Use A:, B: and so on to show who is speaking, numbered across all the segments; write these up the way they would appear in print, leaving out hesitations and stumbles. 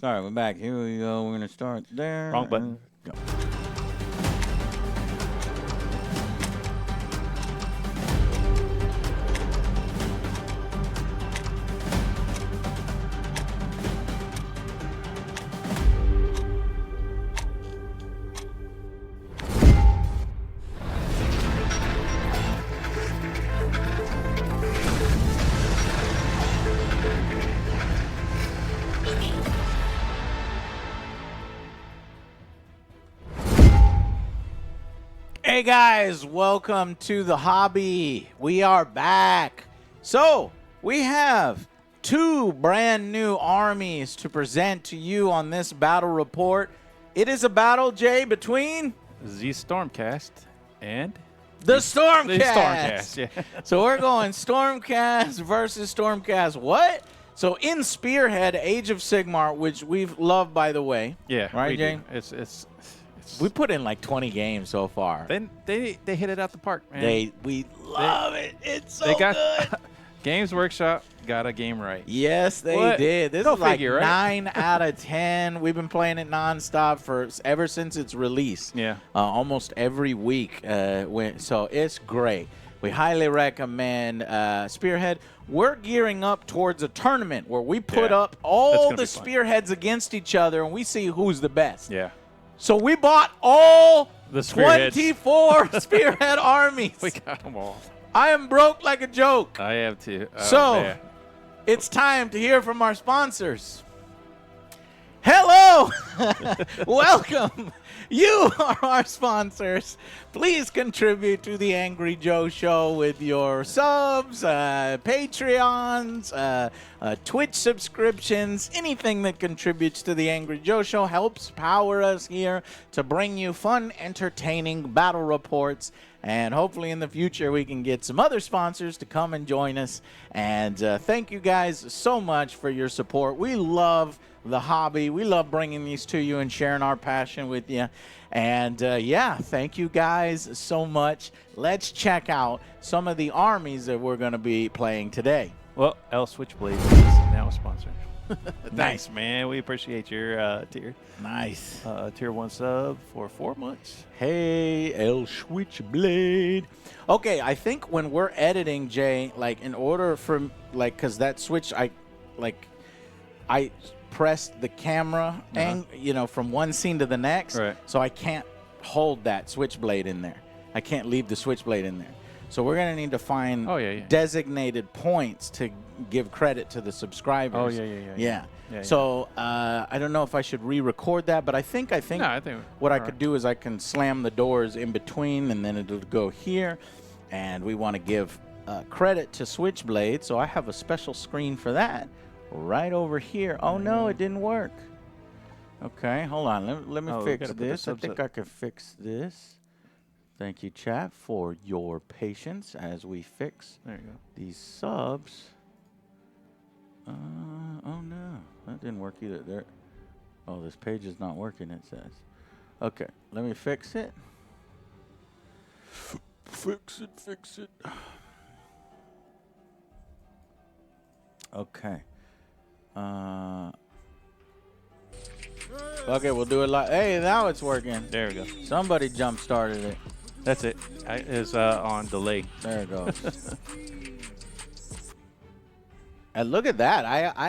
A: Sorry, we're back. Here we go. We're going to start there.
B: Wrong button.
A: Go. Hey guys, welcome to the hobby. We are back. So, we have two brand new armies to present to you on this battle report. It is a battle, Jay, between
B: The Stormcast and
A: the Stormcast.
B: The Stormcast, yeah.
A: So we're going Stormcast versus Stormcast. What? So in Spearhead, Age of Sigmar, which we've loved, by the way.
B: Yeah,
A: right,
B: we
A: Jay?
B: do. It's
A: We put in like 20 games so far.
B: they hit it out the park, man.
A: We love it. It's so
B: They got
A: good.
B: Games Workshop got a game right.
A: Yes, they
B: What?
A: did. This
B: Go
A: is like
B: figure, right?
A: 9 out of 10. We've been playing it nonstop ever since its release.
B: Yeah.
A: Almost every week. So it's great. We highly recommend Spearhead. We're gearing up towards a tournament where we put
B: Yeah.
A: up all
B: gonna
A: the
B: be fun.
A: Spearheads against each other, and we see who's the best.
B: Yeah.
A: So we bought all
B: The Spearheads.
A: 24 Spearhead armies.
B: We got them all.
A: I am broke like a joke.
B: I have too. Oh,
A: So,
B: man.
A: it's time to hear from our sponsors. Hello! Welcome! You are our sponsors. Please contribute to the Angry Joe Show with your subs, Patreons, Twitch subscriptions. Anything that contributes to the Angry Joe Show helps power us here to bring you fun, entertaining battle reports. And hopefully in the future we can get some other sponsors to come and join us. And thank you guys so much for your support. We love the hobby. We love bringing these to you and sharing our passion with you. And yeah, thank you guys so much. Let's check out some of the armies that we're going to be playing today.
B: Well, L Switchblade is now a sponsor. Nice, man. We appreciate your tier.
A: Nice.
B: Tier 1 sub for 4 months.
A: Hey, El Switchblade. Okay, I think when we're editing, Jay, like in order for, like, because that switch, I pressed the camera, from one scene to the next,
B: Right.
A: so I can't hold that switchblade in there. I can't leave the switchblade in there. So we're going to need to find designated points to give credit to the subscribers.
B: Oh, yeah.
A: So I don't know if I should re-record that, but I think
B: No, I think
A: what I
B: all
A: could
B: right.
A: do is I can slam the doors in between, and then it'll go here. And we want to give credit to Switchblade, so I have a special screen for that right over here. Oh, no, it didn't work. Okay, hold on. Let me
B: Oh, we
A: fix
B: gotta put the
A: this. I
B: subs
A: think
B: up.
A: I can fix this. Thank you, chat, for your patience as we fix
B: There you go.
A: these subs. Oh no, that didn't work either. There. Oh, this page is not working, it says. Okay, let me fix it. Fix it. Okay. Okay, we'll do it like. Hey, now it's working.
B: There we go.
A: Somebody jump started it.
B: That's it. It's on delay.
A: There it goes. And look at that.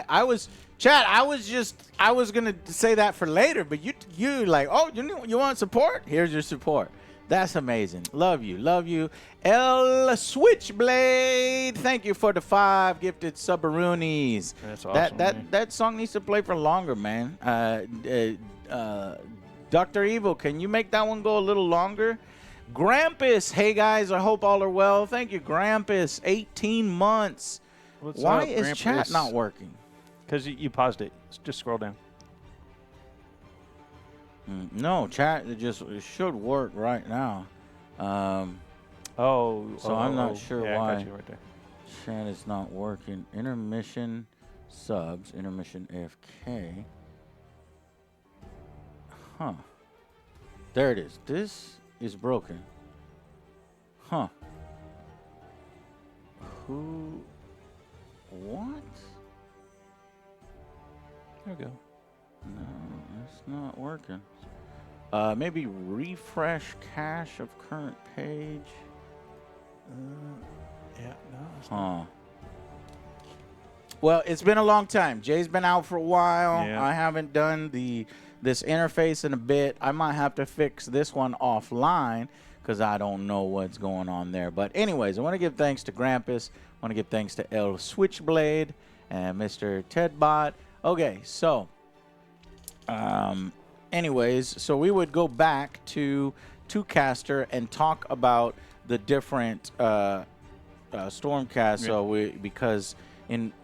A: I was chat. I was gonna say that for later, but you like, oh, you want support? Here's your support. That's amazing. Love you. El Switchblade. Thank you for the 5 gifted subaroonies.
B: That's awesome. man.
A: That song needs to play for longer, man. Dr. Evil, can you make that one go a little longer? Grampus, hey guys, I hope all are well. Thank you, Grampus. 18 months.
B: What's
A: Why
B: up,
A: is chat
B: Grampus?
A: not working?
B: Because you paused it. Just scroll down.
A: No, chat it should work right now. So I'm not sure
B: yeah, I
A: why
B: got you right there.
A: chat is not working. Intermission subs, intermission AFK. Huh. There it is. This is broken. Huh. What?
B: There we go.
A: No, it's not working. Maybe refresh cache of current page.
B: Yeah, no, it's
A: Huh. Well, it's been a long time. Jay's been out for a while.
B: Yeah.
A: I haven't done this interface in a bit. I might have to fix this one offline because I don't know what's going on there. But anyways, I want to give thanks to Grampus. I want to give thanks to El Switchblade and Mr. Tedbot. Okay, so anyways, so we would go back to Caster and talk about the different Stormcast. So because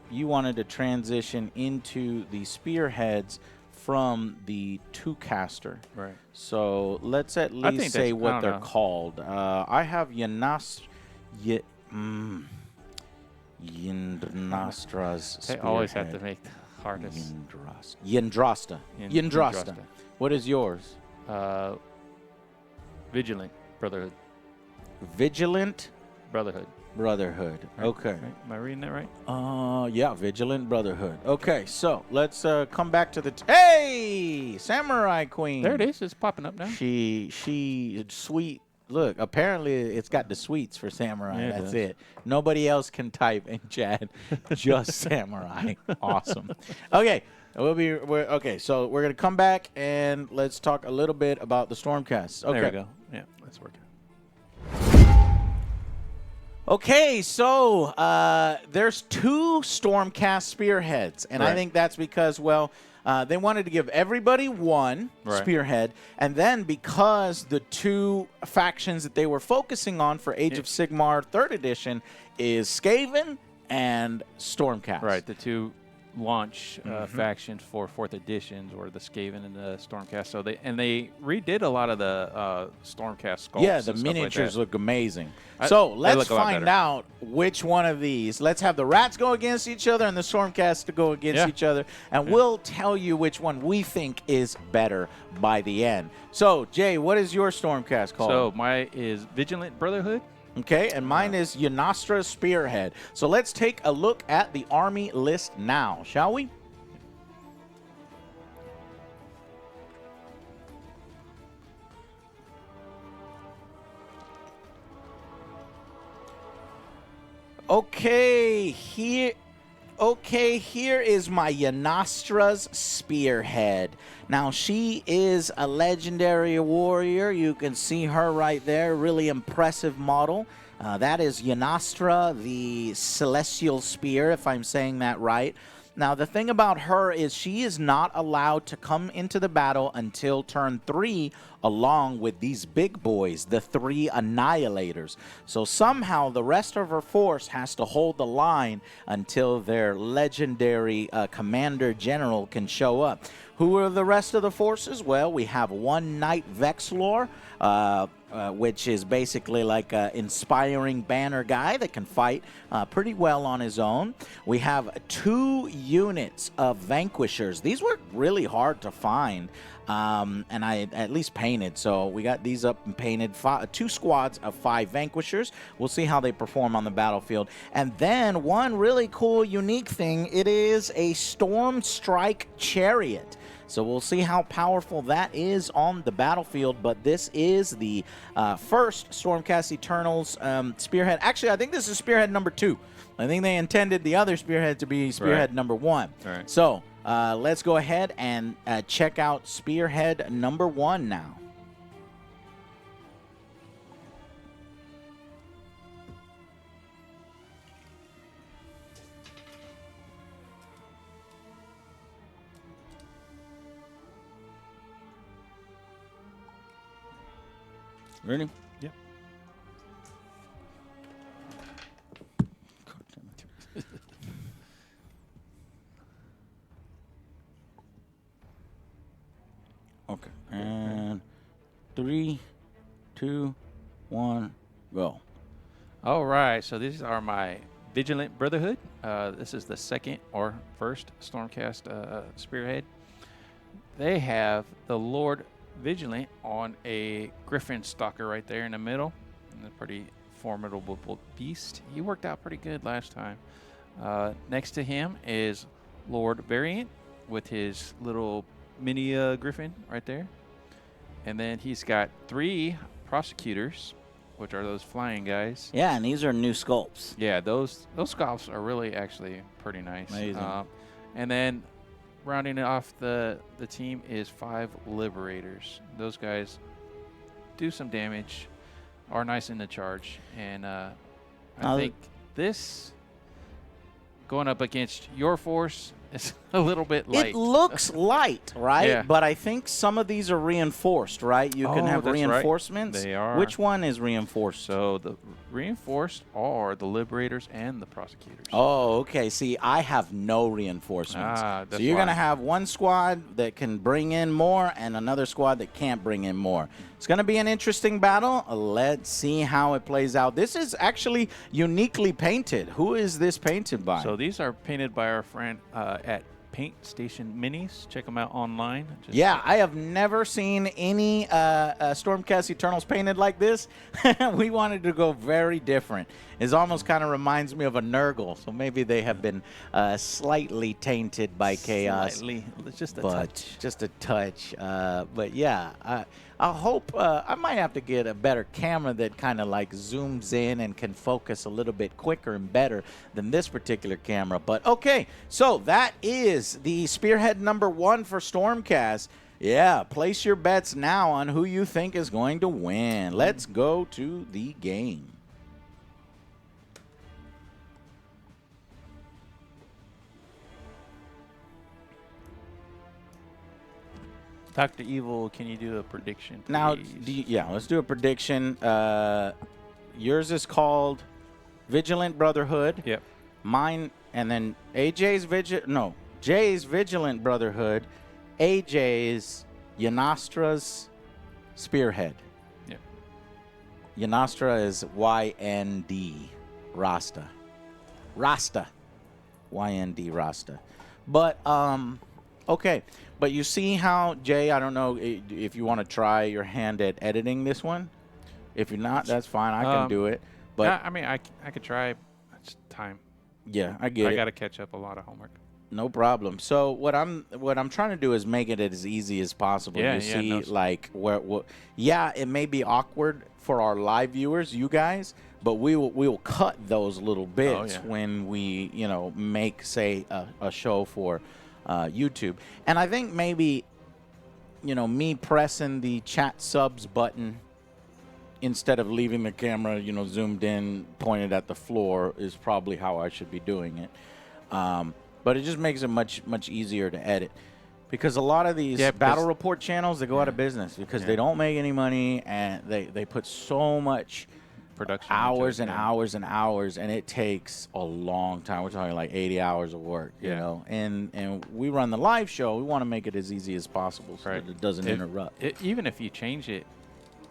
A: you wanted to transition into the spearheads from the two-caster.
B: Right.
A: So let's at least say what they're called. I have Yndrastra's
B: They always have to make the hardest.
A: Yndrasta. What is yours?
B: Vigilant Brotherhood.
A: Vigilant
B: Brotherhood.
A: Brotherhood. Okay.
B: Right. Am I reading that right?
A: Yeah, Vigilant Brotherhood. Okay, so let's come back to the hey, Samurai Queen.
B: There it is. It's popping up now.
A: She sweet. Look, apparently it's got the sweets for Samurai.
B: Yeah,
A: That's it. Nobody else can type in chat. Just Samurai. Awesome. Okay. Okay, so we're gonna come back and let's talk a little bit about the Stormcast. Okay.
B: There we go. Yeah, let's work it.
A: Okay, so there's two Stormcast spearheads, and I think that's because, well, they wanted to give everybody one spearhead, and then because the two factions that they were focusing on for Age of Sigmar 3rd Edition is Skaven and Stormcast.
B: Right, the two launch factions for 4th editions were the Skaven and the Stormcast. So they redid a lot of the Stormcast sculpts.
A: Yeah, the miniatures look amazing. So let's find out which one of these. Let's have the rats go against each other and the Stormcast to go against each other, and we'll tell you which one we think is better by the end. So Jay, what is your Stormcast called?
B: So mine is Vigilant Brotherhood.
A: Okay, and mine is Yndrasta's Spearhead. So let's take a look at the army list now, shall we? Okay, here is my Yndrasta's Spearhead. Now, she is a legendary warrior. You can see her right there, really impressive model. That is Yndrasta, the Celestial Spear, if I'm saying that right. Now, the thing about her is she is not allowed to come into the battle until turn 3, along with these big boys, the 3 Annihilators. So somehow the rest of her force has to hold the line until their legendary Commander General can show up. Who are the rest of the forces? Well, we have one Knight Vexlor, which is basically like an inspiring banner guy that can fight pretty well on his own. We have 2 units of Vanquishers. These were really hard to find, and I at least painted. So we got these up and painted. 2 squads of 5 Vanquishers. We'll see how they perform on the battlefield. And then one really cool, unique thing, it is a Storm Strike Chariot. So we'll see how powerful that is on the battlefield, but this is the first Stormcast Eternals Spearhead. Actually, I think this is Spearhead number 2. I think they intended the other Spearhead to be Spearhead number 1.
B: Right.
A: So let's go ahead and check out Spearhead number 1 now. Ready?
B: Yep.
A: Okay. And 3, 2, 1, go.
B: All right. So these are my Vigilant Brotherhood. This is the second or first Stormcast Spearhead. They have the Lord Vigilant on a Griffin Stalker right there in the middle. And a pretty formidable beast. He worked out pretty good last time. Next to him is Lord Variant with his little mini griffin right there. And then he's got 3 prosecutors, which are those flying guys.
A: Yeah, and these are new sculpts.
B: Yeah, those sculpts are really actually pretty nice.
A: Amazing.
B: And then rounding off the team is 5 liberators. Those guys do some damage, are nice in the charge, and I think this going up against your force is a little bit light.
A: It looks light, right?
B: Yeah.
A: But I think some of these are reinforced, right? You can have
B: that's right.
A: reinforcements.
B: They are.
A: Which one is reinforced?
B: So the reinforced are the liberators and the prosecutors.
A: Oh, okay. See, I have no reinforcements. So
B: That's
A: you're
B: why.
A: going to have one squad that can bring in more and another squad that can't bring in more. It's going to be an interesting battle. Let's see how it plays out. This is actually uniquely painted. Who is this painted by?
B: So these are painted by our friend at Paint Station Minis. Check them out online.
A: Yeah, I have never seen any Stormcast Eternals painted like this. We wanted to go very different. It almost kind of reminds me of a Nurgle, so maybe they have been slightly tainted by chaos.
B: Slightly, just a
A: but
B: touch.
A: just a touch. But yeah, I hope I might have to get a better camera that kind of like zooms in and can focus a little bit quicker and better than this particular camera. But okay, so that is the Spearhead #1 for Stormcast. Yeah, place your bets now on who you think is going to win. Let's go to the game.
B: Dr. Evil, can you do a prediction, please?
A: Now, yeah, let's do a prediction. Yours is called Vigilant Brotherhood.
B: Yep.
A: Mine, and then Jay's Vigilant Brotherhood. AJ's Yanastra's Spearhead.
B: Yep.
A: Yanastra is YND Rasta. Rasta. YND Rasta. But okay. But you see how, Jay, I don't know if you want to try your hand at editing this one. If you're not, that's fine. I can do it. But
B: I mean, I could try. It's time.
A: yeah, I get it.
B: I got to catch up a lot of homework.
A: No problem. So what I'm trying to do is make it as easy as possible.
B: Yeah,
A: you
B: yeah,
A: see,
B: no.
A: like yeah, it may be awkward for our live viewers, you guys, but we will cut those little bits when we make say a show for YouTube. And I think maybe me pressing the chat subs button instead of leaving the camera zoomed in, pointed at the floor, is probably how I should be doing it. But it just makes it much easier to edit, because a lot of these battle report channels, they go out of business because they don't make any money, and they put so much
B: Production
A: hours and hours and hours, and it takes a long time. We're talking like 80 hours of work, you know. And we run the live show. We want to make it as easy as possible so that it doesn't interrupt.
B: Even if you change it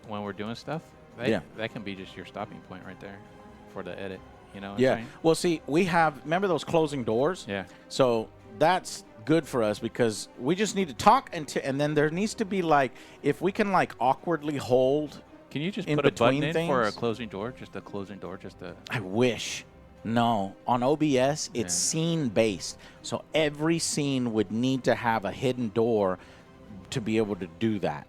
B: when we're doing stuff, that can be just your stopping point right there for the edit. You know what I'm saying?
A: Well, see, we have, remember those closing doors?
B: Yeah.
A: So that's good for us because we just need to talk, and then there needs to be like, if we can like awkwardly hold.
B: Can you just
A: in
B: put a button
A: between
B: in for a
A: things?
B: closing door? Just a closing door? Just a.
A: I wish. No. On OBS, it's scene-based. So every scene would need to have a hidden door to be able to do that.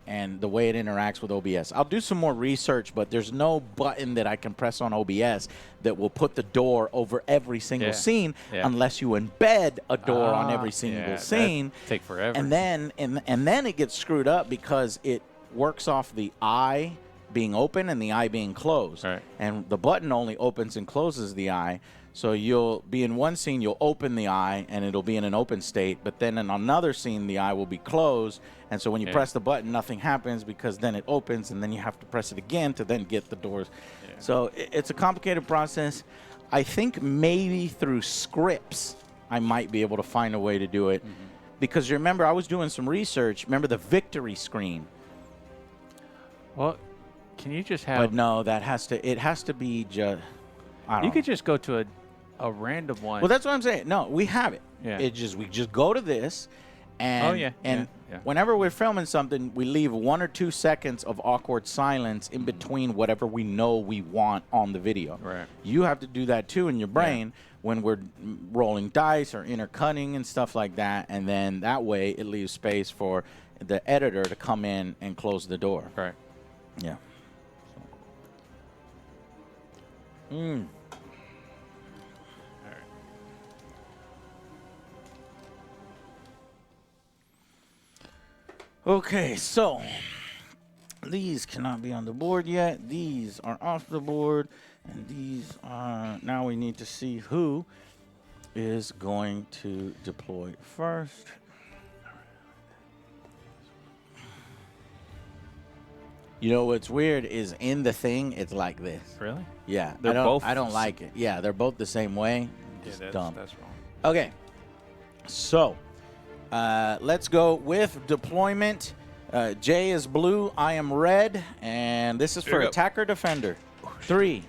A: And the way it interacts with OBS. I'll do some more research, but there's no button that I can press on OBS that will put the door over every single scene unless you embed a door on every single scene.
B: Take forever.
A: And then it gets screwed up because it works off the eye being open and the eye being closed.
B: Right.
A: And the button only opens and closes the eye. So you'll be in one scene, you'll open the eye, and it'll be in an open state. But then in another scene, the eye will be closed. And so when you press the button, nothing happens because then it opens, and then you have to press it again to then get the doors. Yeah. So it's a complicated process. I think maybe through scripts, I might be able to find a way to do it. Because you remember, I was doing some research. Remember the victory screen?
B: Well, can you just have...
A: But no, it has to be just...
B: You could just go to a random one.
A: Well, that's what I'm saying. No, we have it.
B: Yeah.
A: We just go to this, and whenever we're filming something, we leave 1 or 2 seconds of awkward silence in between whatever we know we want on the video.
B: Right.
A: You have to do that too in your brain, when we're rolling dice or intercutting and stuff like that, and then that way it leaves space for the editor to come in and close the door.
B: Right.
A: Yeah. Mm.
B: All right.
A: Okay, so these cannot be on the board yet. These are off the board, and these are... Now we need to see who is going to deploy first. You know what's weird is in the thing, it's like this.
B: Really?
A: Yeah,
B: They're both
A: I don't like it. Yeah, they're both the same way. Just dumb.
B: That's wrong.
A: Okay, so let's go with deployment. Jay is blue, I am red, and this is for attacker defender. 3.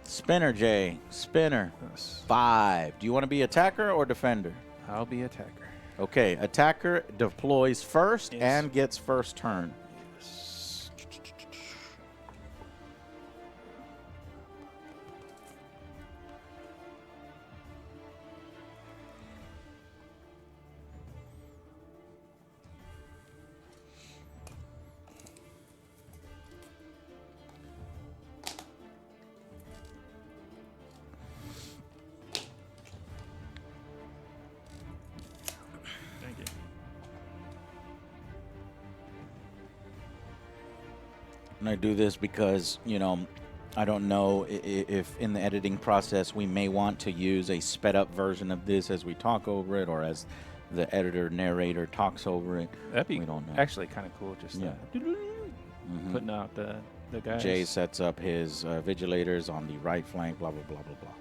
A: Spinner, Jay. Spinner.
B: Yes.
A: 5. Do you want to be attacker or defender?
B: I'll be attacker.
A: Okay, attacker deploys first
B: Yes.
A: and gets first turn.
B: Yes. Thank you.
A: And I do this because, you know, I don't know if in the editing process we may want to use a sped up version of this as we talk over it, or as the editor narrator talks over it.
B: That'd be
A: We don't know.
B: actually kind of cool. Just putting out the guys.
A: Jay sets up his vigilators on the right flank, blah, blah, blah, blah, blah.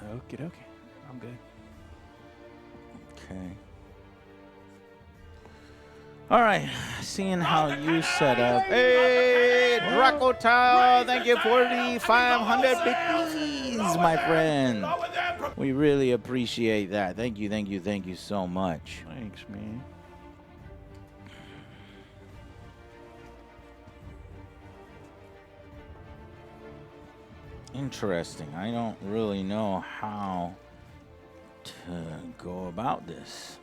B: Okay, okay. I'm good.
A: Okay. All right. Seeing how you set up. Hey, Draco Tao, thank you for the 500 bits, my friend. We really appreciate that. Thank you, thank you, thank you so much.
B: Thanks, man.
A: Interesting. I don't really know how to go about this.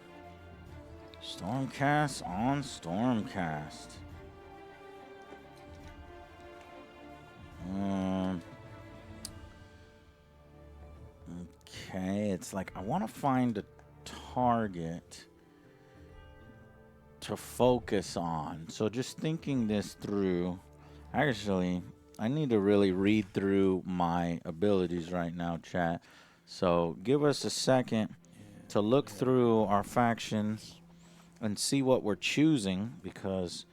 A: Stormcast on Stormcast. Okay, it's like I want to find a target to focus on. So just thinking this through, actually, I need to really read through my abilities right now, chat. So give us a second to look through our factions and see what we're choosing, because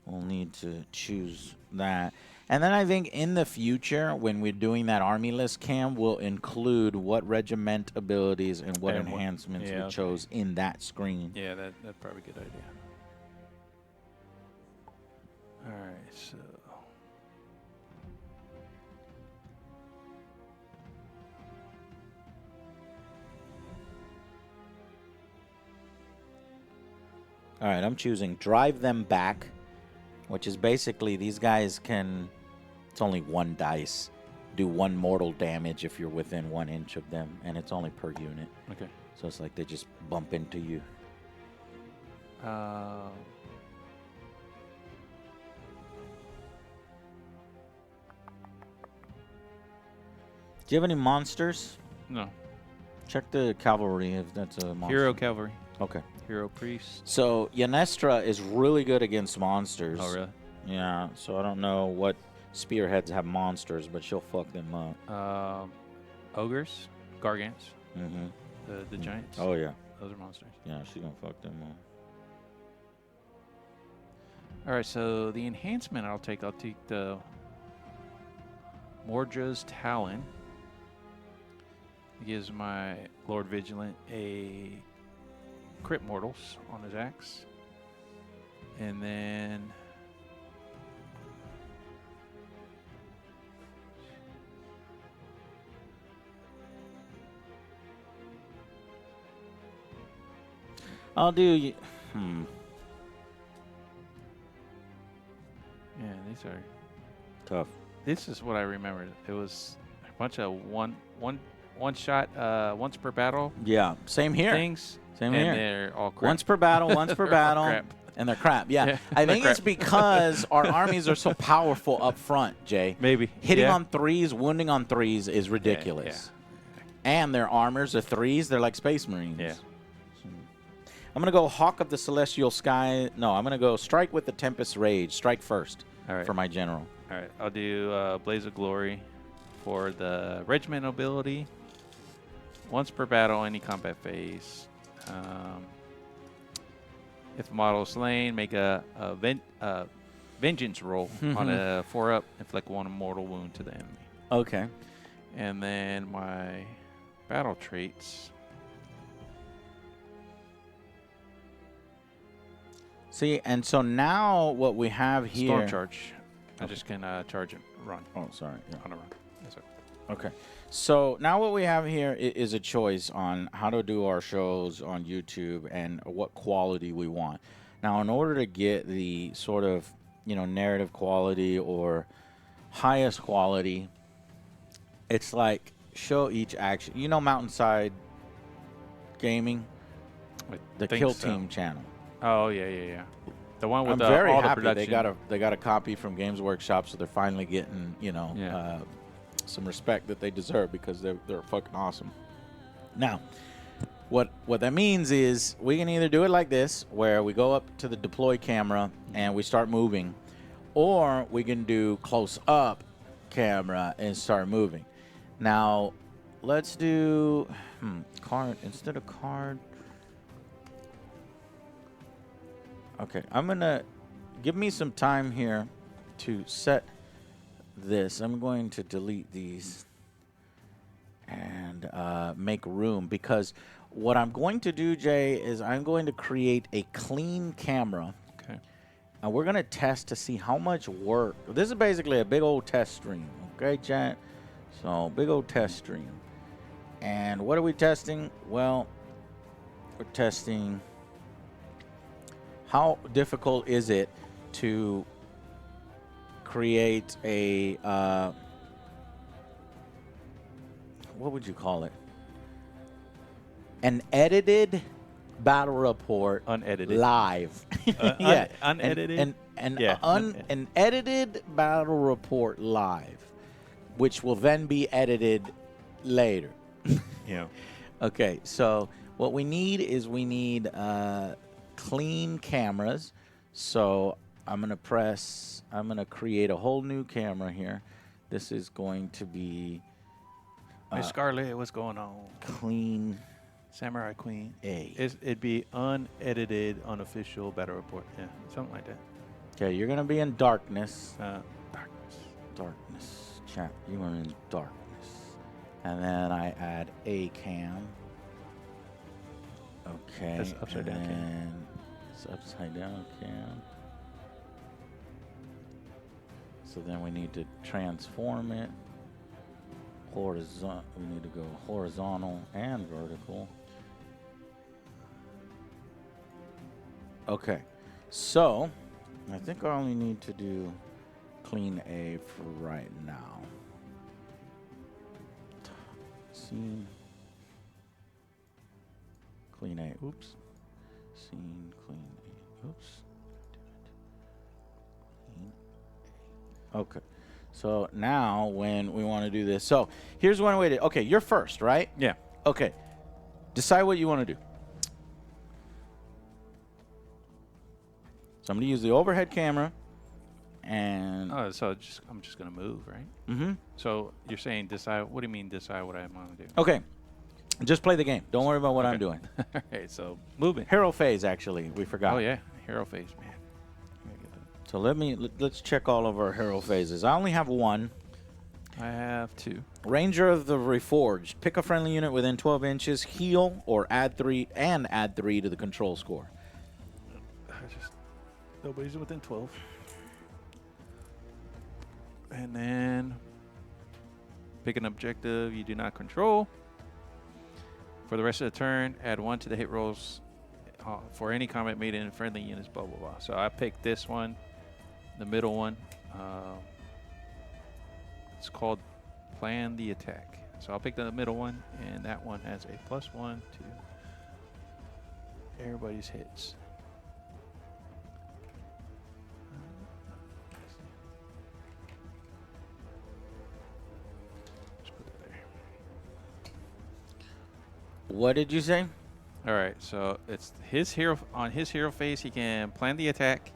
A: we'll need to choose that. And then I think in the future, when we're doing that army list cam, we'll include what regiment abilities and what enhancements we chose in that screen.
B: Yeah, that's probably a good idea. All right, so.
A: All right, I'm choosing drive them back, which is basically these guys can, it's only 1 dice, do 1 mortal damage if you're within 1 inch of them, and it's only per unit.
B: Okay.
A: So it's like they just bump into you. Do you have any monsters?
B: No.
A: Check the cavalry if that's a monster.
B: Hero cavalry.
A: Okay.
B: Hero priest.
A: So Yanestra is really good against monsters.
B: Oh, really?
A: Yeah, so I don't know what spearheads have monsters, but she'll fuck them up.
B: Ogres, gargants,
A: Mm-hmm.
B: the giants.
A: Oh, yeah.
B: Those are monsters.
A: Yeah, she's gonna fuck them up.
B: All right, so the enhancement I'll take the Mordra's Talon. It gives my Lord Vigilant a crit mortals on his axe. And then
A: I'll do.
B: Yeah, these are
A: Tough.
B: This is what I remember. It was a bunch of one shot, once per battle
A: Yeah, same here.
B: things.
A: Same
B: and
A: here.
B: They're all crap.
A: Once per battle, once per
B: They're all
A: battle.
B: crap.
A: And they're crap. Yeah.
B: Yeah,
A: I
B: they're
A: think it's
B: crap.
A: because our armies are so powerful up front, Jay.
B: Maybe
A: Hitting
B: yeah.
A: on threes, wounding on threes is ridiculous. And their armors are threes. They're like Space Marines.
B: Yeah.
A: I'm going to go Hawk of the Celestial Sky. No, I'm going to go Strike with the Tempest Rage. Strike first
B: All right.
A: for my general.
B: All right. I'll do Blaze of Glory for the regiment ability. Once per battle, any combat phase. If model slain, make a vengeance roll on a 4-up, inflict 1 mortal wound to the enemy.
A: Okay.
B: And then my battle traits.
A: See, and so now what we have here.
B: Storm charge. I just can charge and run.
A: Oh, sorry. Yeah.
B: On a run. Yes, sir.
A: Okay. So now what we have here is a choice on how to do our shows on YouTube and what quality we want. Now, in order to get the sort of, narrative quality or highest quality, it's like show each action. Mountainside Gaming, the Kill Team channel.
B: Oh, yeah. The one with
A: I'm very
B: all the
A: happy
B: production.
A: they got a copy from Games Workshop, so they're finally getting
B: Yeah.
A: some respect that they deserve because they're fucking awesome. Now, what that means is we can either do it like this, where we go up to the deploy camera and we start moving, or we can do close up camera and start moving. Now, let's do card instead of card. Okay, I'm gonna give me some time here to set this. I'm going to delete these and make room, because what I'm going to do, Jay, is I'm going to create a clean camera.
B: Okay.
A: And we're going to test to see how much work. This is basically a big old test stream. Okay, chat? So, big old test stream. And what are we testing? Well, we're testing how difficult is it to create a, what would you call it? An edited battle report.
B: Unedited.
A: Live. Yeah.
B: Unedited?
A: An edited battle report live, which will then be edited later.
B: Yeah.
A: Okay, so what we need is clean cameras. So I'm going to create a whole new camera here. This is going to be
B: Hey, Scarlet, what's going on?
A: clean
B: Samurai Queen.
A: A.
B: It'd be unedited, unofficial battle report. Yeah, something like that.
A: Okay, you're going to be in darkness.
B: Darkness.
A: Darkness. Chat, you are in darkness. And then I add a cam. Okay.
B: That's upside down cam.
A: And it's upside down cam. So then we need to transform it. Horizontal. We need to go horizontal and vertical. Okay. So I think I only need to do clean A for right now. Scene. Clean A. Oops. Scene. Clean A. Oops. Clean A. Okay. So now when we want to do this. So here's one way to. Okay, you're first, right?
B: Yeah.
A: Okay. Decide what you want to do. So I'm going to use the overhead camera. And
B: Oh, so I'm just gonna move, right?
A: mm-hmm.
B: So you're saying decide? What do you mean decide what I want to do?
A: Okay. Just play the game. Don't worry about what I'm
B: Okay.
A: doing.
B: All right, so moving.
A: Hero phase, actually, we forgot.
B: Oh yeah, hero phase, man.
A: So let's check all of our hero phases. I only have one.
B: I have 2.
A: Ranger of the Reforged. Pick a friendly unit within 12 inches, heal, or add 3 to the control score.
B: Nobody's within 12. And then pick an objective you do not control. For the rest of the turn, add 1 to the hit rolls for any combat made in friendly units, blah, blah, blah. So I picked this one, the middle one. It's called Plan the Attack. So I'll pick the middle one, and that one has a +1 to everybody's hits. Just put that there.
A: What did you say?
B: All right, so it's his hero. On his hero phase, he can plan the attack.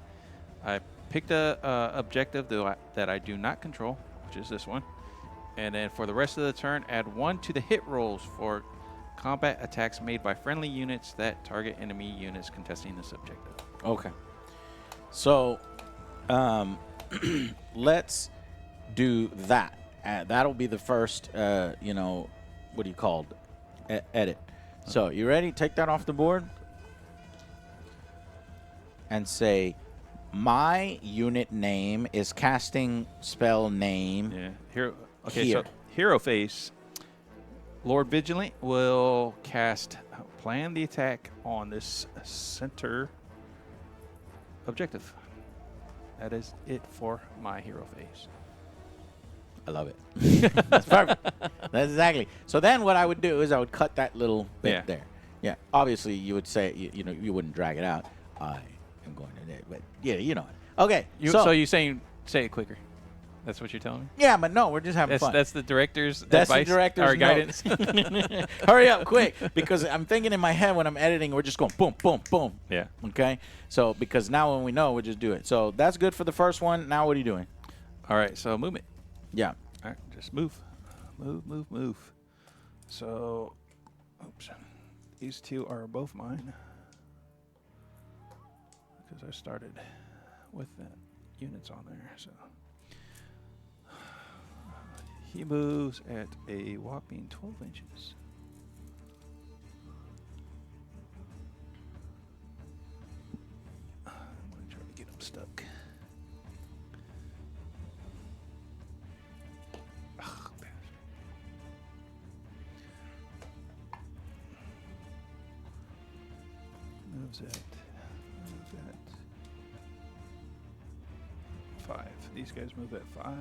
B: I picked a objective that I do not control, which is this one. And then for the rest of the turn, add 1 to the hit rolls for combat attacks made by friendly units that target enemy units contesting this objective.
A: Okay. So, let's do that. That'll be the first, what do you call it? Edit. So, you ready? Take that off the board. And say, my unit name is casting spell name.
B: Yeah. Hero. Okay,
A: Here.
B: so hero phase. Lord Vigilant will cast Plan the Attack on this center objective. That is it for my hero phase.
A: I love it. That's perfect. That's exactly. So then what I would do is I would cut that little bit there. Yeah. Obviously, you would say, you wouldn't drag it out. I am going to do it. But, yeah, you know it. Okay.
B: So you're saying, say it quicker. That's what you're telling me?
A: Yeah, but no, we're just having fun.
B: That's the director's
A: That's
B: advice,
A: the director's
B: or guidance.
A: Hurry up, quick, because I'm thinking in my head when I'm editing, we're just going boom, boom, boom.
B: Yeah.
A: Okay? So, because now when we know, we'll just do it. So, that's good for the first one. Now, what are you doing?
B: All right, so movement.
A: Yeah.
B: All right, just move. Move. So, oops. These two are both mine. Because I started with the units on there, so. He moves at a whopping 12 inches. I'm going to try to get him stuck. Ugh, bastard. Moves at 5. These guys move at 5.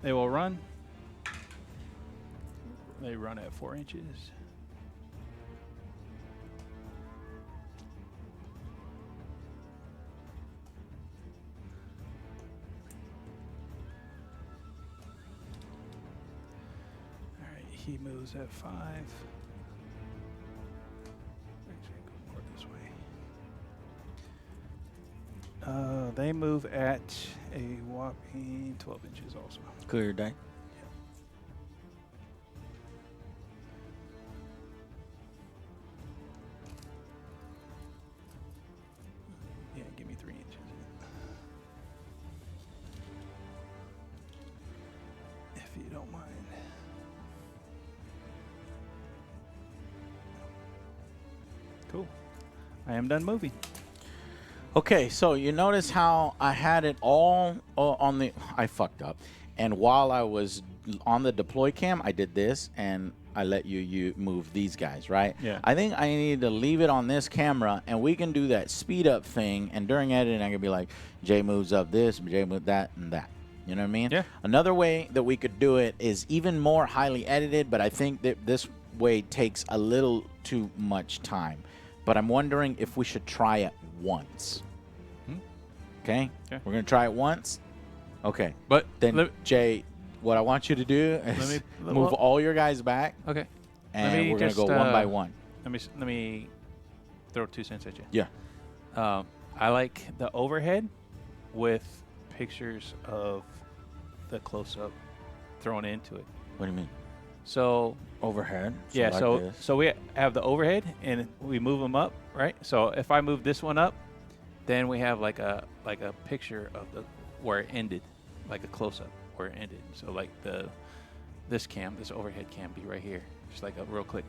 B: They will run. They run at 4 inches. All right, he moves at 5. Actually, go more this way. They move at a whopping 12 inches also.
A: Clear your day.
B: Yeah, give me 3 inches. If you don't mind. Cool. I am done moving.
A: Okay, so you notice how I had it all on the... I fucked up. And while I was on the deploy cam, I did this, and I let you move these guys, right?
B: Yeah.
A: I think I need to leave it on this camera, and we can do that speed up thing, and during editing, I can be like, Jay moves up this, Jay moves that, and that. You know what I mean?
B: Yeah.
A: Another way that we could do it is even more highly edited, but I think that this way takes a little too much time. But I'm wondering if we should try it once. Okay? We're going to try it once. Okay.
B: But
A: then, Jay, what I want you to do is move all your guys back.
B: Okay.
A: And we're going to go one by one.
B: Let me throw 2 cents at you.
A: Yeah.
B: I like the overhead with pictures of the close-up thrown into it.
A: What do you mean?
B: So
A: overhead.
B: Yeah.
A: Like
B: so we have the overhead and we move them up, right? So if I move this one up, then we have like a picture of the where it ended, like a close-up where it ended. So like this overhead cam be right here, just like a real quick.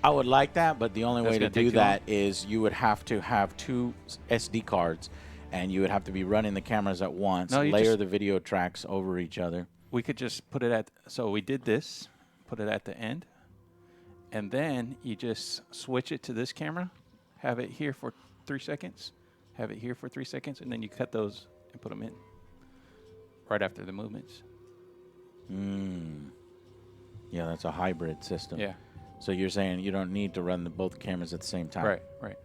A: I would like that, but the only way to do
B: too
A: that is you would have to have 2 SD cards, and you would have to be running the cameras at once,
B: No, you
A: layer
B: just-
A: the video tracks over each other.
B: We could just put it at. So we did this, put it at the end, and then you just switch it to this camera, have it here for 3 seconds, have it here for 3 seconds, and then you cut those and put them in right after the movements.
A: Yeah, that's a hybrid system.
B: Yeah.
A: So you're saying you don't need to run both cameras at the same time.
B: Right. Right.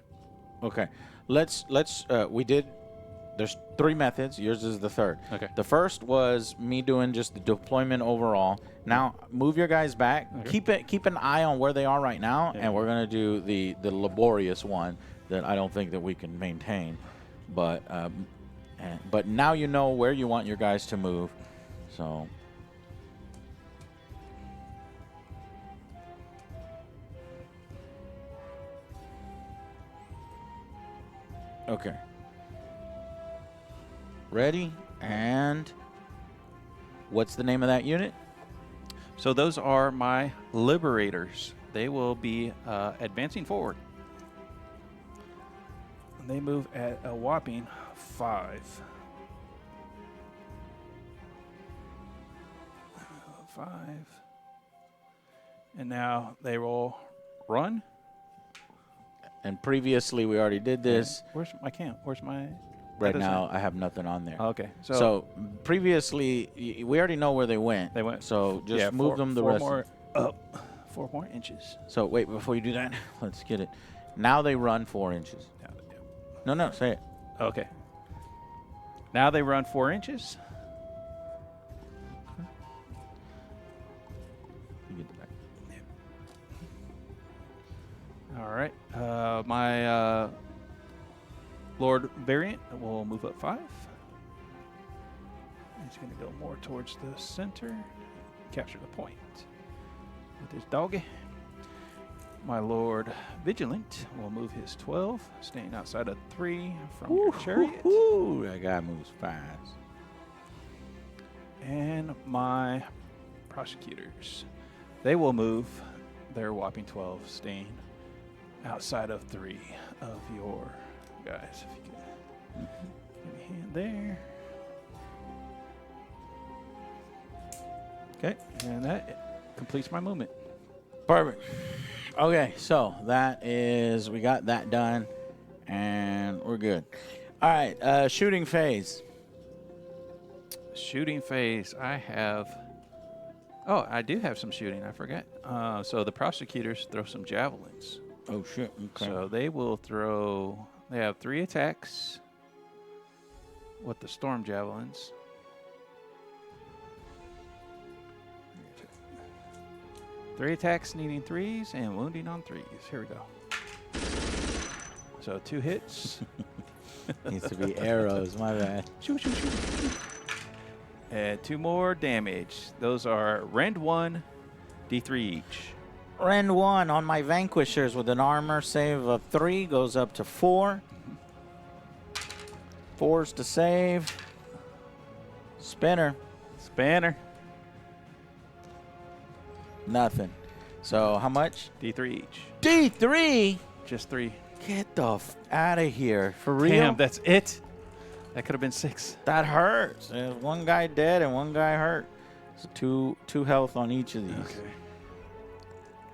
A: Okay. There's 3 methods. Yours is the third.
B: Okay.
A: The first was me doing just the deployment overall. Now move your guys back.
B: Okay.
A: Keep an eye on where they are right now,
B: Yeah.
A: and we're gonna do the laborious one that I don't think that we can maintain. But now you know where you want your guys to move. So. Okay. Ready? And what's the name of that unit?
B: So those are my liberators. They will be advancing forward. And they move at a whopping 5. 5. And now they will run.
A: And previously we already did this.
B: Where's my camp? Where's my...
A: Right now I have nothing on there.
B: Okay.
A: So previously we already know where they went.
B: They went.
A: So just
B: Yeah,
A: move them the rest.
B: more up. 4 more inches.
A: So wait, before you do that, let's get it. Now they run 4 inches. No, say it.
B: Okay. Now they run 4 inches.
A: You get the back.
B: All right. My Lord variant will move up 5. He's going to go more towards the center. Capture the point with his doggy. My Lord Vigilant will move his 12, staying outside of 3 from your chariot.
A: Ooh, that guy moves fast.
B: And my prosecutors, they will move their whopping 12, staying outside of 3 of your guys. If you could give me a hand there. Okay, and that completes my movement.
A: Perfect. Okay, so we got that done, and we're good. All right, shooting phase.
B: Shooting phase, I do have some shooting, I forgot. So the prosecutors throw some javelins.
A: Oh, shit. Okay.
B: So they have 3 attacks with the storm javelins. Three attacks needing 3s and wounding on 3s. Here we go. So 2 hits.
A: Needs to be arrows, my bad.
B: Shoot. And 2 more damage. Those are Rend 1, D3 each.
A: Rend 1 on my Vanquishers with an armor save of 3 goes up to 4. 4's to save. Spinner. Nothing. So how much?
B: D3 each.
A: D3?
B: Just 3.
A: Get the out of here. For real?
B: Damn, that's it. That could have been 6.
A: That hurts. There's one guy dead and one guy hurt. So two health on each of these.
B: Okay.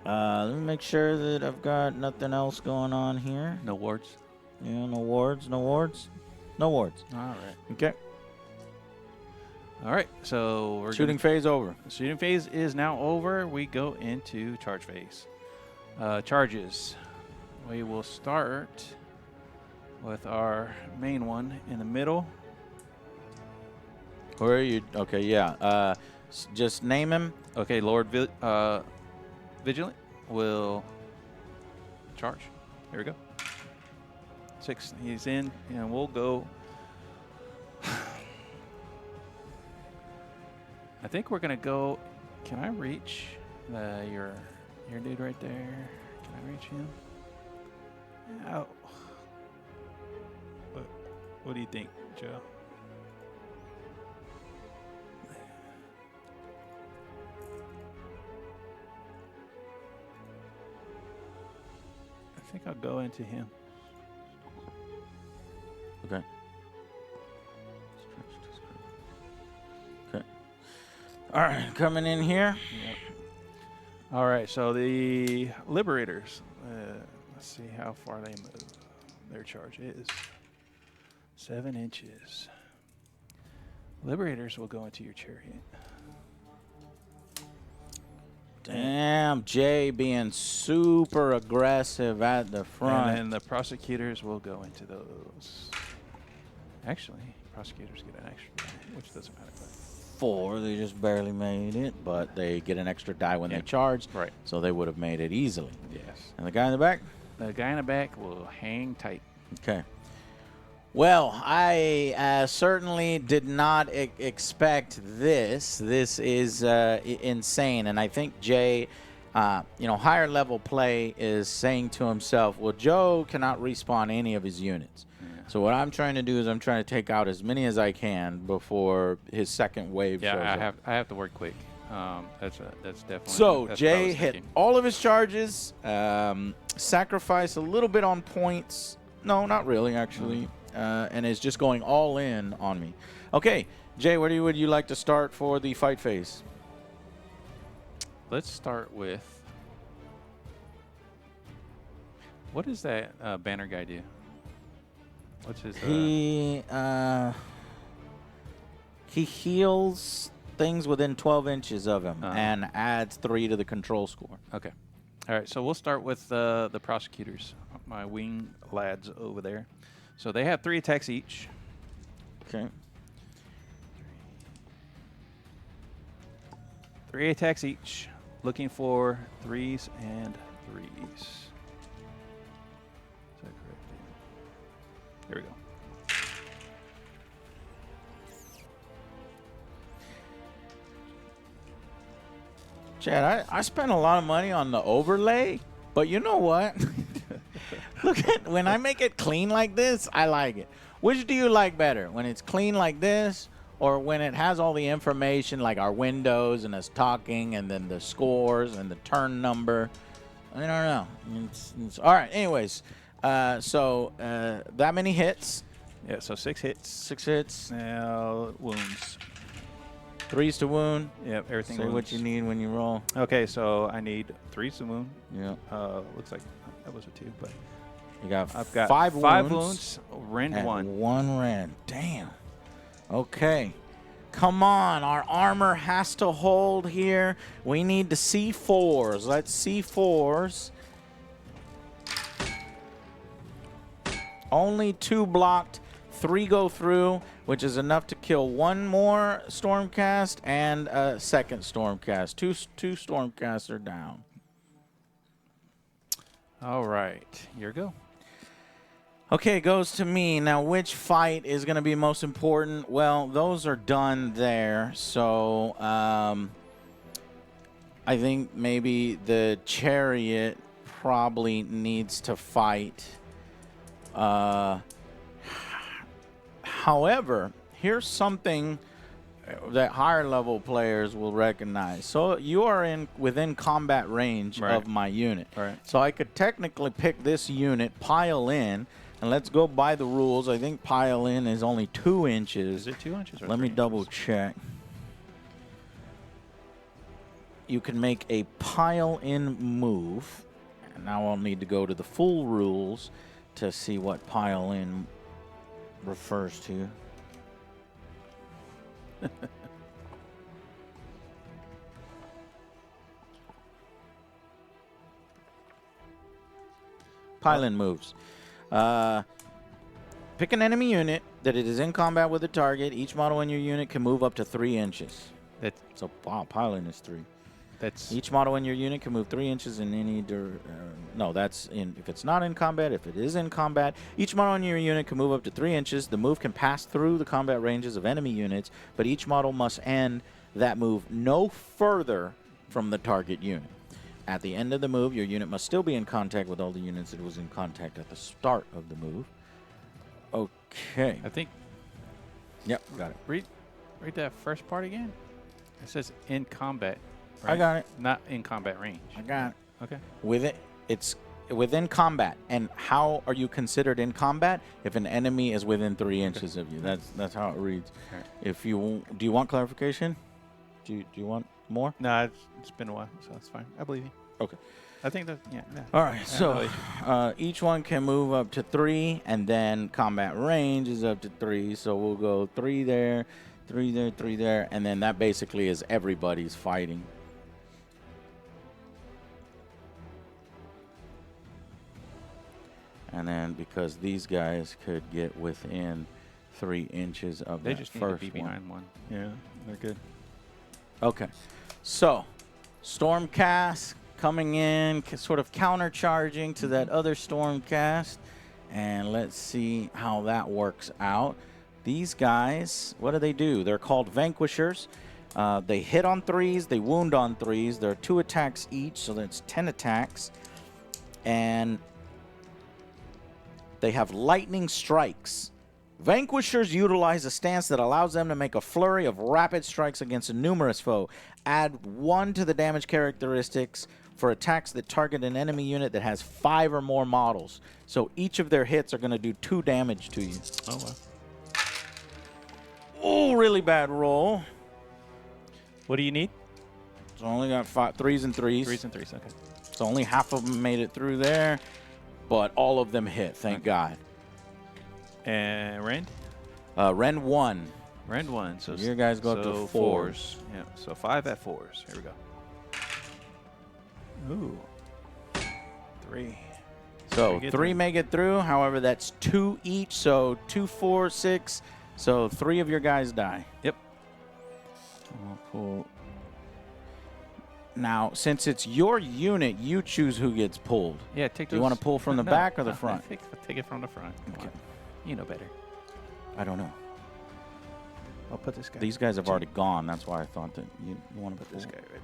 A: Let me make sure that I've got nothing else going on here.
B: No wards.
A: Yeah, no wards.
B: All right.
A: Okay.
B: All right. So we're
A: Shooting phase over.
B: Shooting phase is now over. We go into charge phase. Charges. We will start with our main one in the middle.
A: Where are you? Okay, yeah. Just name him.
B: Okay, Lord Vigilant will charge. Here we go. 6. He's in, and we'll go. I think we're gonna go. Can I reach your dude right there? Can I reach him? Oh. What do you think, Joe? I think I'll go into him.
A: Okay. All right, coming in here.
B: Yep. All right, so the Liberators. Let's see how far they move. Their charge is 7 inches. Liberators will go into your chariot.
A: Damn, Jay being super aggressive at the front.
B: And then the prosecutors will go into those. Actually, prosecutors get an extra die, which doesn't matter. But
A: 4, they just barely made it, but they get an extra die when they charge.
B: Right.
A: So they would have made it easily.
B: yes.
A: And the guy in the back?
B: The guy in the back will hang tight.
A: Okay. Well, I certainly did not expect this. This is insane. And I think Jay, higher level play is saying to himself, well, Joe cannot respawn any of his units.
B: Yeah.
A: So what I'm trying to do is I'm trying to take out as many as I can before his second wave shows up.
B: I have to work quick. That's definitely.
A: So
B: that's
A: Jay hit all of his charges, sacrifice a little bit on points. No, not really, actually. And is just going all in on me. Okay, Jay, where would you like to start for the fight phase?
B: Let's start with. What does that banner guy do? What's his?
A: He heals things within 12 inches of him and adds 3 to the control score.
B: Okay. All right, so we'll start with the prosecutors, my wing lads over there. So they have 3 attacks each.
A: Okay.
B: 3 attacks each, looking for 3s and 3s. Is that correct? There we go.
A: Chad, I spent a lot of money on the overlay, but you know what? Look at when I make it clean like this, I like it. Which do you like better? When it's clean like this or when it has all the information like our windows and us talking and then the scores and the turn number? I don't know. It's all right. Anyways, that many hits.
B: Yeah, so 6 hits.
A: 6 hits.
B: Now wounds.
A: 3s to wound.
B: Yep, everything.
A: Say
B: wounds.
A: what you need when you roll.
B: Okay, so I need 3s to wound.
A: Yeah.
B: Looks like that was a 2, but
A: I've got
B: 5
A: wounds.
B: wounds. Rend 1.
A: 1 rend. Damn. Okay. Come on. Our armor has to hold here. We need the C4s. Let's C4s. Only 2 blocked. 3 go through, which is enough to kill 1 more Stormcast and a second Stormcast. Two Stormcasts are down.
B: All right. Your go.
A: Okay, goes to me. Now, which fight is going to be most important? Well, those are done there. So, I think maybe the chariot probably needs to fight. However, here's something that higher level players will recognize. So you are within combat range of my unit.
B: Right.
A: So I could technically pick this unit, pile in, and let's go by the rules. I think pile in is only 2 inches.
B: Is it 2 inches or
A: Let
B: 3
A: me
B: inches?
A: double check. You can make a pile in move. And now I'll need to go to the full rules to see what pile in refers to. Pile-in moves. Pick an enemy unit that it is in combat with a target. Each model in your unit can move up to 3 inches. So, wow, pile-in is 3. Each model in your unit can move 3 inches in any no, that's if it's not in combat. If it is in combat, each model in your unit can move up to 3 inches. The move can pass through the combat ranges of enemy units, but each model must end that move no further from the target unit. At the end of the move, your unit must still be in contact with all the units it was in contact at the start of the move. Okay.
B: I think.
A: Yep, got it.
B: Read that first part again. It says in combat. Right?
A: I got it.
B: Not in combat range.
A: I got it.
B: Okay.
A: It's within combat. And how are you considered in combat? If an enemy is within 3 inches of you. That's how it reads.
B: Right.
A: Do you want clarification? Do you want more?
B: No, it's been a while, so that's fine. I believe you.
A: Okay.
B: I think that, yeah.
A: All right, so each one can move up to 3, and then combat range is up to 3. So we'll go 3 there, 3 there, 3 there, and then that basically is everybody's fighting. And then because these guys could get within 3 inches of
B: they
A: that
B: just
A: first
B: need to be
A: one.
B: behind one. Yeah, they're good.
A: Okay, so Stormcast coming in, sort of countercharging to that other Stormcast, and let's see how that works out. These guys, what do? They're called Vanquishers. They hit on 3s, they wound on 3s. There are 2 attacks each, so that's 10 attacks, and they have lightning strikes. Vanquishers utilize a stance that allows them to make a flurry of rapid strikes against a numerous foe. Add 1 to the damage characteristics for attacks that target an enemy unit that has 5 or more models. So each of their hits are going to do 2 damage to you.
B: Oh, wow.
A: Oh, really bad roll.
B: What do you need?
A: So only got 3s and 3s.
B: 3s and 3s, okay.
A: So only half of them made it through there, but all of them hit, thank God.
B: And Rend?
A: Rend 1.
B: Rend 1. So
A: your guys go up to 4s.
B: Yeah, so 5 at 4s. Here we go. Ooh. 3.
A: So 3 make it through. However, that's 2 each. So 2, 4, 6. So 3 of your guys die.
B: Yep.
A: I'll pull. Now, since it's your unit, you choose who gets pulled.
B: Yeah, take
A: Do you want to pull from the back or the front?
B: Take it from the front. Come on. You know better.
A: I don't know.
B: I'll put this guy.
A: These guys have already gone. That's why I thought that you want to
B: Put this guy right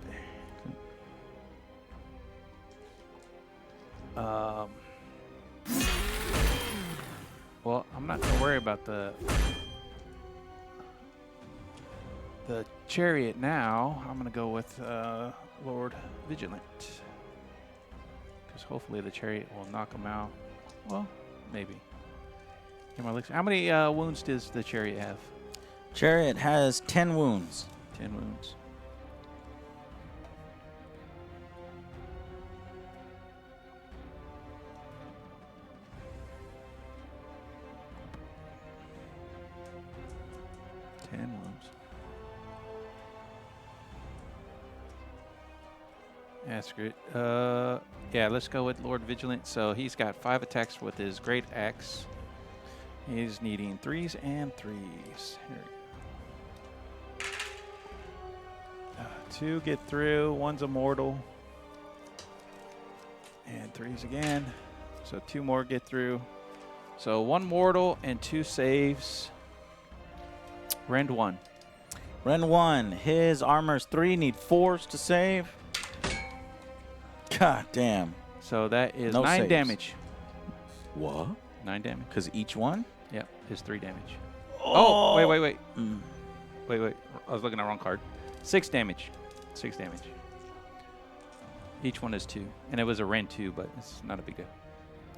B: there. Well, I'm not going to worry about the chariot now. I'm going to go with Lord Vigilant. Because hopefully the chariot will knock him out. Well, maybe. How many wounds does the chariot have?
A: Chariot has 10 wounds.
B: 10 wounds. Yeah, screw it. Yeah, let's go with Lord Vigilant. So he's got 5 attacks with his great axe. He's needing 3s and 3s. Here we go. 2 get through. 1's immortal. And 3s again. So 2 more get through. So 1 mortal and 2 saves. Rend 1.
A: Rend 1. His armor's 3. Need 4s to save. God damn.
B: So that is
A: No
B: 9
A: saves.
B: damage.
A: What?
B: 9 damage.
A: Because each one?
B: Yep, is 3 damage.
A: Oh,
B: wait. Wait.
A: Mm.
B: I was looking at the wrong card. 6 damage. 6 damage. Each one is 2. And it was a Rend 2, but it's not a big deal.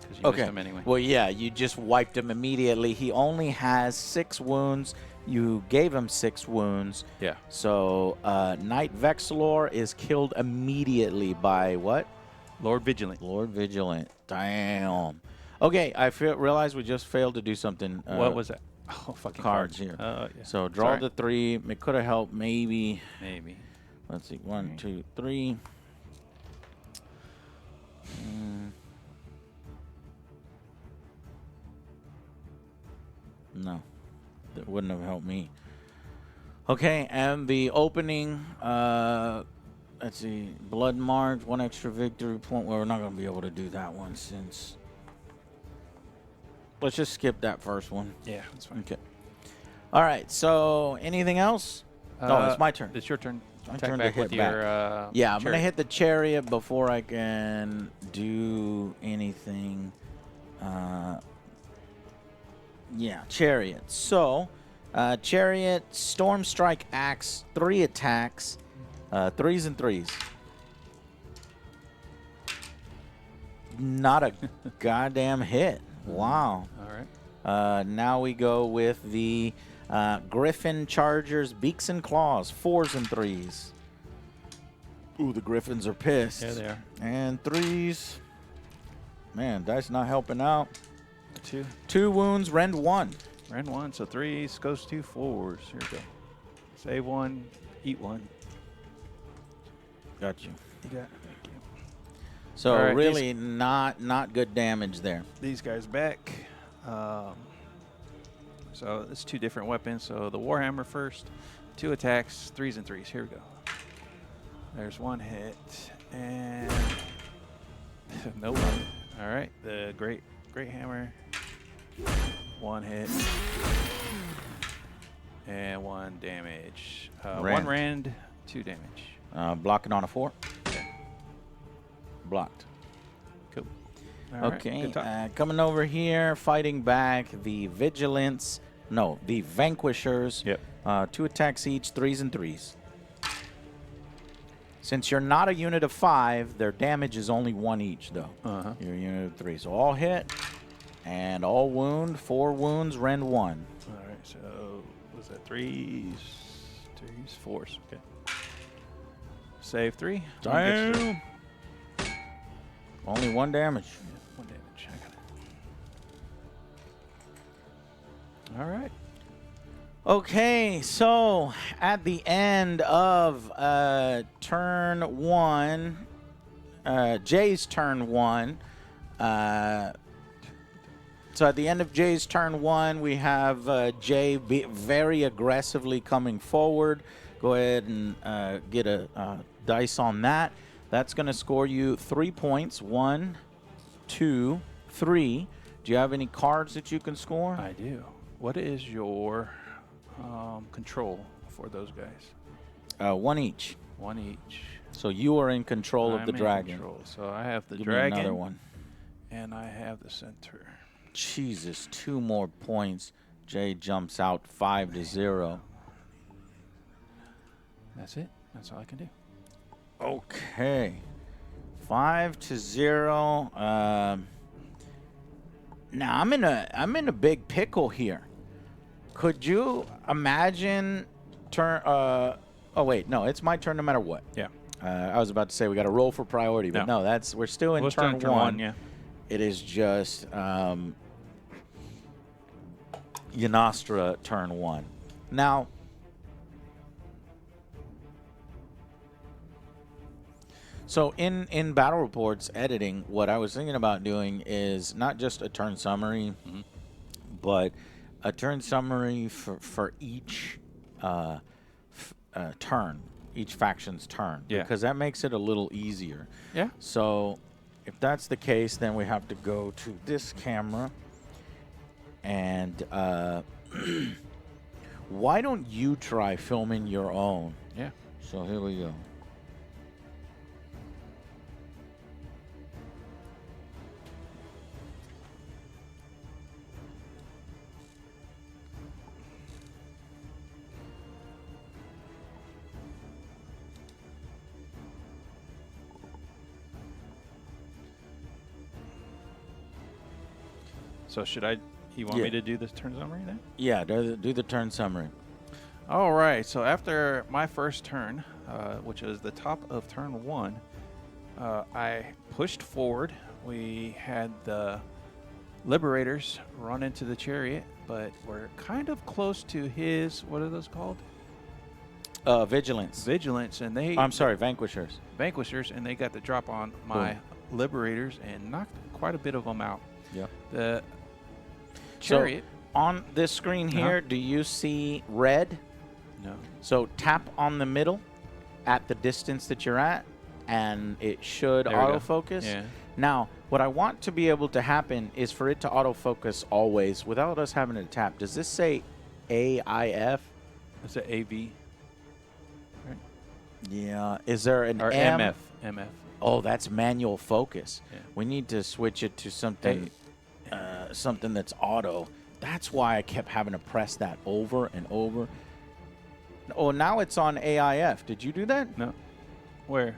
B: Because you missed him anyway.
A: Well, yeah, you just wiped him immediately. He only has 6 wounds. You gave him 6 wounds.
B: Yeah.
A: So Knight Vexilor is killed immediately by what?
B: Lord Vigilant.
A: Lord Vigilant. Damn. Okay, I realized we just failed to do something.
B: What was that? Oh, fucking
A: cards here.
B: Yeah.
A: So draw the 3. It could have helped maybe.
B: Maybe.
A: Let's see. 1, 2, 3. No. That wouldn't have helped me. Okay, and the opening, let's see, Blood March, 1 extra victory point. Well, we're not going to be able to do that one since... Let's just skip that first one.
B: Yeah, that's fine.
A: Okay. All right, so anything else? No, it's my turn.
B: It's your turn.
A: My
B: Attack
A: turn
B: back
A: to hit
B: with
A: back.
B: your
A: Yeah, I'm going to
B: chariot.
A: hit the chariot before I can do anything. Yeah, chariot. So, chariot, storm strike, axe, 3 attacks, 3s and 3s. Not a goddamn hit. Wow.
B: All right.
A: Now we go with the Griffin Chargers, Beaks and Claws, 4s and 3s. Ooh, the Griffins are pissed.
B: Yeah, they are.
A: And 3s. Man, dice not helping out.
B: 2.
A: 2 wounds, rend 1.
B: Rend 1, so 3s goes 2 4s. Here we go. Save 1, eat 1.
A: Got you.
B: You got it. Thank you.
A: So
B: All right,
A: really not good damage there.
B: These guys back. So it's 2 different weapons. So the Warhammer first, 2 attacks, 3s and 3s. Here we go. There's 1 hit and no one. All right, the great hammer, 1 hit and 1 damage. 1 rend, 2 damage.
A: Blocking on a 4. Blocked.
B: Cool. All right,
A: Okay,
B: good talk.
A: coming over here, fighting back the Vigilance. No, the Vanquishers.
B: Yep.
A: 2 attacks each, 3s and 3s. Since you're not a unit of 5, their damage is only 1 each, though.
B: Uh-huh.
A: You're a unit of 3. So all hit and all wound. 4 wounds, rend 1.
B: All right, so was that 3s, 4s? Okay. Save 3.
A: Damn. Only 1 damage.
B: Yeah, 1 damage. I got it. All right.
A: Okay, so at the end of turn 1, Jay's turn 1. So at the end of Jay's turn 1, we have Jay very aggressively coming forward. Go ahead and get a dice on that. That's going to score you 3 points. 1, 2, 3. Do you have any cards that you can score?
B: I do. What is your control for those guys?
A: 1 each.
B: 1 each.
A: So you are in control of
B: I'm
A: the
B: in
A: dragon.
B: control. So I have the
A: Give me
B: dragon.
A: another one.
B: And I have the center.
A: Jesus, 2 more points. Jay jumps out 5-0.
B: That's it. That's all I can do.
A: Okay. 5-0. Now I'm in a big pickle here. Could you imagine turn? Oh wait, no, it's my turn no matter what.
B: Yeah.
A: I was about to say we got to roll for priority, but no, we're still in turn 1.
B: Yeah.
A: It is just Yanastra turn 1. Now, so in battle reports editing, what I was thinking about doing is not just a turn summary, but a turn summary for each turn, each faction's turn, because that makes it a little easier.
B: Yeah.
A: So if that's the case, then we have to go to this camera. And why don't you try filming your own?
B: Yeah.
A: So here we go.
B: So should I? You want me to do this turn summary then?
A: Yeah, do the turn summary.
B: All right. So after my first turn, which is the top of turn 1, I pushed forward. We had the Liberators run into the chariot, but we're kind of close to his. What are those called?
A: Vigilance.
B: Vigilance, and they.
A: I'm sorry, Vanquishers.
B: Vanquishers, and they got the drop on my Liberators and knocked quite a bit of them out.
A: Yep.
B: The chariot.
A: So on this screen here, do you see red?
B: No.
A: So tap on the middle at the distance that you're at, and it should autofocus.
B: Yeah.
A: Now, what I want to be able to happen is for it to autofocus always without us having to tap. Does this say AIF?
B: It's an AV. Right?
A: Yeah. Is there an
B: Or
A: M?
B: MF. MF.
A: Oh, that's manual focus.
B: Yeah.
A: We need to switch it to something, something that's auto. That's why I kept having to press that over and over. Oh, now it's on AIF. Did you do that?
B: No. Where?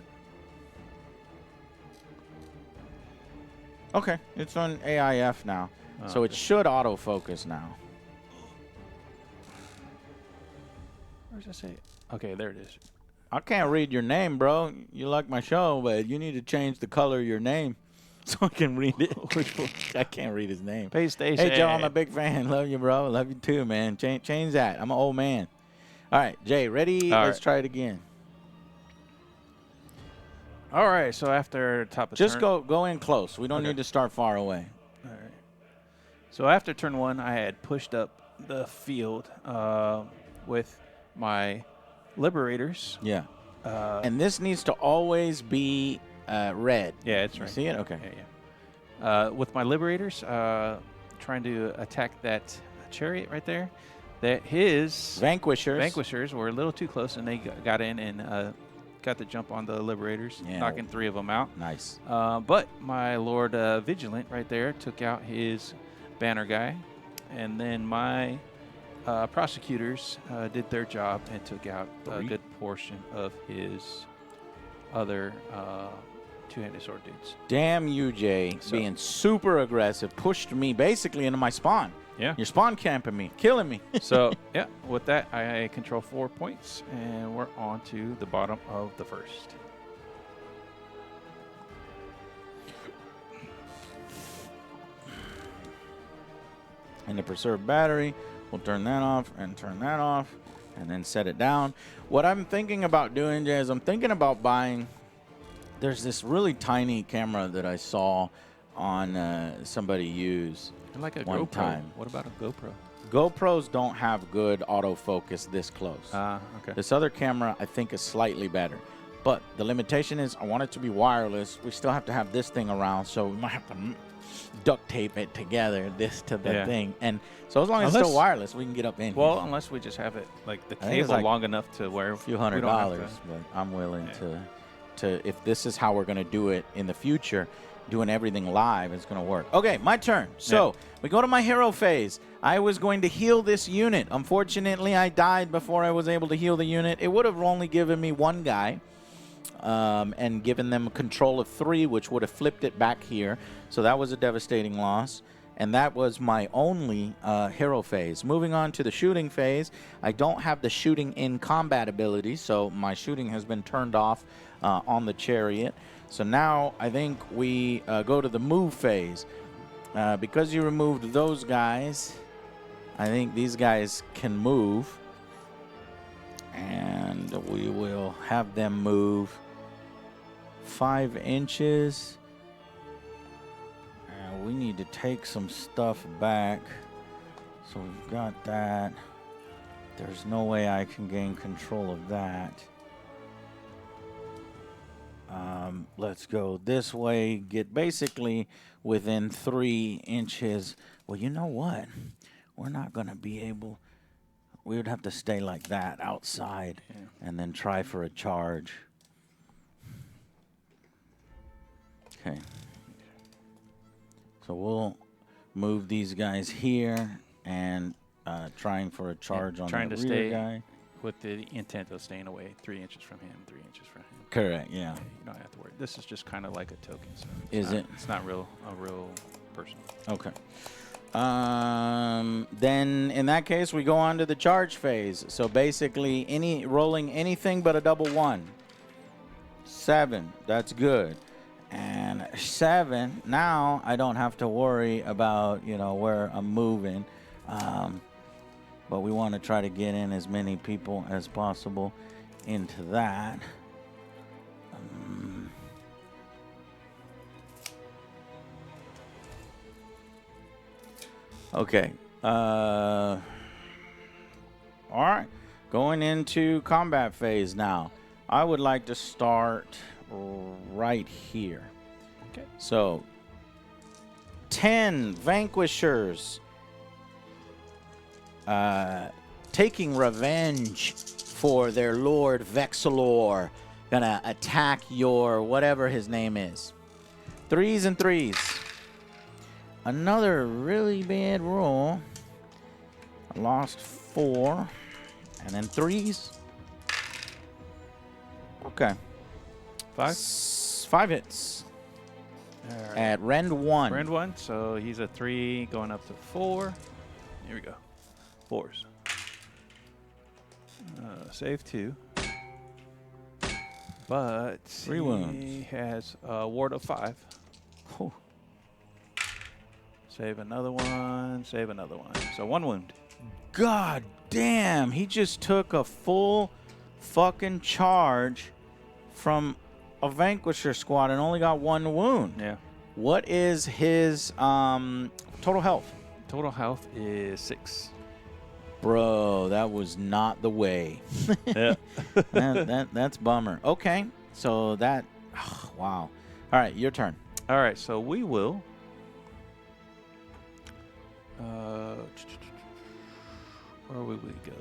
A: Okay, it's on AIF now.
B: Oh,
A: so it
B: okay.
A: should autofocus now.
B: does it say? Okay, there it is.
A: I can't read your name, bro. You like my show, but you need to change the color of your name so I can read it. I can't read his name.
B: PlayStation.
A: Hey, Joe, I'm a big fan. Love you, bro. Love you too, man. Change that. I'm an old man. All right, Jay, ready?
B: All
A: Let's
B: right.
A: try it again.
B: All right, so after top of
A: Just
B: turn,
A: go in close. We don't
B: Okay.
A: need to start far away.
B: All right. So after turn 1, I had pushed up the field with my liberators.
A: Yeah. And this needs to always be red.
B: Yeah, it's
A: You
B: right.
A: see it? Okay.
B: Yeah. With my liberators, trying to attack that chariot right there. That his
A: Vanquishers.
B: were a little too close, and they got in and got the jump on the liberators,
A: Yeah.
B: knocking 3 of them out.
A: Nice.
B: But my Lord Vigilant right there took out his banner guy, and then my prosecutors did their job and took out a good portion of his other two-handed sword dudes.
A: Damn you, Jay,
B: So-
A: being super aggressive, pushed me basically into my spawn.
B: Yeah.
A: You're spawn camping me, killing me.
B: So, yeah, with that, I control 4 points, and we're on to the bottom of the first.
A: And the preserve battery, we'll turn that off and turn that off and then set it down. What I'm thinking about doing, Jay, is I'm thinking about buying, there's this really tiny camera that I saw on somebody use
B: And like a
A: one
B: GoPro.
A: time.
B: What about a GoPro?
A: GoPros don't have good autofocus this close.
B: Okay.
A: This other camera, I think, is slightly better. But the limitation is I want it to be wireless. We still have to have this thing around, so we might have to duct tape it together, this to the
B: Yeah.
A: thing. And so as long as it's still wireless, we can get up in
B: Well,
A: here.
B: unless we just have it, like, the
A: I think it's
B: cable
A: like
B: long enough to where
A: A few
B: we don't have
A: $100,
B: to-
A: but I'm willing
B: Yeah.
A: to, if this is how we're going to do it in the future, doing everything live is going to work. Okay, my turn. So we go to my hero phase. I was going to heal this unit. Unfortunately, I died before I was able to heal the unit. It would have only given me one guy and given them control of 3, which would have flipped it back here. So that was a devastating loss. And that was my only hero phase. Moving on to the shooting phase, I don't have the shooting in combat ability, so my shooting has been turned off on the chariot. So now I think we go to the move phase. Because you removed those guys, I think these guys can move. And we will have them move 5 inches. We need to take some stuff back. So we've got that. There's no way I can gain control of that. Let's go this way. Get basically within 3 inches. Well, you know what? We're not going to be able... We would have to stay like that outside and then try for a charge. Okay. So we'll move these guys here and trying for a charge on
B: trying
A: the
B: to
A: rear
B: stay
A: guy.
B: with the intent of staying away 3 inches from him, 3 inches from him.
A: Correct, yeah.
B: Yeah, you don't have to worry. This is just kind of like a token. So
A: Is it?
B: It's not a real person.
A: Okay. Then in that case, we go on to the charge phase. So basically, rolling anything but a double 1. 7, that's good. And 7, now I don't have to worry about, where I'm moving. But we want to try to get in as many people as possible into that. Okay. All right. Going into combat phase now. I would like to start right here.
B: Okay.
A: So, 10 vanquishers taking revenge for their Lord Vexilor. Gonna attack your whatever his name is. 3s and 3s. Another really bad roll. I lost 4. And then 3s. Okay.
B: 5?
A: 5 hits.
B: All right.
A: At Rend 1.
B: Rend 1, so he's a 3 going up to 4. Here we go. 4s. Save 2. But
A: 3
B: he
A: wounds.
B: has a ward of 5.
A: Whew.
B: Save another one. Save another one. So 1 wound.
A: God damn, he just took a full fucking charge from a Vanquisher squad and only got 1 wound.
B: Yeah.
A: What is his total health?
B: Total health is 6.
A: Bro, that was not the way.
B: Yeah.
A: That's bummer. Okay, so that, wow. All right, your turn.
B: All right, so we will. Where will we go?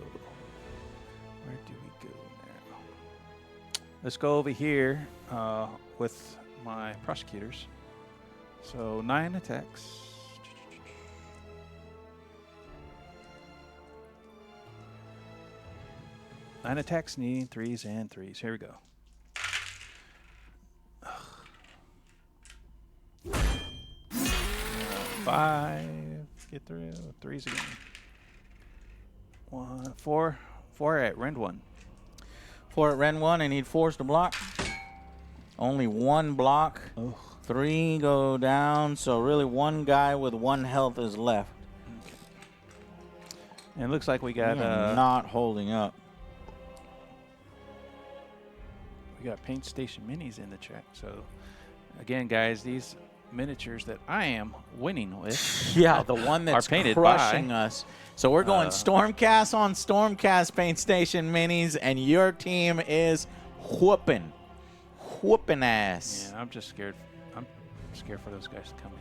B: Where do we go now? Let's go over here with my prosecutors. So 9 attacks. Nine attacks, needing 3s and 3s. Here we go. Five. Get through. 3s again. 1, 4. 4 at Rend 1.
A: 4 at Ren 1. I need 4s to block. Only 1 block.
B: Oh.
A: 3 go down. So really 1 guy with 1 health is left.
B: Okay. And it looks like we got
A: not holding up.
B: we got Paint Station Minis in the chat. So again, guys, these miniatures that I am winning with.
A: Yeah, the one that's
B: painted
A: crushing
B: by,
A: us. So we're going Stormcast on Stormcast Paint Station Minis, and your team is whooping ass.
B: Yeah, I'm just scared. I'm scared for those guys to come in.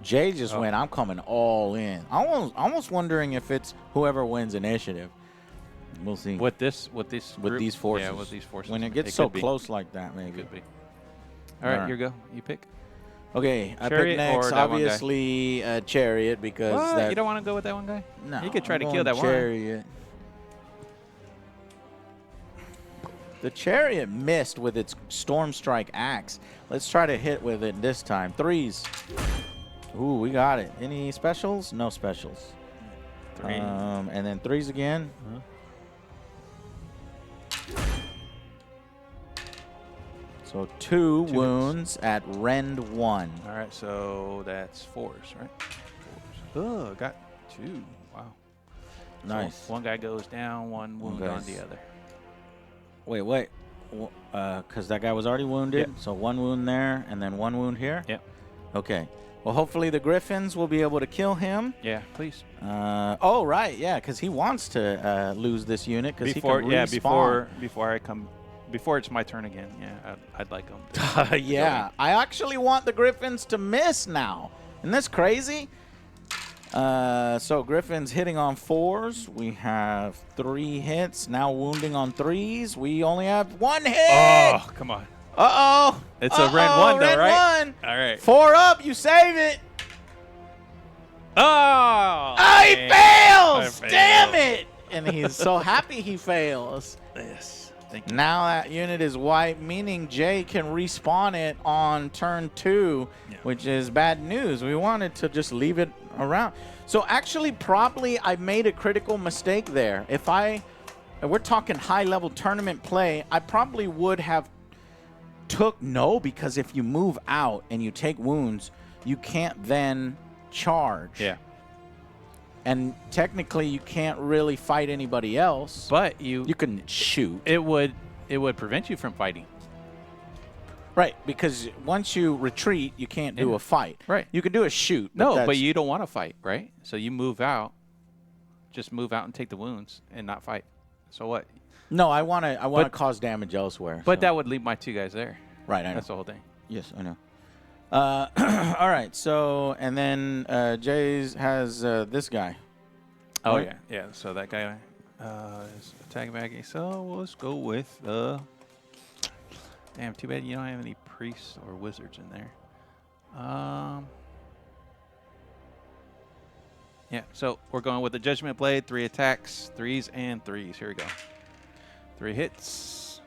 A: Jay just went, I'm coming all in. Almost wondering if it's whoever wins initiative. We'll see.
B: With these forces.
A: Yeah,
B: with these forces.
A: When it gets so close like that, maybe.
B: It could be. All right, here you go. You pick.
A: Okay, I
B: Chariot
A: picked next.
B: or that one guy?
A: Obviously, Chariot because
B: What?
A: that.
B: You don't want to go with that one guy?
A: No,
B: You could try
A: I'm
B: to
A: going
B: kill that one.
A: Chariot. The Chariot missed with its Storm Strike axe. Let's try to hit with it this time. 3s. Ooh, we got it. Any specials? No specials.
B: 3.
A: And then 3s again. So 2 wounds at Rend 1.
B: All right, so that's 4s, right? 4s. Oh, got 2. Wow.
A: Nice.
B: So one guy goes down, 1 wound on the other.
A: Wait. Because that guy was already wounded.
B: Yep.
A: So 1 wound there and then 1 wound here?
B: Yep.
A: Okay. Well, hopefully the Griffins will be able to kill him.
B: Yeah, please.
A: Oh, right. Yeah, because he wants to lose this unit because he can respawn.
B: Before it's my turn again. Yeah, I'd like him.
A: Yeah. I actually want the Griffins to miss now. Isn't this crazy? So Griffin's hitting on 4s. We have 3 hits. Now wounding on 3s. We only have 1 hit.
B: Oh, come on.
A: Uh-oh.
B: It's a Rend 1 though,
A: Rend
B: right?
A: 1.
B: All right.
A: 4 up. You save it.
B: Oh!
A: He fails. Damn it. And he's so happy he fails.
B: Yes. Thank you.
A: Now that unit is wiped, meaning Jay can respawn it on turn 2, which is bad news. We wanted to just leave it around. So actually, probably I made a critical mistake there. If we're talking high-level tournament play, I probably would have took no, because if you move out and you take wounds, you can't then charge.
B: Yeah.
A: And technically, you can't really fight anybody else.
B: But
A: you can shoot.
B: It would prevent you from fighting.
A: Right, because once you retreat, you can't do a fight.
B: Right.
A: You can do a shoot.
B: But you don't want to fight, right? So you move out. Just move out and take the wounds and not fight. So what?
A: No, I want to cause damage elsewhere.
B: But that would leave my 2 guys there.
A: Right, I know.
B: That's the whole thing.
A: Yes, I know. All right, so, and then Jay's has this guy.
B: Oh,
A: right?
B: yeah. So that guy is attacking back. So let's go with damn, too bad you don't have any priests or wizards in there. Yeah, so we're going with the Judgment Blade, 3 attacks, 3s and 3s. Here we go. 3 hits.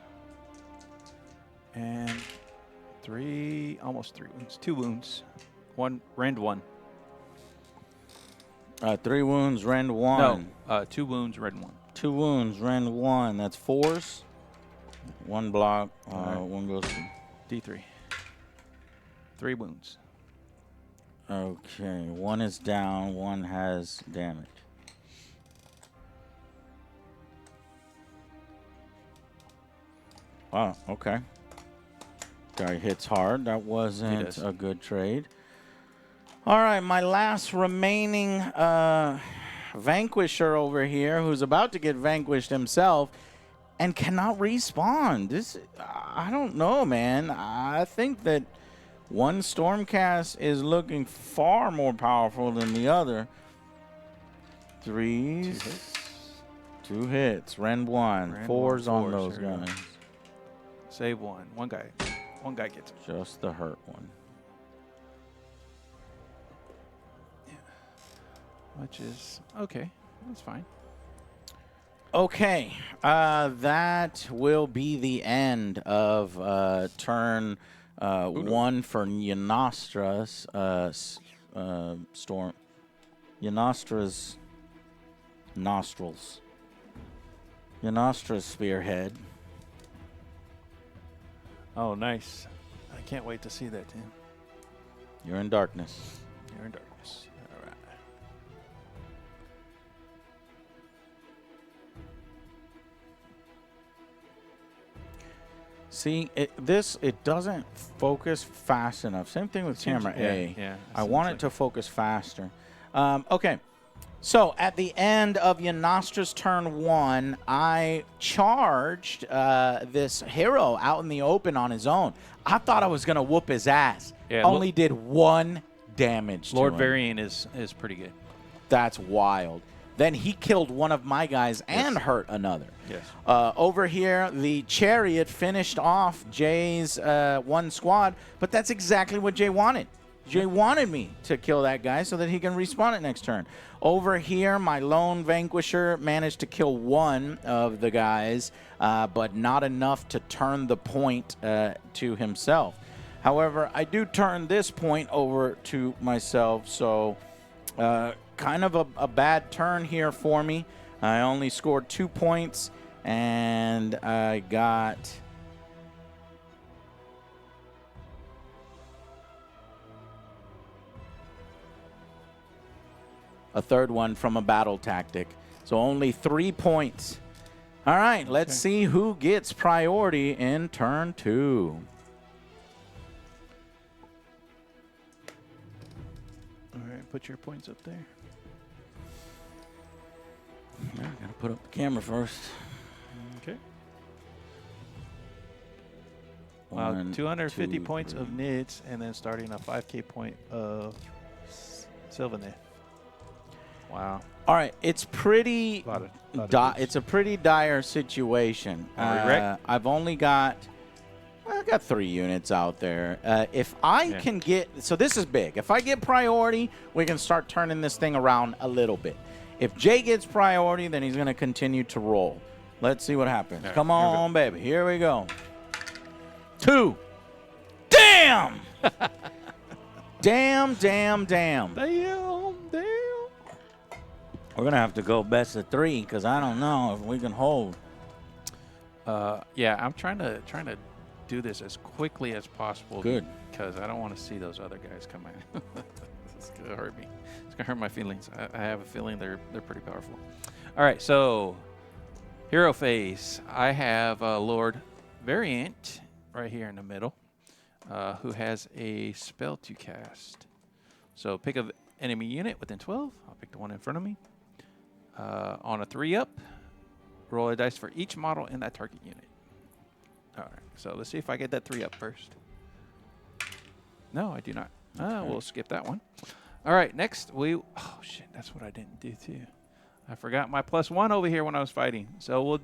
B: And almost 3 wounds. 2 wounds. 1, Rend 1.
A: 3 wounds, Rend 1.
B: No, 2 wounds, Rend 1.
A: 2 wounds. Rend 1. That's 4s. 1 block.
B: Right.
A: 1 goes.
B: D3. 3 wounds.
A: Okay. 1 is down. 1 has damage. Wow. Okay. Guy hits hard. That wasn't a good trade. All right. My last remaining vanquisher over here, who's about to get vanquished himself and cannot respawn. This, I don't know, man. I think that one Stormcast is looking far more powerful than the other. 3s. 2 hits. Rend 1. 4s on those guys.
B: Save 1. One guy gets it.
A: Just the hurt one.
B: Yeah. Which is okay. That's fine.
A: Okay. That will be the end of turn 1 for Yanastra's storm. Yanastra's nostrils. Yanastra's spearhead.
B: Oh, nice. I can't wait to see that, Tim.
A: You're in darkness.
B: You're in darkness. All right.
A: See, it doesn't focus fast enough. Same thing with camera A.
B: Yeah.
A: I want it to focus faster. Okay. So at the end of Yanastra's turn 1, I charged this hero out in the open on his own. I thought I was going to whoop his ass.
B: Yeah,
A: Only did 1 damage
B: Lord
A: to him.
B: Varian is pretty good.
A: That's wild. Then he killed one of my guys and hurt another.
B: Yes.
A: Over here, the Chariot finished off Jay's 1 squad, but that's exactly what Jay wanted. Jay wanted me to kill that guy so that he can respawn it next turn. Over here, my lone vanquisher managed to kill 1 of the guys, but not enough to turn the point to himself. However, I do turn this point over to myself, so kind of a bad turn here for me. I only scored 2 points, and I got a 3rd one from a battle tactic. So only 3 points. All right, let's see who gets priority in turn 2.
B: All right, put your points up there.
A: I gotta put up the camera first.
B: Okay.
A: One,
B: Wow, 250
A: 2,
B: points
A: 3.
B: of Nids, and then starting a 5K point of Sylvaneth. Wow.
A: All right, it's pretty.
B: Lot of
A: it's a pretty dire situation. I've only got. I got 3 units out there. If I can get, so this is big. If I get priority, we can start turning this thing around a little bit. If Jay gets priority, then he's going to continue to roll. Let's see what happens.
B: Right,
A: Come on, baby. Here we go. 2. Damn! Damn.
B: Damn.
A: We're going to have to go best of 3 because I don't know if we can hold.
B: Yeah, I'm trying to do this as quickly as possible.
A: Good.
B: Because I don't want to see those other guys come in. It's going to hurt me. It's going to hurt my feelings. I have a feeling they're pretty powerful. All right, so hero phase. I have Lord Variant right here in the middle, who has a spell to cast. So pick an enemy unit within 12. I'll pick the one in front of me. On a 3-up, roll a dice for each model in that target unit. All right, so let's see if I get that 3-up first. No, I do not. We'll skip that one. All right, next oh shit, that's what I didn't do too. I forgot my +1 over here when I was fighting. So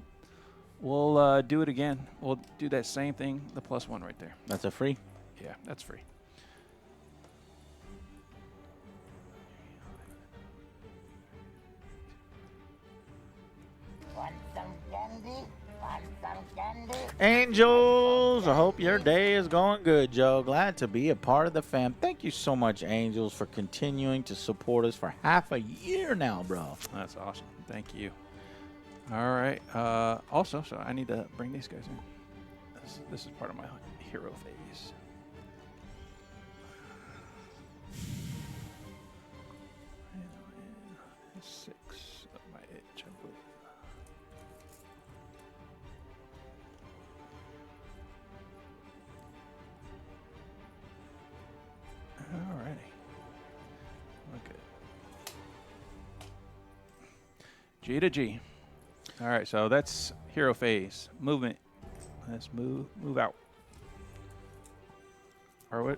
B: we'll do it again. We'll do that same thing, the +1 right there.
A: That's a free?
B: Yeah, that's free.
A: Angels, I hope your day is going good, Joe. Glad to be a part of the fam. Thank you so much, Angels, for continuing to support us for half a year now, bro.
B: That's awesome. Thank you. All right. Also, so I need to bring these guys in. This is part of my hero phase. And 6 of my edge, I believe. Alrighty. Okay. G to G. All right, so that's hero phase. Movement. Let's move out. Are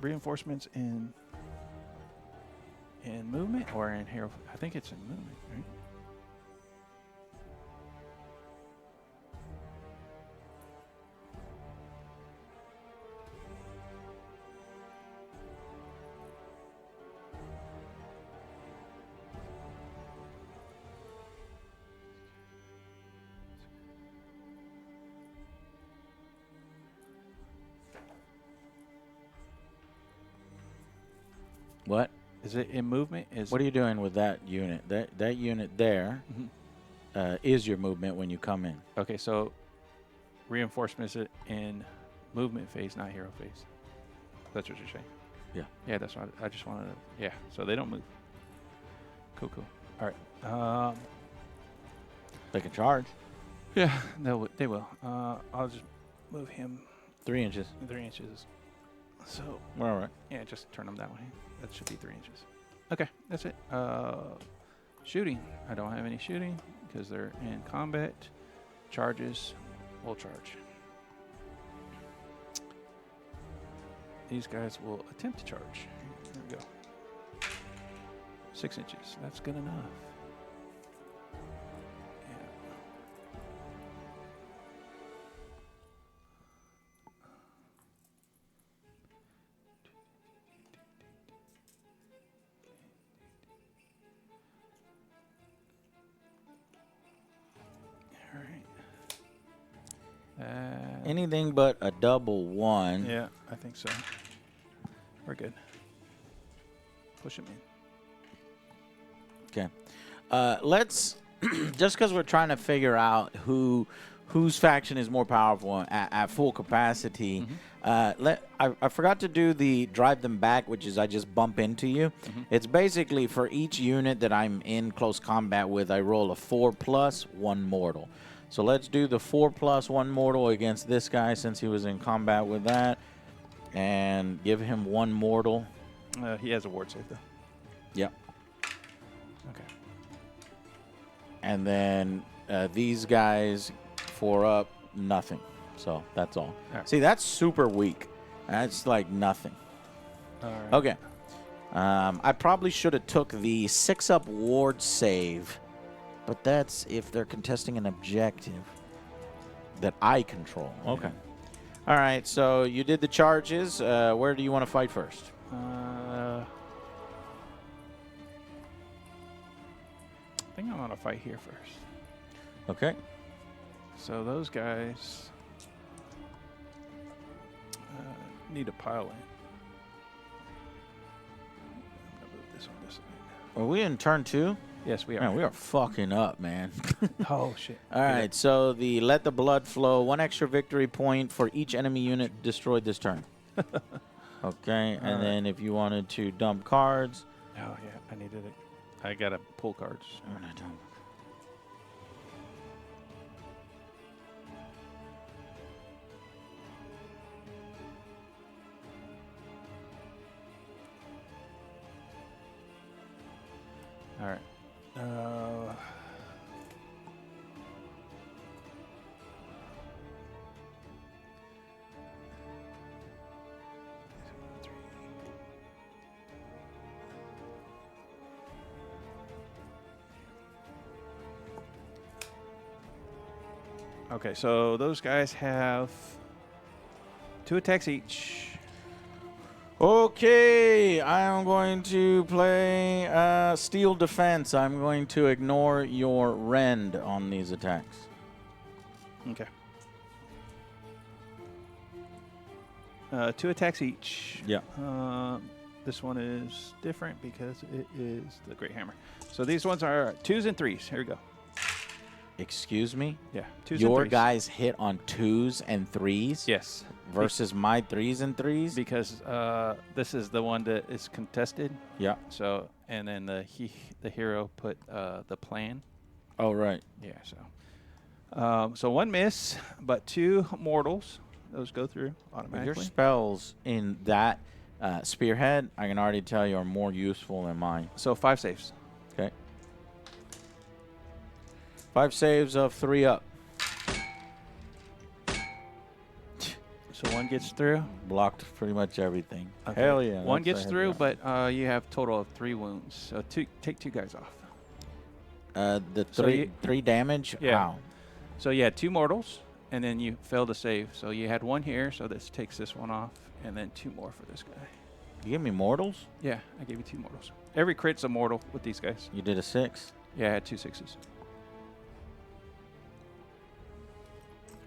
B: reinforcements in movement or in hero? I think it's in movement, right?
A: What?
B: Is it in movement?
A: What are you doing with that unit? That unit there is your movement when you come in.
B: Okay, so reinforcements in movement phase, not hero phase. That's what you're saying.
A: Yeah.
B: Yeah, that's what I just wanted to. Yeah, so they don't move. Cool. All right.
A: They can charge.
B: Yeah, they will. I'll just move him
A: 3 inches.
B: 3 inches. So
A: We're all right.
B: yeah, just turn them that way. That should be 3 inches. Okay, that's it. Shooting. I don't have any shooting because they're in combat. Charges. Will charge. These guys will attempt to charge. There we go. 6 inches. That's good enough. Yeah. All right.
A: Anything but a double 1.
B: Yeah, I think so. We're good. Push him in.
A: Okay. Let's just because we're trying to figure out whose faction is more powerful at full capacity. I forgot to do the drive them back, which is I just bump into you. It's basically for each unit that I'm in close combat with, I roll a 4+ 1 mortal. So let's do the 4+ 1 mortal against this guy since he was in combat with that, and give him 1 mortal.
B: He has a ward save though.
A: Yep.
B: Okay.
A: And then these guys 4 up, nothing. So that's all.
B: Right.
A: See, that's super weak. That's like nothing.
B: All right.
A: Okay. I probably should have took the 6-up ward save, but that's if they're contesting an objective that I control. Okay. All right, so you did the charges. Where do you want to fight first?
B: I think I want to fight here first.
A: Okay.
B: So those guys need a pile in. I'm gonna move this on this side.
A: Are we in turn 2?
B: Yes, we are.
A: Man, we are fucking up, man.
B: Oh shit.
A: All right, so the let the blood flow, 1 extra victory point for each enemy unit destroyed this turn. Okay, and then if you wanted to dump cards.
B: Oh yeah, I needed it. I gotta pull cards.
A: I'm gonna dump.
B: All right. Okay, so those guys have 2 attacks each.
A: Okay, I am going to play Steel Defense. I'm going to ignore your rend on these attacks.
B: Okay. 2 attacks each.
A: Yeah.
B: This one is different because it is the Great Hammer. So these ones are 2s and 3s. Here we go.
A: Excuse me?
B: Yeah, 2s and
A: Your
B: 3s.
A: guys hit on 2s and 3s?
B: Yes.
A: Versus my 3s and 3s?
B: Because this is the one that is contested.
A: Yeah.
B: So, and then the hero put the plan.
A: Oh, right.
B: Yeah, so 1 miss, but 2 mortals. Those go through automatically.
A: Your spells in that Spearhead, I can already tell you, are more useful than mine.
B: So 5 saves.
A: Okay. 5 saves of 3 up.
B: So 1 gets through.
A: Blocked pretty much everything.
B: Okay.
A: Hell yeah.
B: 1
A: that's
B: gets
A: a
B: through,
A: heavy
B: but you have total of 3 wounds. So take 2 guys off.
A: The
B: So
A: 3 damage?
B: Yeah.
A: Wow.
B: So you had 2 mortals, and then you failed to save. So you had 1 here, so this takes this one off, and then 2 more for this guy.
A: You give me mortals?
B: Yeah, I gave you 2 mortals. Every crit's a mortal with these guys.
A: You did a 6?
B: Yeah, I had 2 6s.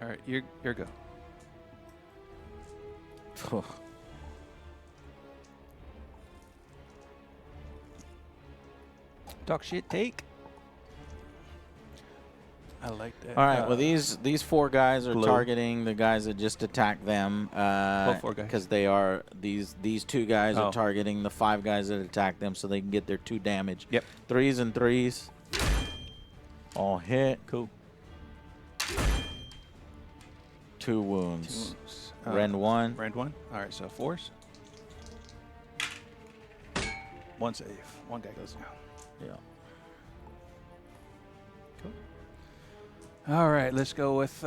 B: All right, you're go. Talk shit, take. I like that.
A: All right. Well, these 4 guys are
B: blue.
A: targeting the guys that just attacked them.
B: What 4 guys?
A: Because they are these 2 guys
B: Oh.
A: are targeting the 5 guys that attacked them, so they can get their 2 damage.
B: Yep.
A: 3s and 3s. All hit.
B: Cool.
A: 2 wounds.
B: 2 wounds.
A: Rend 1.
B: Rend 1. All right, so 4s. 1 save. 1 guy goes down.
A: Yeah.
B: All right, let's go with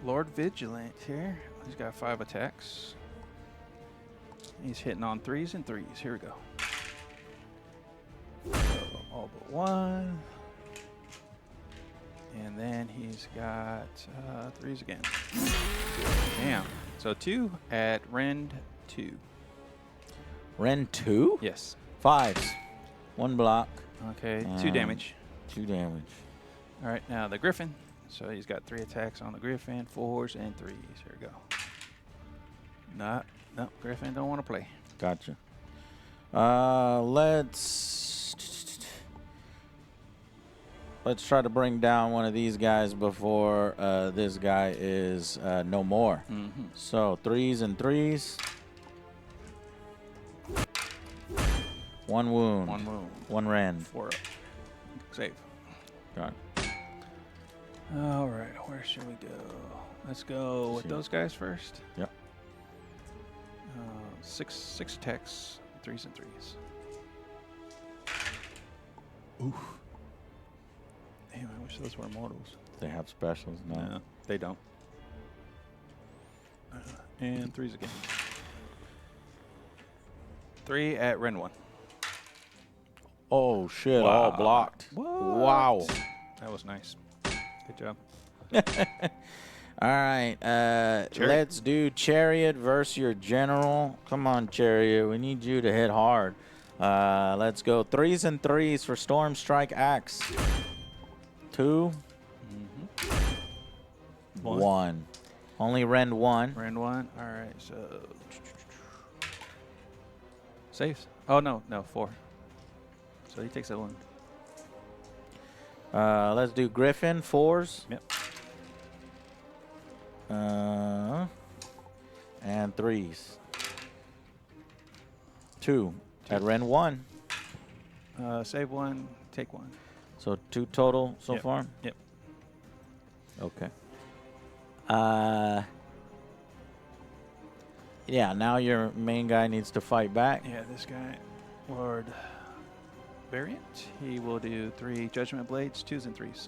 B: Lord Vigilant here. He's got 5 attacks. He's hitting on 3s and 3s. Here we go. So all but 1. And then he's got 3s again. Damn. So 2 at Rend 2.
A: Rend 2?
B: Yes.
A: 5s. 1 block.
B: Okay, 2 damage.
A: 2 damage.
B: All right, now the Griffin. So he's got 3 attacks on the Griffin, 4s and 3s. Here we go. No, Griffin don't want to play.
A: Gotcha. Let's try to bring down one of these guys before this guy is no more.
B: Mm-hmm.
A: So 3s and 3s. 1 wound.
B: 1 wound.
A: 1 rend.
B: 4 up. Save.
A: Got it.
B: All right, where should we go? Let's go with
A: See.
B: those guys first.
A: Yep.
B: 6 attacks, 3s and 3s. Oof. Damn, I wish those were mortals.
A: They have specials now.
B: No, they don't. And 3s again. 3 at Ren 1.
A: Oh shit!
B: Wow.
A: All blocked.
B: What?
A: Wow.
B: That was nice. Good job.
A: All right. Let's do Chariot versus your General. Come on, Chariot. We need you to hit hard. Let's go 3s and 3s for Storm Strike Axe. 2.
B: Mm-hmm.
A: 1. Only Rend 1.
B: Rend 1. All right, so saves. Oh no, 4. So he takes that one.
A: Let's do Griffin 4s.
B: Yep.
A: And 3s. 2 at Rend 1.
B: Save 1, take 1.
A: So 2 total so
B: Yep.
A: far?
B: Yep.
A: Okay. Yeah, now your main guy needs to fight back.
B: Yeah, this guy, Lord Variant, he will do 3 Judgment Blades, 2s and 3s.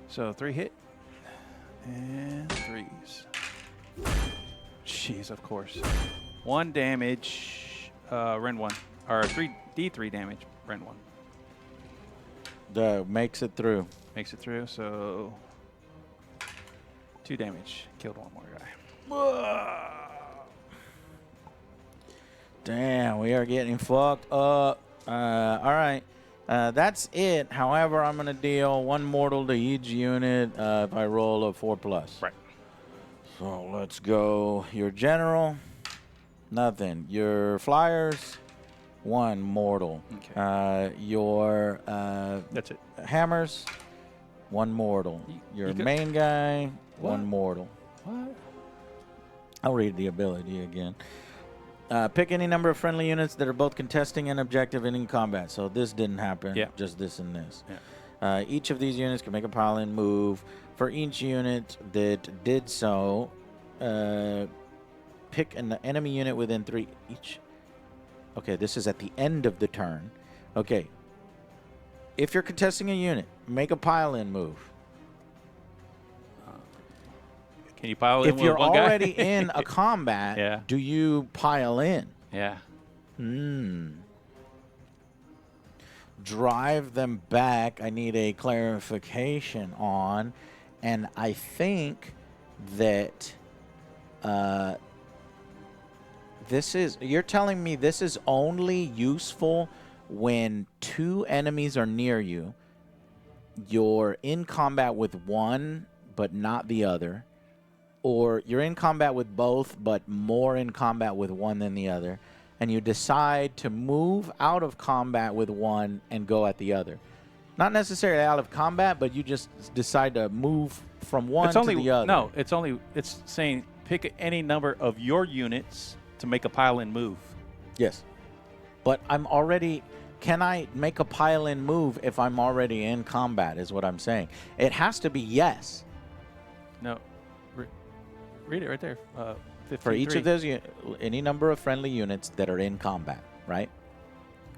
B: So 3 hit and 3s. Jeez, of course. 1 damage, Ren 1, or 3d3 damage, Ren 1.
A: Makes it through.
B: Makes it through, so 2 damage. Killed 1 more guy.
A: Damn, we are getting fucked up. All right. That's it. However, I'm going to deal 1 mortal to each unit if I roll a 4+.
B: Right.
A: So let's go. Your General, nothing. Your Flyers, 1 mortal.
B: Okay.
A: Your
B: That's it.
A: hammers, 1 mortal. Your main guy,
B: What?
A: 1 mortal.
B: What?
A: I'll read the ability again. Pick any number of friendly units that are both contesting an objective and in combat. So this didn't happen.
B: Yeah.
A: Just this and this.
B: Yeah.
A: Each of these units can make a pile-in move. For each unit that did so, pick an enemy unit within 3 each. Okay, this is at the end of the turn. Okay. If you're contesting a unit, make a pile-in move.
B: Can you pile in
A: If
B: with
A: you're
B: one guy?
A: already in a combat,
B: Yeah.
A: do you pile in?
B: Yeah.
A: Drive them back. I need a clarification on, and I think that you're telling me this is only useful when 2 enemies are near you. You're in combat with one, but not the other. Or you're in combat with both, but more in combat with one than the other. And you decide to move out of combat with one and go at the other. Not necessarily out of combat, but you just decide to move from one to the other.
B: No, it's saying pick any number of your units to make a pile-in move.
A: Yes. But can I make a pile-in move if I'm already in combat is what I'm saying. It has to be yes.
B: No. Read it right there.
A: For each of those, any number of friendly units that are in combat, right?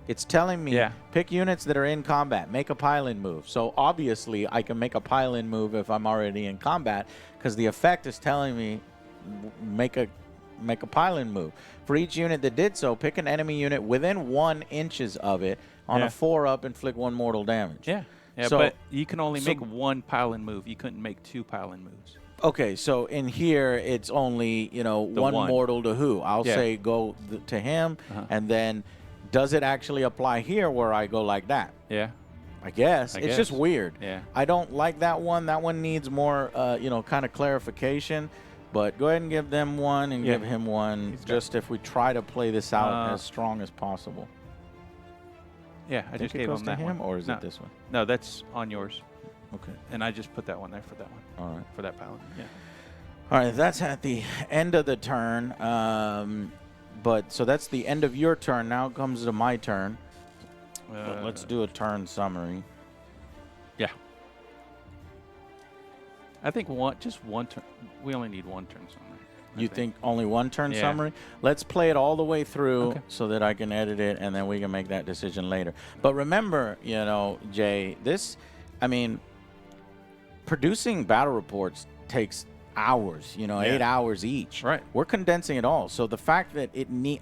A: It's telling me pick units that are in combat, make a pile-in move. So obviously, I can make a pile-in move if I'm already in combat because the effect is telling me make a pile-in move. For each unit that did so, pick an enemy unit within 1 inches of it on a 4-up, inflict 1 mortal damage.
B: Yeah, so, but you can only make 1 pile-in move. You couldn't make 2 pile-in moves.
A: Okay, so in here it's only one mortal to who? I'll say go to him, and then does it actually apply here where I go like that?
B: Yeah,
A: I guess it's just weird.
B: Yeah,
A: I don't like that one. That one needs more, kind of clarification. But go ahead and give them 1 and give him 1, just if we try to play this out as strong as possible.
B: Yeah, I just gave him that one.
A: Or is it this one?
B: No, that's on yours.
A: Okay.
B: And I just put that one there for that one.
A: All right.
B: For that pile. Yeah.
A: All right, that's at the end of the turn. So that's the end of your turn. Now it comes to my turn. Let's do a turn summary.
B: Yeah. I think just one turn. We only need 1 turn summary.
A: You think only 1 turn summary? Let's play it all the way through so that I can edit it, and then we can make that decision later. But remember, Jay, producing battle reports takes hours, 8 hours each.
B: Right.
A: We're condensing it all. So the fact that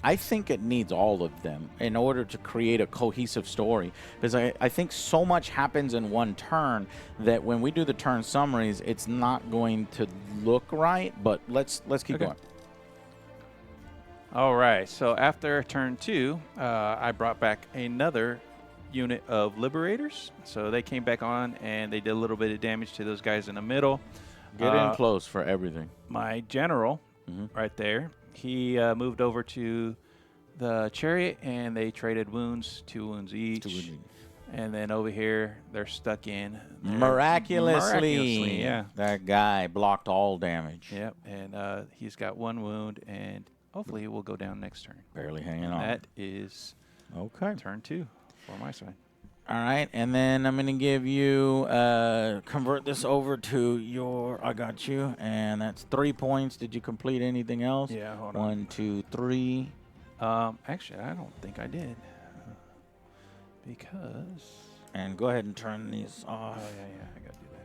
A: I think it needs all of them in order to create a cohesive story. Because I think so much happens in 1 turn that when we do the turn summaries, it's not going to look right. But let's keep going.
B: All right. So after turn 2, I brought back another unit of Liberators. So they came back on and they did a little bit of damage to those guys in the middle.
A: Get in close for everything.
B: My general right there, he moved over to the chariot and they traded wounds, 2 wounds each. And then over here, they're stuck in.
A: Miraculously,
B: yeah.
A: That guy blocked all damage.
B: Yep. And he's got 1 wound and hopefully he will go down next turn.
A: Barely hanging on.
B: That is turn 2 for my side.
A: All right, and then I'm going to give you, convert this over to your, I got you, and that's 3 points. Did you complete anything else?
B: Yeah, hold on.
A: 1, 2, 3.
B: Actually, I don't think I did. Because...
A: And go ahead and turn these off.
B: Oh, yeah, I got to do that.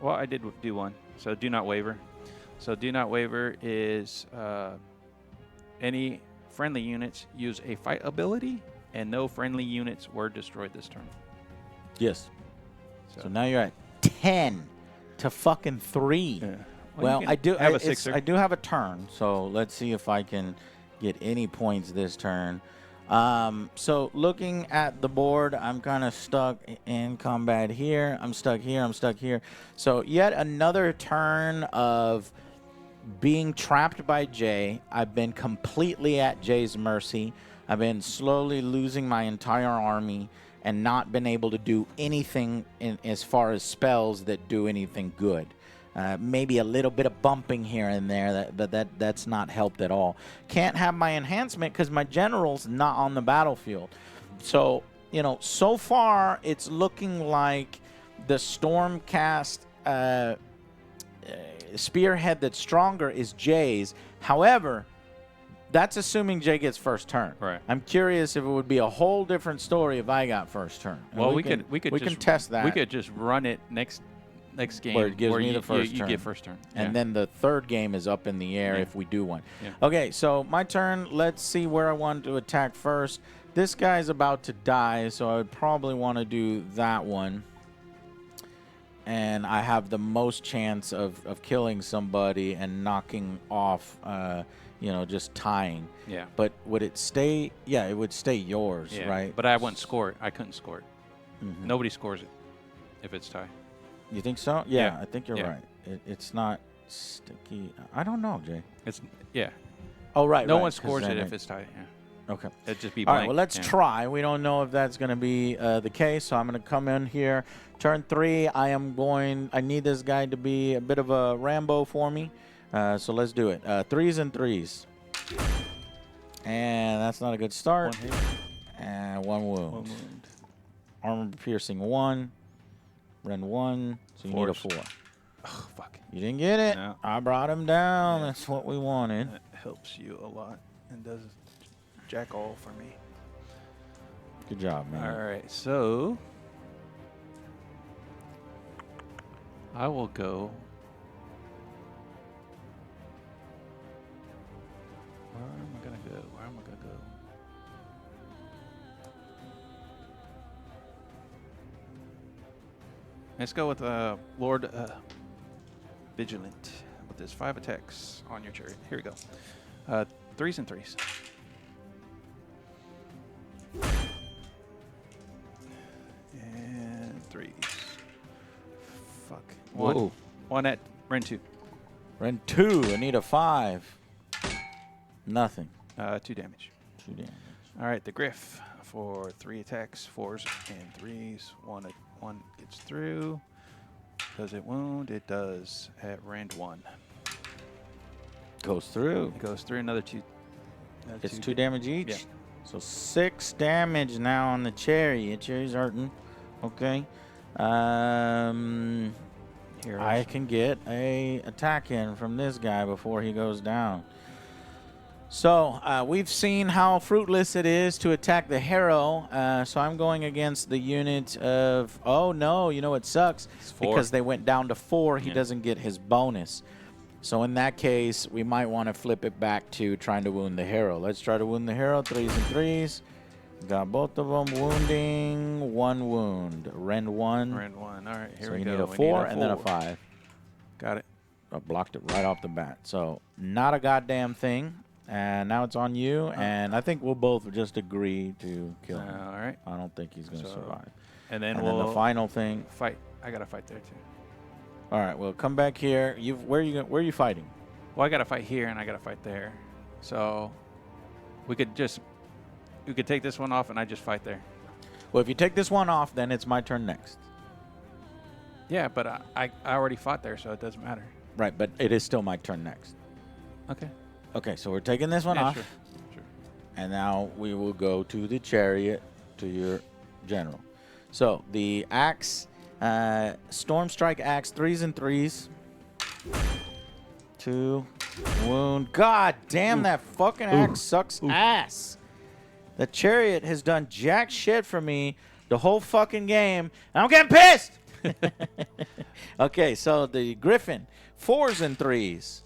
B: Well, I did do 1. So do not waver. So do not waver is any friendly units use a fight ability, and no friendly units were destroyed this turn.
A: Yes. So now you're at 10 to fucking 3.
B: Yeah.
A: Well,
B: you
A: I
B: can
A: do
B: have a
A: it's-
B: sixer.
A: I do have a turn, so let's see if I can get any points this turn. So looking at the board, I'm kind of stuck in combat here. I'm stuck here. I'm stuck here. So yet another turn of being trapped by Jay. I've been completely at Jay's mercy. I've been slowly losing my entire army and not been able to do anything as far as spells that do anything good. Maybe a little bit of bumping here and there, but that's not helped at all. Can't have my enhancement because my general's not on the battlefield. So, so far it's looking like the Stormcast Spearhead that's stronger is Jay's. However, that's assuming Jay gets first turn.
B: Right.
A: I'm curious if it would be a whole different story if I got first turn. And
B: Well,
A: we can test that.
B: We could just run it next game
A: Where it gives me the first
B: you
A: turn.
B: get first turn.
A: And then the third game is up in the air
B: Yeah.
A: if we do one.
B: Yeah.
A: Okay, so my turn. Let's see where I want to attack first. This guy's about to die, so I would probably want to do that one. And I have the most chance of killing somebody and knocking off, just tying.
B: Yeah.
A: But would it stay? Yeah, it would stay yours,
B: Yeah.
A: right?
B: But I wouldn't score it. I couldn't score it.
A: Mhm.
B: Nobody scores it if it's tie.
A: You think so? Yeah,
B: Yeah.
A: I think you're
B: Yeah.
A: right. It's not sticky. I don't know, Jay.
B: It's yeah.
A: Oh, right.
B: No
A: right,
B: one
A: 'cause
B: scores
A: then
B: it if it's tie. Yeah.
A: Okay.
B: It'd just be
A: All
B: blank.
A: right, well, let's
B: yeah.
A: try. We don't know if that's going to be the case, so I'm going to come in here. Turn 3, I need this guy to be a bit of a Rambo for me, so let's do it. 3s and 3s. And that's not a good start.
B: 1 hit.
A: And 1 wound.
B: 1 wound.
A: Armor piercing 1. Rend 1, so you need a 4.
B: Oh, fuck.
A: You didn't get it.
B: No.
A: I brought him down.
B: Yeah.
A: That's what we wanted.
B: That helps you a lot and does jack all for me.
A: Good job, man.
B: All right, so I will go. Where am I gonna go? Where am I gonna go? Let's go with Lord Vigilant with his 5 attacks on your chariot. Here we go. 3s and 3s. And 3s. Fuck.
A: Whoa.
B: One at Rend 2.
A: Rend 2. I need a 5. Nothing.
B: 2 damage.
A: 2 damage.
B: All right, the Griff for 3 attacks, 4s and 3s. One gets through. Does it wound? It does at Rend 1.
A: Goes through.
B: It goes through another 2.
A: It's 2 damage each.
B: Yeah.
A: So 6 damage now on the chariot. Cherry's hurting. Okay.
B: Here
A: I can get a attack in from this guy before he goes down. So we've seen how fruitless it is to attack the hero. So I'm going against the unit of. Oh no! You know it sucks
B: It's 4.
A: because they went down to 4. He
B: Yeah.
A: doesn't get his bonus. So in that case, we might want to flip it back to trying to wound the hero. Let's try to wound the hero. 3s and 3s. Got both of them wounding. 1 wound. Rend 1.
B: Rend 1. All right, here
A: So
B: we
A: you
B: go.
A: need a
B: We
A: 4 and then a 5.
B: Got it.
A: I blocked it right off the bat. So not a goddamn thing. And now it's on you. And I think we'll both just agree to kill him.
B: All right.
A: I don't think he's going to
B: So,
A: survive.
B: And then
A: And
B: we'll
A: then the final thing.
B: fight. I got to fight there, too.
A: All right, well, come back here. Where are you fighting?
B: Well, I got to fight here and I got to fight there. So we could take this one off and I just fight there.
A: Well, if you take this one off, then it's my turn next.
B: Yeah, but I already fought there, so it doesn't matter.
A: Right, but it is still my turn next.
B: Okay.
A: Okay, so we're taking this one
B: Yeah,
A: off.
B: sure. Sure.
A: And now we will go to the chariot, to your general. So the axe, Storm Strike axe, 3s and 3s. 2 wound. God damn, that fucking axe sucks ass. The chariot has done jack shit for me the whole fucking game, and I'm getting pissed. Okay, so the Griffin, 4s and 3s.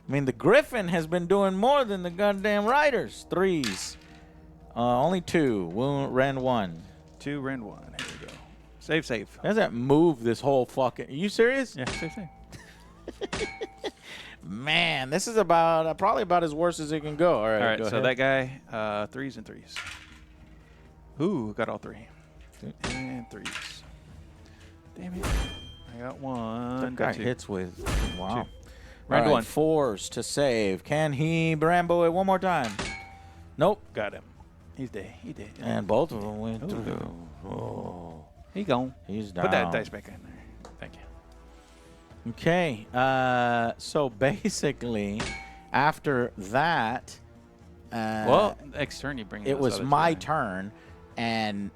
A: I mean, the Griffin has been doing more than the goddamn Riders. 3s. Only 2. Wound, Rend 1.
B: 2, Rend 1. Here we go. Save.
A: Doesn't move this whole fucking. Are you serious?
B: Yeah, save.
A: Man, this is about probably about as worse as it can go. All right.
B: All right,
A: go
B: so
A: ahead.
B: that guy, 3s and 3s. Ooh, got all 3. And 3s. Damn it. I got 1.
A: That guy
B: got 2.
A: hits with. Wow.
B: Two. Round
A: All right,
B: 1.
A: 4s to save. Can he Brambo it one more time? Nope.
B: Got him. He's dead. He dead.
A: And both of them went
B: Ooh.
A: through. Oh,
B: He gone.
A: he's down.
B: Put that dice back in there. Thank you.
A: Okay. So basically, after that,
B: Well, next turn you bring
A: it
B: those
A: was
B: other two
A: my
B: in.
A: turn, and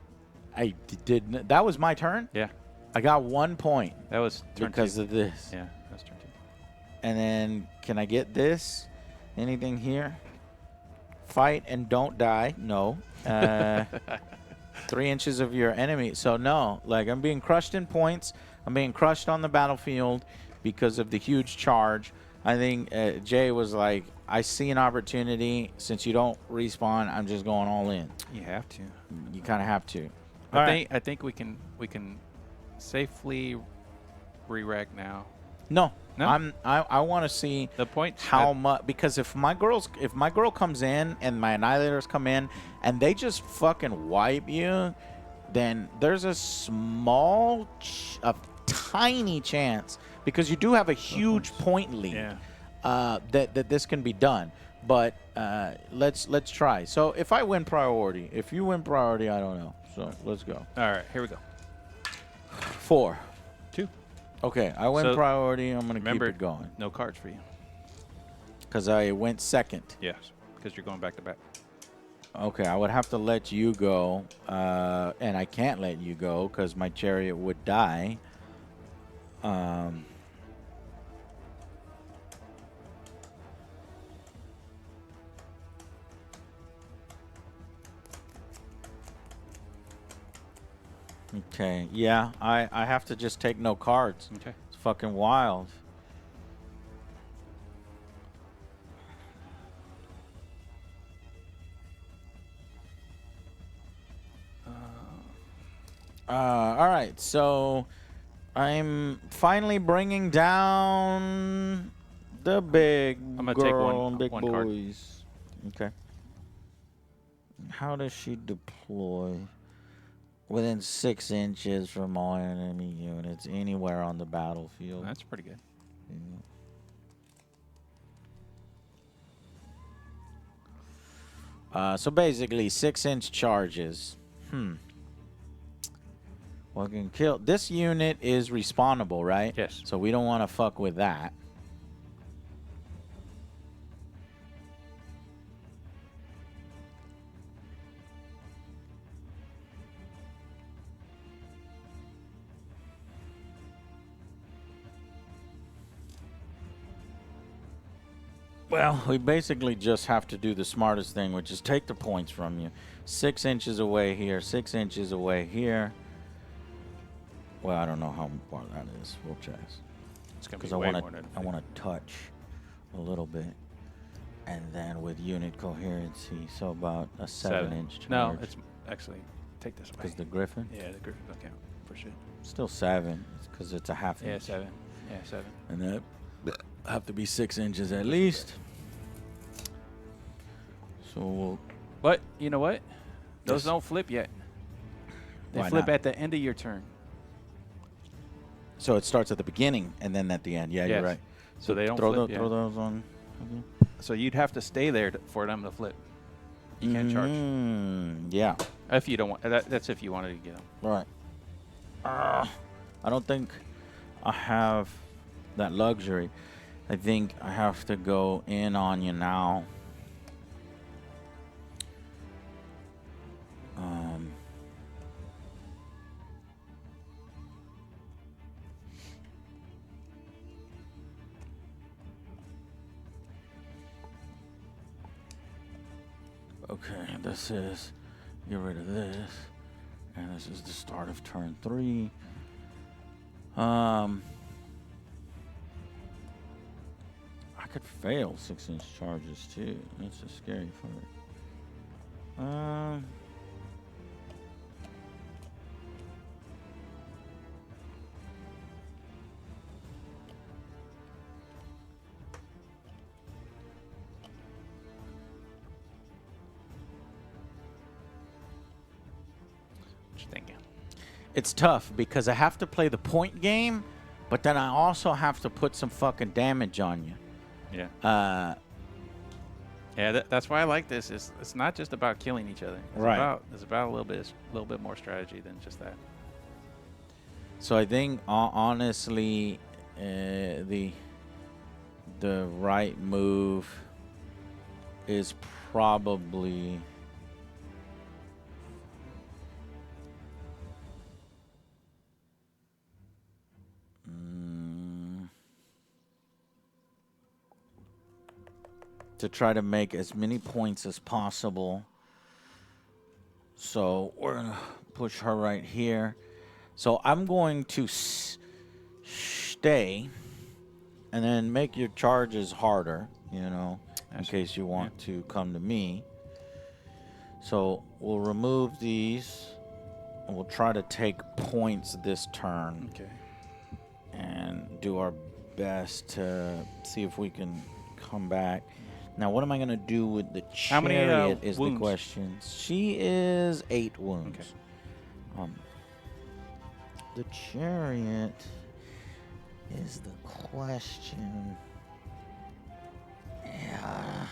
A: I did. That was my turn.
B: Yeah,
A: I got 1 point
B: that was turn
A: because
B: 2.
A: of this.
B: Yeah, that was turn 2.
A: And then, can I get this? Anything here? Fight and don't die. No. 3 inches of your enemy. So no, like I'm being crushed in points. I'm being crushed on the battlefield because of the huge charge. I think Jay was like, I see an opportunity. Since you don't respawn, I'm just going all in.
B: You have to.
A: You kind of have to.
B: I think we can safely re-rack now.
A: No.
B: No?
A: I want to see
B: The point
A: how much, because if my girl comes in and my annihilators come in and they just fucking wipe you, then there's a tiny chance, because you do have a huge point lead,
B: Yeah.
A: that this can be done. But let's try. So if I win priority, if you win priority, I don't know. So let's go.
B: All right, here we go.
A: 4.
B: 2.
A: Okay, I win
B: So,
A: priority. I'm gonna keep
B: Remember,
A: it going
B: no cards for you.
A: because I went second.
B: Yes, because you're going back to back.
A: Okay, I would have to let you go, and I can't let you go because my chariot would die. Okay, yeah, I have to just take no cards.
B: Okay.
A: It's fucking wild. All right, so I'm finally bringing down the big
B: I'm gonna
A: girl
B: take one-
A: and big
B: one card.
A: boys. Okay. How does she deploy? Within 6 inches from all enemy units, anywhere on the battlefield.
B: That's pretty good.
A: So basically, 6-inch charges. Well, can kill. This unit is respawnable, right?
B: Yes.
A: So we don't want to fuck with that. Well, we basically just have to do the smartest thing, which is take the points from you. 6 inches away here, 6 inches away here. Well, I don't know how far that is. We'll check.
B: It's gonna be
A: Because I
B: way
A: want
B: more
A: to,
B: than
A: I want to touch a little bit, and then with unit coherency, so about a 7-inch charge.
B: No, it's actually take this away.
A: because the Griffin
B: Yeah, the Griffin don't count for shit.
A: still 7. It's because it's a half
B: Yeah,
A: inch.
B: 7. Yeah, 7.
A: And that have to be 6 inches at least. So we'll.
B: But you know what? Those
A: Yes.
B: don't flip yet. They
A: Why
B: flip
A: not?
B: at the end of your turn.
A: So it starts at the beginning and then at the end. Yeah,
B: Yes.
A: you're right.
B: So they don't
A: throw
B: flip.
A: throw those on.
B: So you'd have to stay there for them to flip. You can't charge.
A: Yeah.
B: If you don't want, that's if you wanted to get them.
A: Right. I don't think I have that luxury. I think I have to go in on you now. Okay, this is, get rid of this, and this is the start of turn 3. I could fail 6-inch charges too. That's a scary part.
B: you thinking?
A: It's tough because I have to play the point game, but then I also have to put some fucking damage on you.
B: Yeah. Yeah, that's why I like this. It's not just about killing each other. It's about a little bit more strategy than just that.
A: So I think honestly, the right move is probably to try to make as many points as possible. So we're gonna push her right here. So I'm going to stay and then make your charges harder, you know, in case you want to come to me. So we'll remove these and we'll try to take points this turn.
B: Okay.
A: And do our best to see if we can come back. Now, what am I going to do with the chariot?
B: How many
A: is
B: wounds?
A: The question. She is 8 wounds.
B: Okay.
A: The chariot is the question. Yeah.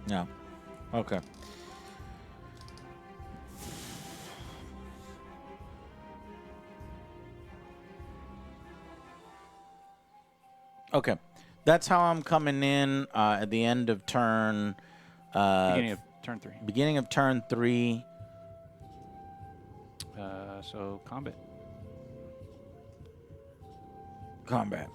A: No. Okay. Okay. That's how I'm coming in at the end of turn.
B: Beginning of turn 3.
A: Beginning of turn 3.
B: So combat.
A: Combat.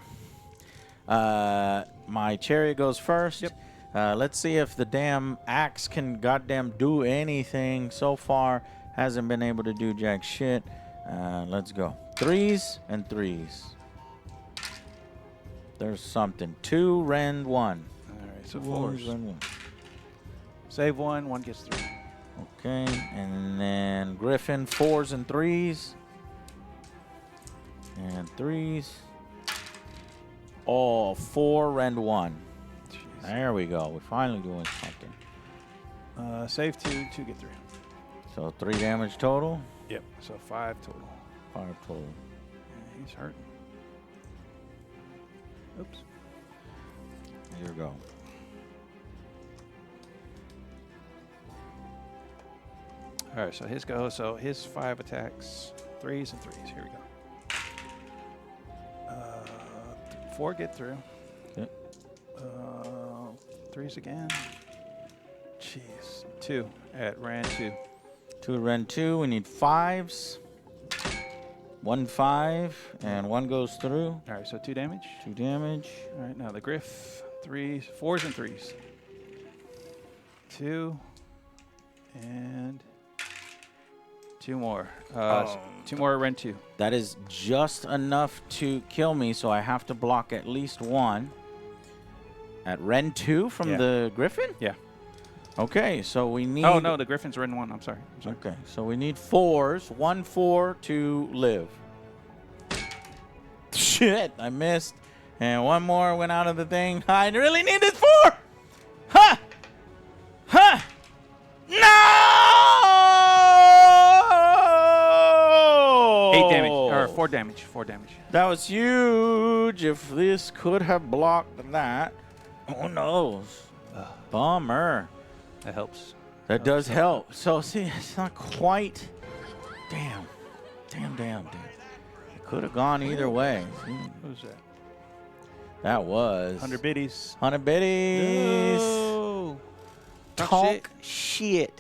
A: My chariot goes first.
B: Yep.
A: Let's see if the damn axe can goddamn do anything. So far, hasn't been able to do jack shit. Let's go. 3s and 3s. There's something. 2, rend 1.
B: All right, so 4s.
A: Rend 1.
B: Save 1, 1 gets 3.
A: Okay, and then Griffin, 4s and 3s. And 3s. Oh, 4, rend 1.
B: Jeez.
A: There we go. We're finally doing something.
B: Save 2, 2 get 3.
A: So 3 damage total.
B: Yep. So 5 total.
A: 5 total.
B: Yeah, he's hurting. Oops.
A: Here we go.
B: All right, so his go. So his 5 attacks, 3s and 3s. Here we go. 4 get through.
A: Yep.
B: 3s again. Jeez. 2 at Rand 2.
A: 2 at rend 2. We need 5s. 1 5, and 1 goes through.
B: All right, so 2 damage.
A: 2 damage.
B: All right, now the Griff, 3s, 4s and 3s. 2 and 2 more. 2 more at Rend 2.
A: That is just enough to kill me, so I have to block at least 1. At rend 2 from the Griffin?
B: Yeah.
A: Okay, so we need...
B: Oh, no, the Griffin's Rend 1. I'm sorry.
A: Okay, so we need 4s. 1 4 to live. Shit, I missed. And 1 more went out of the thing. I really needed 4! Ha! Ha! No!
B: 8 damage, or 4 damage. 4 damage.
A: That was huge. If this could have blocked that. Who knows? Bummer.
B: That helps.
A: That does help. So, see, it's not quite. Damn. It could have gone either way.
B: Who's that?
A: That was
B: 100 biddies.
A: 100 biddies.
B: No.
A: Talk shit.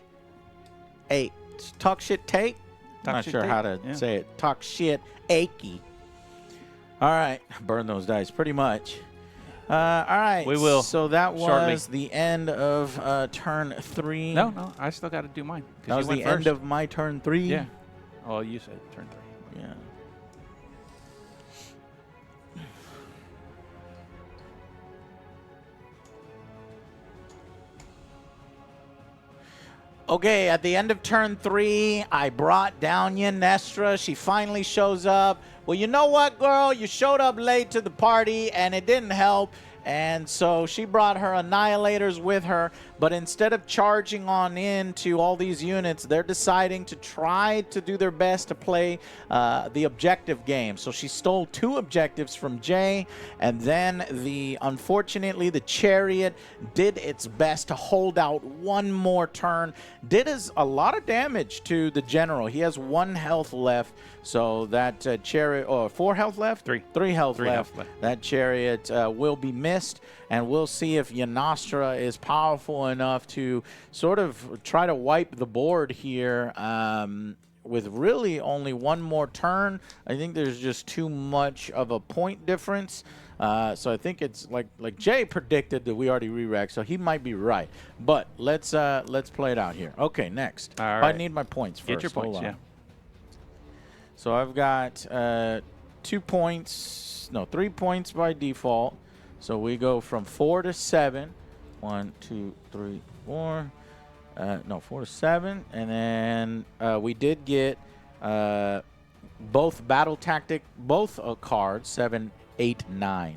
A: Hey, talk shit take?
B: Talk
A: Not
B: shit
A: sure
B: take,
A: how to
B: yeah.
A: say it. Talk shit achy. All right. Burn those dice pretty much. All right.
B: We will.
A: So that was
B: shortly.
A: the end of turn 3.
B: No, I still got to do mine.
A: That was the end of my turn 3.
B: Yeah. Oh, you said turn 3.
A: Yeah. Okay, at the end of turn 3, I brought down Nestra. She finally shows up. Well, you know what, girl? You showed up late to the party, and it didn't help. And so she brought her annihilators with her, but instead of charging on into all these units, they're deciding to try to do their best to play the objective game. So she stole 2 objectives from Jay, and then unfortunately the chariot did its best to hold out one more turn. Did a lot of damage to the general. He has 1 health left, so that chariot, 4 health left? 3 health left. That chariot will be missed, and we'll see if Yanastra is powerful enough to sort of try to wipe the board here with really only 1 more turn. I think there's just too much of a point difference. So I think it's like Jay predicted that we already re-racked, so he might be right. But let's play it out here. Okay, next.
B: All right.
A: I need my points first.
B: Get your points,
A: Hold on.
B: yeah.
A: So I've got 2 points, no, 3 points by default. So we go from 4 to 7. 1, 2, 3, 4. No, 4 to 7. And then we did get both battle tactic, both cards, 7, 8, 9.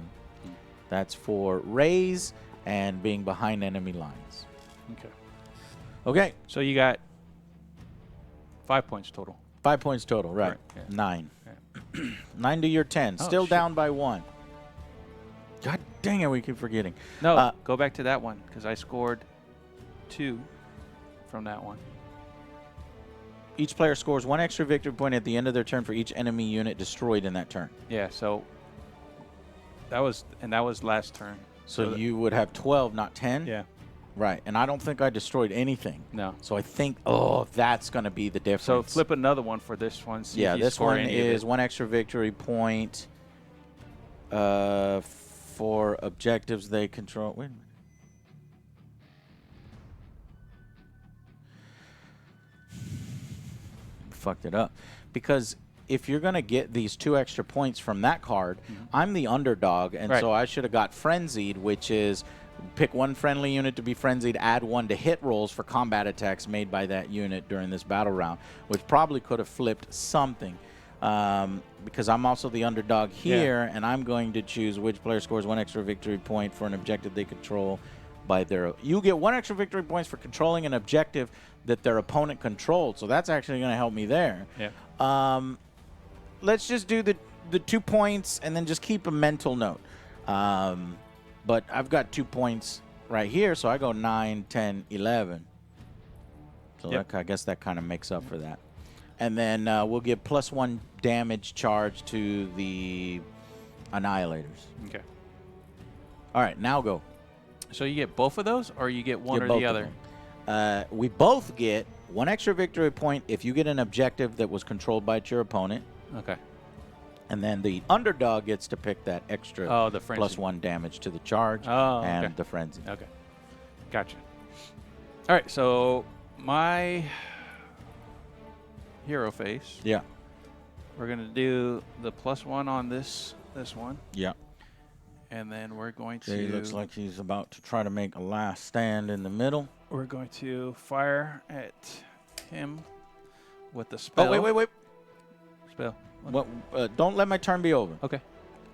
A: That's for raise and being behind enemy lines.
B: Okay.
A: Okay.
B: So you got 5 points total.
A: 5 points total, right.
B: Right, yeah.
A: 9.
B: Yeah.
A: 9 to your 10.
B: Oh,
A: Still
B: shit.
A: down by 1. God dang it, we keep forgetting.
B: No, go back to that one, because I scored 2 from that one.
A: Each player scores 1 extra victory point at the end of their turn for each enemy unit destroyed in that turn.
B: Yeah, so that was last turn.
A: So you would have 12, not 10?
B: Yeah.
A: Right, and I don't think I destroyed anything.
B: No.
A: So I think, that's going to be the difference.
B: So flip another one for this one. See
A: Yeah,
B: if you
A: this
B: score
A: one
B: any of
A: is
B: it.
A: 1 extra victory point for objectives they control. Wait a minute. Fucked it up. Because if you're going to get these 2 extra points from that card, I'm the underdog, and so I should have got Frenzied, which is pick 1 friendly unit to be frenzied, add 1 to hit rolls for combat attacks made by that unit during this battle round, which probably could have flipped something. Because I'm also the underdog here, and I'm going to choose which player scores 1 extra victory point for an objective they control by their... You get 1 extra victory points for controlling an objective that their opponent controlled, so that's actually going to help me there.
B: Yeah.
A: Let's just do the 2 points and then just keep a mental note. But I've got 2 points right here, so I go 9, 10, 11. So
B: Yep.
A: I guess that kind of makes up for that. And then we'll give +1 damage charge to the annihilators.
B: Okay.
A: All right, now go.
B: So you get both of those, or you get one
A: Get
B: or
A: both
B: the
A: of
B: other?
A: them. We both get 1 extra victory point if you get an objective that was controlled by your opponent.
B: Okay.
A: And then the underdog gets to pick that extra
B: the frenzy.
A: +1 damage to the charge
B: Okay.
A: and the frenzy.
B: Okay. Gotcha. All right, so my hero face.
A: Yeah.
B: We're going to do the +1 on this one.
A: Yeah.
B: And then we're going to...
A: Jay looks like he's about to try to make a last stand in the middle.
B: We're going to fire at him with the spell.
A: Oh, wait.
B: Spell.
A: What, don't let my turn be over.
B: Okay.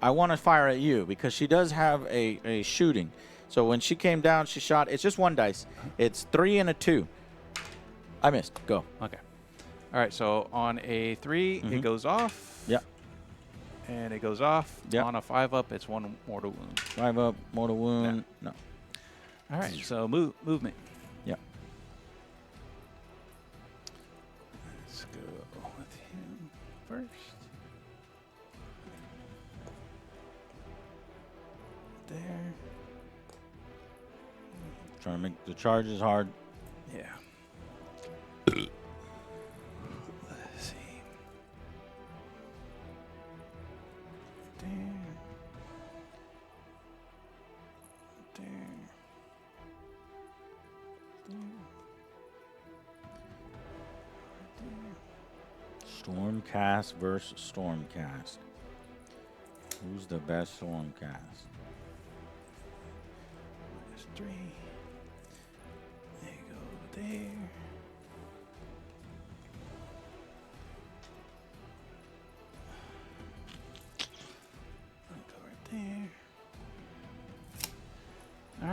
A: I want to fire at you because she does have a shooting. So when she came down, she shot. It's just 1 dice. It's 3 and a 2. I missed. Go.
B: Okay. All right, so on a 3, it goes off.
A: Yeah.
B: And it goes off.
A: Yeah.
B: On a 5-up, it's 1 mortal wound.
A: 5 up, mortal wound. No.
B: All right, so movement.
A: Yeah.
B: Let's go with him first. There.
A: Trying to make the charges hard.
B: Yeah. Let's see. There. There.
A: Stormcast versus Stormcast. Who's the best Stormcast?
B: There's 3. They go there.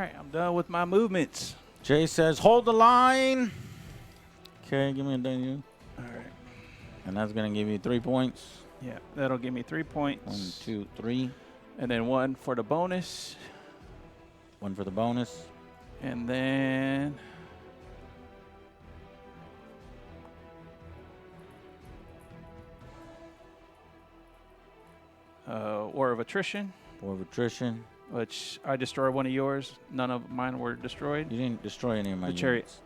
B: right, I'm done with my movements.
A: Jay says, hold the line. Okay, give me a ding.
B: All right.
A: And that's going to give you 3 points.
B: Yeah, that'll give me 3 points.
A: 1, 2, 3.
B: And then 1 for the bonus.
A: 1 for the bonus.
B: And then War of Attrition.
A: War of Attrition.
B: Which I destroyed one of yours. None of mine were destroyed.
A: You didn't destroy any of my
B: The
A: units.
B: chariots.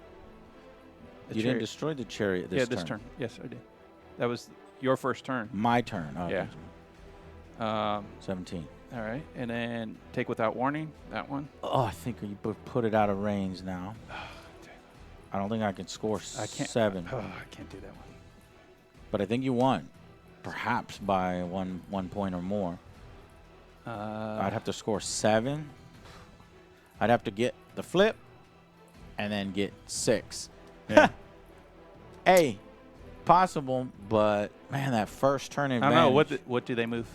A: You didn't destroy the chariot this turn.
B: Yeah, this turn. Yes, I did. That was your first turn.
A: My turn. Oh,
B: Yeah.
A: 17.
B: All right. And then take without warning. That one.
A: Oh, I think you put it out of range now. I don't think I can score
B: I can't,
A: 7.
B: Oh, I can't do that one.
A: But I think you won. Perhaps by one point or more. I'd have to score 7. I'd have to get the flip and then get 6.
B: Yeah.
A: Hey, possible, but man, that first turn advantage.
B: I don't know. What do they move?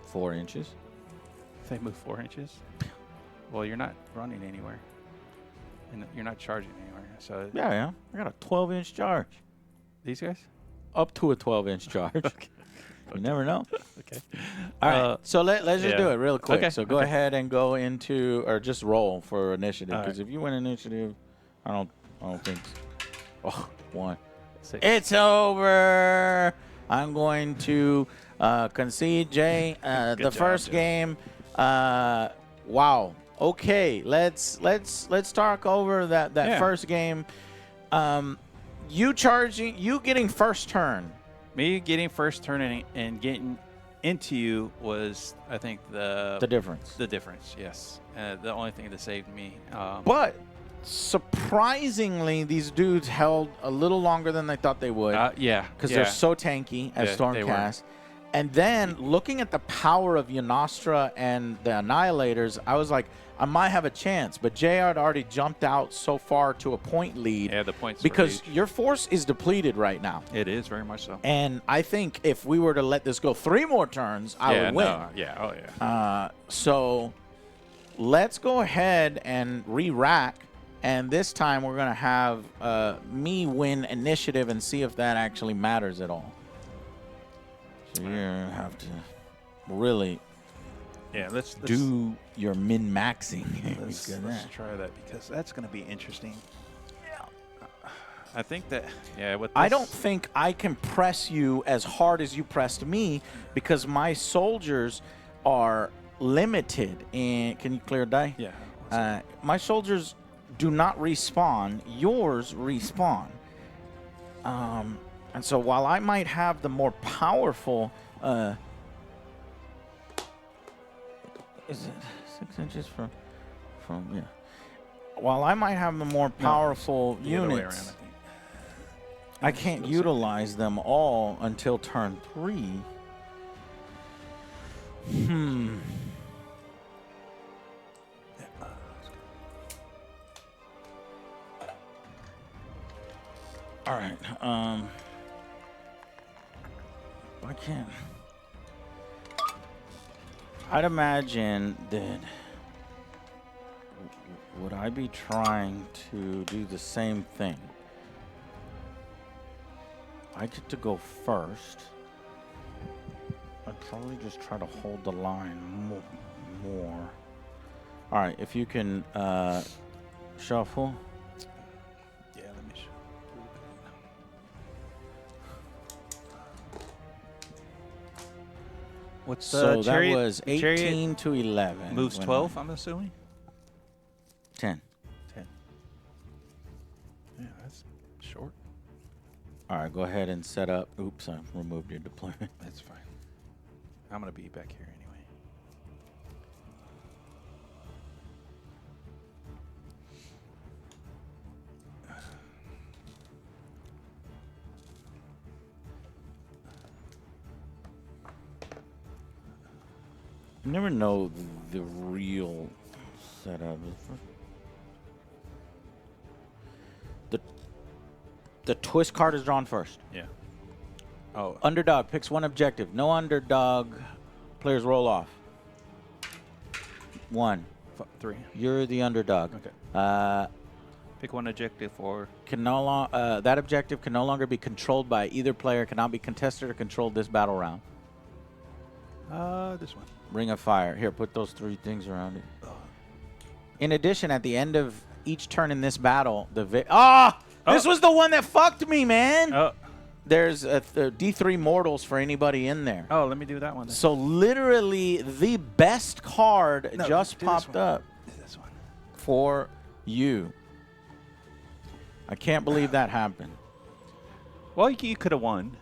A: 4 inches.
B: They move 4 inches. Well, you're not running anywhere, and you're not charging anywhere. So
A: Yeah. I got a 12-inch charge.
B: these guys.
A: Up to a 12-inch charge.
B: Okay.
A: You never know.
B: Okay.
A: All right. So let's just do
B: yeah.
A: it real quick.
B: Okay,
A: So go
B: okay.
A: ahead and go into, or just roll for initiative.
B: All
A: Because
B: right.
A: if you win initiative, I don't think. Oh, 1.
B: 6.
A: It's over. I'm going to concede, Jay. The
B: job,
A: first
B: Jay.
A: game. Wow. Okay. Let's talk over that
B: Yeah.
A: first game. You getting first turn.
B: Me getting first turn and getting into you was, I think,
A: The difference.
B: the difference. Yes, the only thing that saved me.
A: But surprisingly, these dudes held a little longer than they thought they would.
B: Yeah,
A: Because they're so tanky as
B: Yeah, they were.
A: Stormcast. And then looking at the power of Yonostra and the Annihilators, I was like, I might have a chance. But JR had already jumped out so far to a point lead.
B: Yeah, the points.
A: Because
B: were huge.
A: your force is depleted right now.
B: It is very much so.
A: And I think if we were to let this go 3 more turns, I would win.
B: No, yeah. Oh yeah.
A: So let's go ahead and re-rack. And this time we're going to have me win initiative and see if that actually matters at all. So you're going to have to really
B: let's
A: do your min-maxing.
B: Let's try that because that's going to be interesting. I think that with
A: I don't think I can press you as hard as you pressed me because my soldiers are limited. And can you clear a die?
B: Yeah.
A: My soldiers do not respawn. Yours respawn. And so while I might have the more powerful, is it 6 inches from yeah? While I might have the more powerful
B: The other way
A: units,
B: around, I think.
A: I can't utilize them all until turn 3. All right. I can't. I'd imagine that. Would I be trying to do the same thing? I get to go first. I'd probably just try to hold the line more. All right, if you can shuffle.
B: Yeah, let me show. What's
A: So
B: the
A: that
B: chariot?
A: was 18 to 11.
B: Moves
A: when
B: 12, I'm assuming?
A: 10.
B: 10. Yeah, that's short.
A: All right, go ahead and set up. Oops, I removed your deployment.
B: That's fine. I'm going to be back here anyway.
A: You never know the real setup. The twist card is drawn first.
B: Yeah. Oh,
A: Underdog picks one objective. No underdog players roll off. 1.
B: 3.
A: You're the underdog.
B: Okay. Pick one objective or...
A: That objective can no longer be controlled by either player, cannot be contested or controlled this battle round.
B: This one.
A: Ring of Fire. Here, put those 3 things around it. In addition, at the end of each turn in this battle, this was the one that fucked me, man!
B: Oh.
A: There's D3 mortals for anybody in there.
B: Oh, let me do that one then.
A: So literally the best card just popped up
B: This one.
A: for you. I can't believe that happened.
B: Well, you could have won,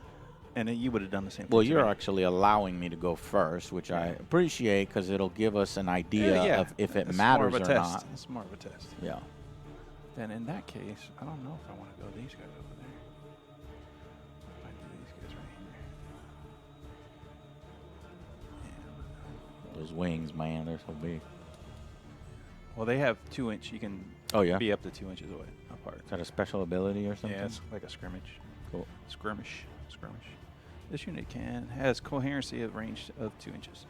B: and then you would have done the same thing.
A: Well, you're actually allowing me to go first, which I appreciate because it'll give us an idea of if it matters or not.
B: It's more of a test.
A: Yeah.
B: Then in that case, I don't know if I want to go these guys over there. I do these guys right here.
A: Those wings, man, they're so big.
B: Well, they have 2 inch. You can be up to 2 inches away apart.
A: Is that a special ability or something?
B: Yeah, it's like a scrimmage.
A: Cool.
B: Skirmish. This unit has coherency of range of 2 inches.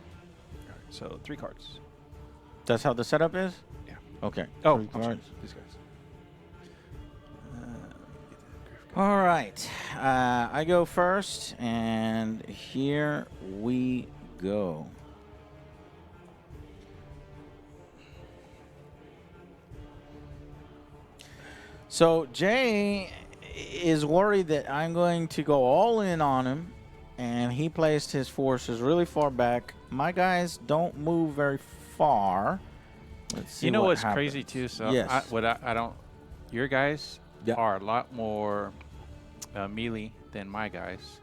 B: All right, so 3 cards.
A: That's how the setup is?
B: Yeah.
A: Okay.
B: Oh,
A: 3 cards.
B: These guys.
A: All right. I go first, and here we go. So Jay is worried that I'm going to go all in on him, and he placed his forces really far back. My guys don't move very far. Let's see.
B: You know what's
A: happens.
B: crazy too? So
A: yes.
B: I don't. Your guys are a lot more melee than my guys,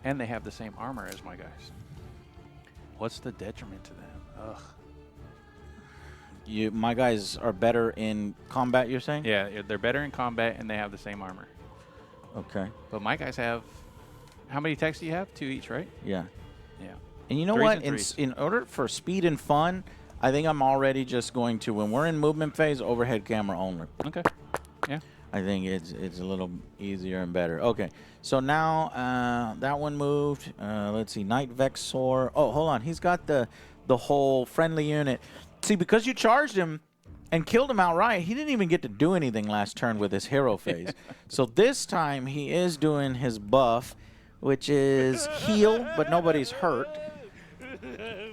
B: and they have the same armor as my guys. What's the detriment to them? Ugh.
A: My guys are better in combat, you're saying?
B: Yeah, they're better in combat, and they have the same armor.
A: Okay.
B: But my guys have... How many attacks do you have? 2 each, right?
A: Yeah.
B: Yeah.
A: And you know what? In order for speed and fun, I think I'm already just going to, when we're in movement phase, overhead camera only.
B: Okay. Yeah.
A: I think it's a little easier and better. Okay. So now that one moved. Let's see. Knight Vexor. Oh, hold on. He's got the whole friendly unit. See, because you charged him and killed him outright, he didn't even get to do anything last turn with his hero phase. So this time he is doing his buff, which is heal, but nobody's hurt,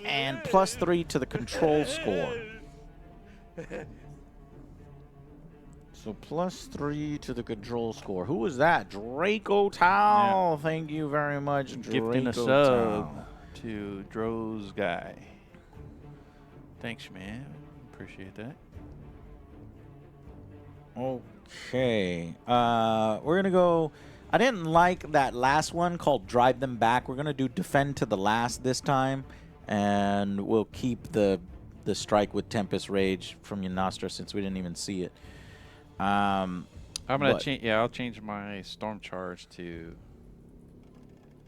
A: and +3 to the control score. So +3 to the control score. Who was that? Draco Tau. Yeah. Thank you very much, Draco
B: Gifting a sub to Dro's guy. Thanks, man. Appreciate that.
A: Okay. We're going to go... I didn't like that last one called Drive Them Back. We're going to do Defend to the Last this time. And we'll keep the strike with Tempest Rage from Yanastra since we didn't even see it.
B: I'm going to change... Yeah, I'll change my Storm Charge to...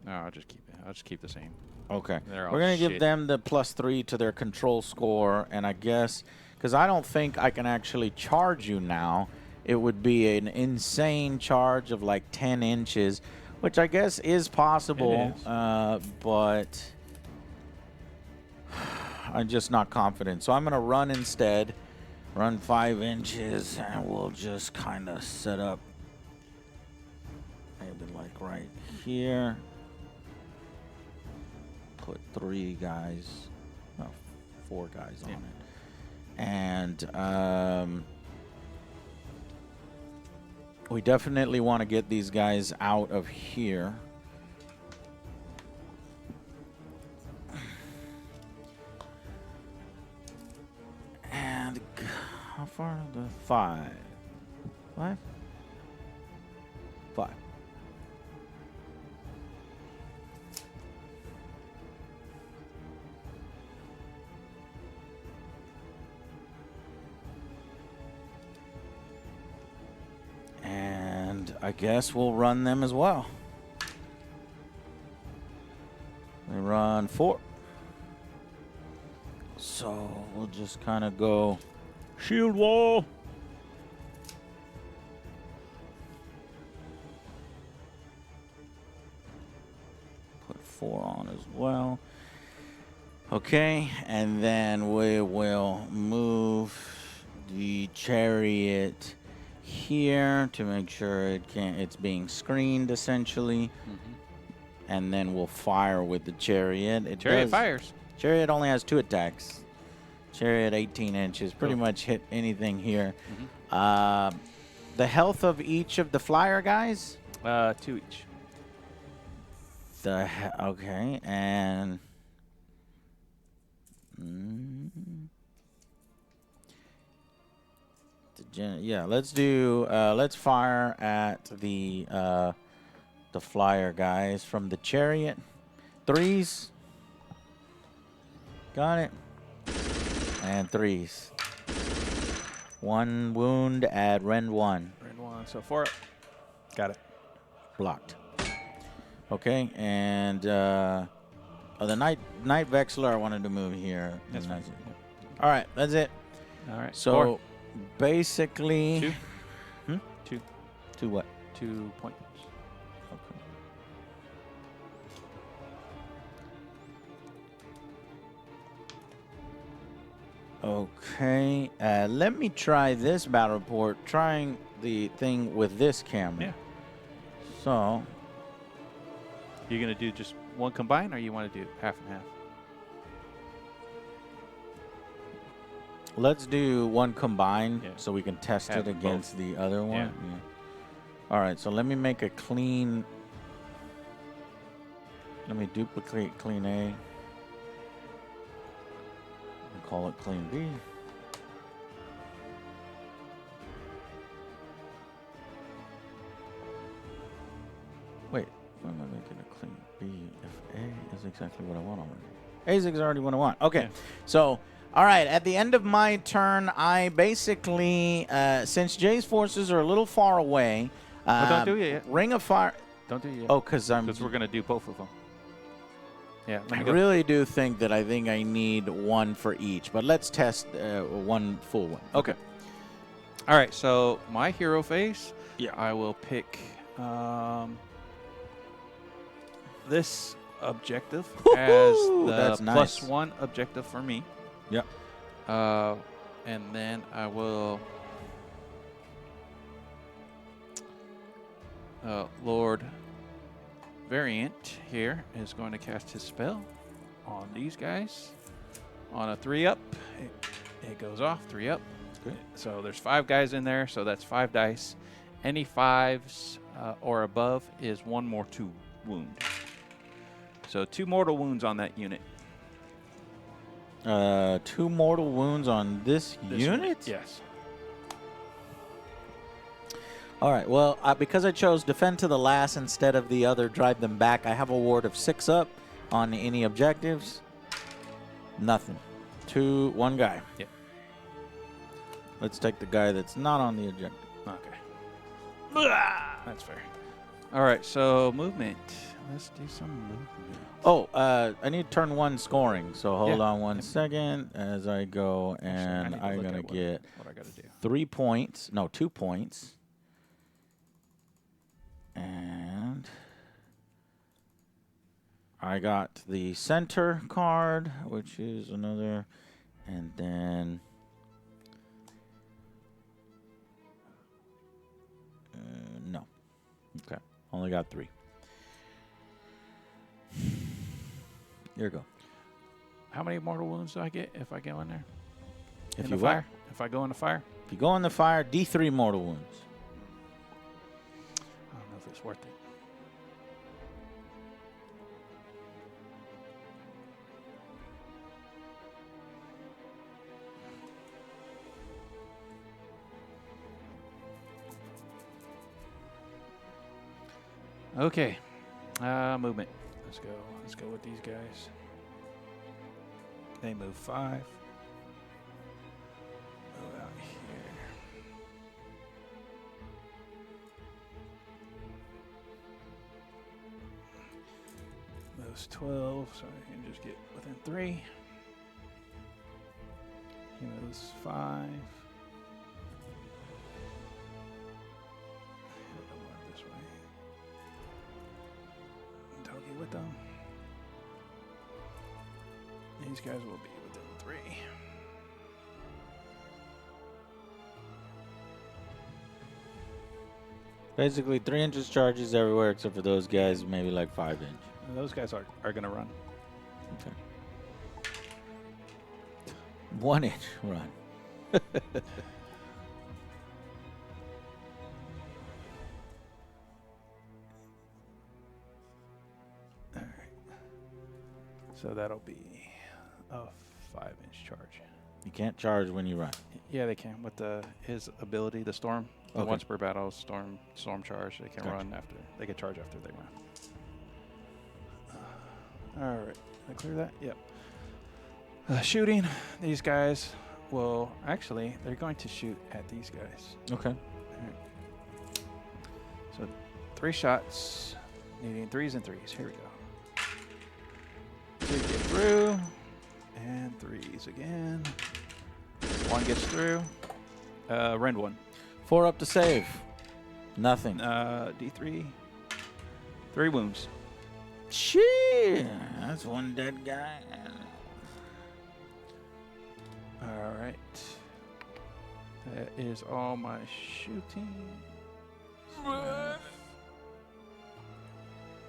B: No, I'll just keep it. I'll just keep the same.
A: Okay. We're going to give them the +3 to their control score, and I guess, because I don't think I can actually charge you now, it would be an insane charge of like 10 inches, which I guess is possible, but I'm just not confident. So I'm going to run instead, run 5 inches, and we'll just kind of set up maybe like right here. Put 3 guys, no, 4 guys on it. And we definitely want to get these guys out of here. And how far? 5. 5? 5. And I guess we'll run them as well. They run 4. So we'll just kind of go shield wall. Put 4 on as well. Okay, and then we will move the chariot here to make sure it's being screened essentially, and then we'll fire with the chariot.
B: Chariot fires.
A: Chariot only has 2 attacks. Chariot 18 inches, pretty much hit anything here. The health of each of the flyer guys?
B: 2 each.
A: Okay, and yeah, let's fire at the flyer guys from the chariot. 3s. Got it. And 3s. 1 wound at rend 1.
B: Rend 1, so 4 up. Got it.
A: Blocked. Okay, and the Night Vexler I wanted to move here.
B: That's fine.
A: All right, that's it.
B: All right.
A: So
B: 4.
A: basically,
B: 2. 2.
A: 2 what?
B: 2 points.
A: Okay, let me try this battle report, trying the thing with this camera.
B: Yeah.
A: So,
B: You're going to do just 1 combine, or you want to do half and half?
A: let's do 1 combined,
B: Yeah.
A: so we can test
B: Have
A: it against the other one.
B: Yeah.
A: All right, so let me make a clean. Let me duplicate clean A. And call it clean B. Wait, why am I making a clean B if A is exactly what I want already? A is already what I want. Okay,
B: Yeah.
A: so, all right, at the end of my turn, I basically, since Jay's forces are a little far away,
B: don't do it yet.
A: Ring of Fire.
B: Don't do it yet.
A: Oh, because
B: we're going to do both of them. Yeah, let
A: I
B: me go.
A: really do think that I need 1 for each, but let's test 1 full one. Okay.
B: All right, so my hero phase,
A: Yeah.
B: I will pick this objective as the
A: That's nice.
B: +1 objective for me.
A: Yep.
B: And then I will Lord Variant here is going to cast his spell on these guys. On a 3-up, it goes off, 3-up.
A: Good.
B: So there's 5 guys in there, so that's 5 dice. Any 5s or above is 1 more 2 wound. So 2 mortal wounds on that unit.
A: 2 mortal wounds on this unit?
B: Yes.
A: All right. Well, because I chose defend to the last instead of the other drive them back, I have a ward of 6 up on any objectives. Nothing. 1 guy.
B: Yep.
A: Let's take the guy that's not on the objective.
B: Okay. That's fair. All right, so movement. Let's do some movement.
A: Oh, I need turn 1 scoring, so hold
B: Yeah.
A: on 1 second as I go, and I'm going to get
B: what I got to do.
A: 3 points. No, 2 points. And I got the center card, which is another, and then no. Okay, only got 3. Here you go.
B: How many mortal wounds do I get if I go in there?
A: If
B: In
A: you
B: the fire? If I go in the fire?
A: If you go in the fire, D3 mortal wounds.
B: I don't know if it's worth it. Okay. Movement. Let's go. Let's go with these guys. They move 5. Move out here. Moves 12, so I can just get within 3. He moves 5. He'll go more this way. Togi with them. He These guys will be within 3.
A: Basically, 3 inches charges everywhere except for those guys, maybe like 5 inch.
B: And those guys are going to run.
A: Okay. 1 inch run.
B: All right. So that'll be a 5-inch charge.
A: You can't charge when you run.
B: Yeah, they can with his ability, the storm.
A: Okay.
B: Once per battle, storm charge. They can
A: Gotcha.
B: run after. They can charge after they run. All right, did I clear that? Yep. Shooting. These guys will actually. They're going to shoot at these guys.
A: Okay.
B: All right. So 3 shots, needing 3s and 3s. Here we go. 2 get through, and 3s again. 1 gets through. Rend 1.
A: 4 up to save. Nothing.
B: D3. 3 wounds.
A: Shit. That's 1 dead guy.
B: All right. That is all my shooting.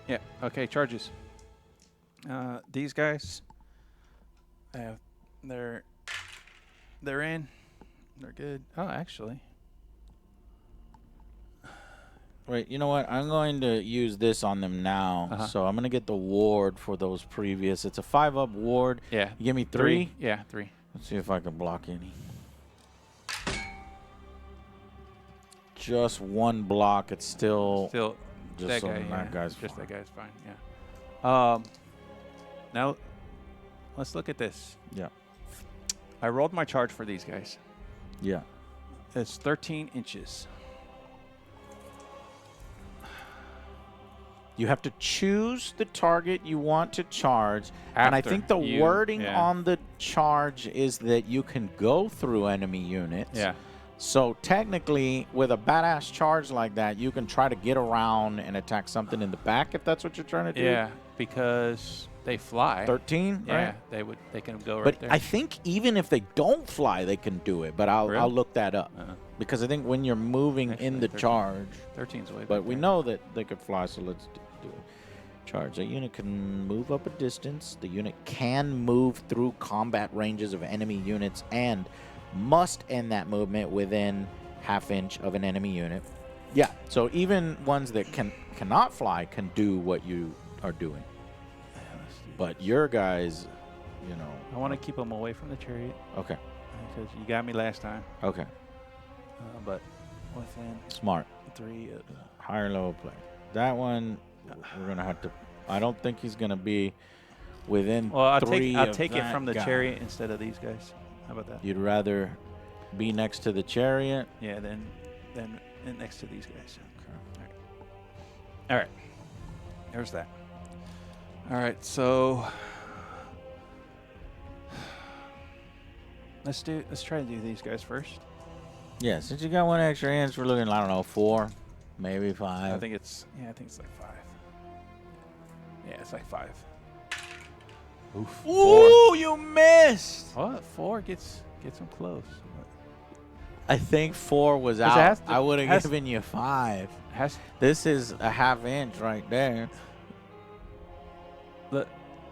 B: Yeah. Okay. Charges. These guys. They're in. They're good. Oh, actually.
A: Wait, you know what? I'm going to use this on them now.
B: Uh-huh.
A: So I'm going to get the ward for those previous. It's a 5-up ward.
B: Yeah.
A: You give me 3?
B: Yeah, 3.
A: Let's see if I can block any. Just 1 block. It's still just
B: that
A: so
B: guy.
A: that guy's
B: just
A: fine.
B: that guy's fine. Yeah. Now, let's look at this.
A: Yeah.
B: I rolled my charge for these guys.
A: Yeah.
B: It's 13 inches.
A: You have to choose the target you want to charge. And I
B: After
A: think the
B: you-
A: wording
B: yeah.
A: on the charge is that you can go through enemy units.
B: Yeah.
A: So technically, with a badass charge like that, you can try to get around and attack something in the back if that's what you're trying to do.
B: Yeah, because they fly.
A: 13,
B: Yeah,
A: right?
B: they can go right
A: But
B: there.
A: I think even if they don't fly, they can do it. But I'll
B: Really?
A: look that up. Because I think when you're moving
B: Actually,
A: in the
B: 13.
A: charge,
B: 13's way
A: but
B: back
A: we
B: there.
A: know that they could fly, so let's do it. Charge. A unit can move up a distance. The unit can move through combat ranges of enemy units and must end that movement within ½ inch of an enemy unit. Yeah, so even ones that cannot fly can do what you are doing. But your guys, you know.
B: I want to keep them away from the chariot
A: Okay.
B: because you got me last time.
A: Okay.
B: But within
A: Smart.
B: 3 of
A: Higher level play. That one, we're gonna have to. I don't think he's gonna be within.
B: Well, I'll
A: 3
B: take
A: of
B: it
A: that
B: from the
A: guy.
B: chariot instead of these guys. How about that?
A: You'd rather be next to the chariot.
B: Yeah, then next to these guys. All right. There's that. All right, so let's try to do these guys first.
A: Yeah, since you got 1 extra inch, we're looking. I don't know, 4, maybe 5.
B: I think it's like 5. Yeah, it's like 5.
A: Oof.
B: 4.
A: Ooh, you missed.
B: What? 4 gets them close.
A: I think 4 was
B: it
A: out.
B: has to-
A: I would have
B: has-
A: given you 5.
B: Has
A: This is a ½ inch right there.
B: look.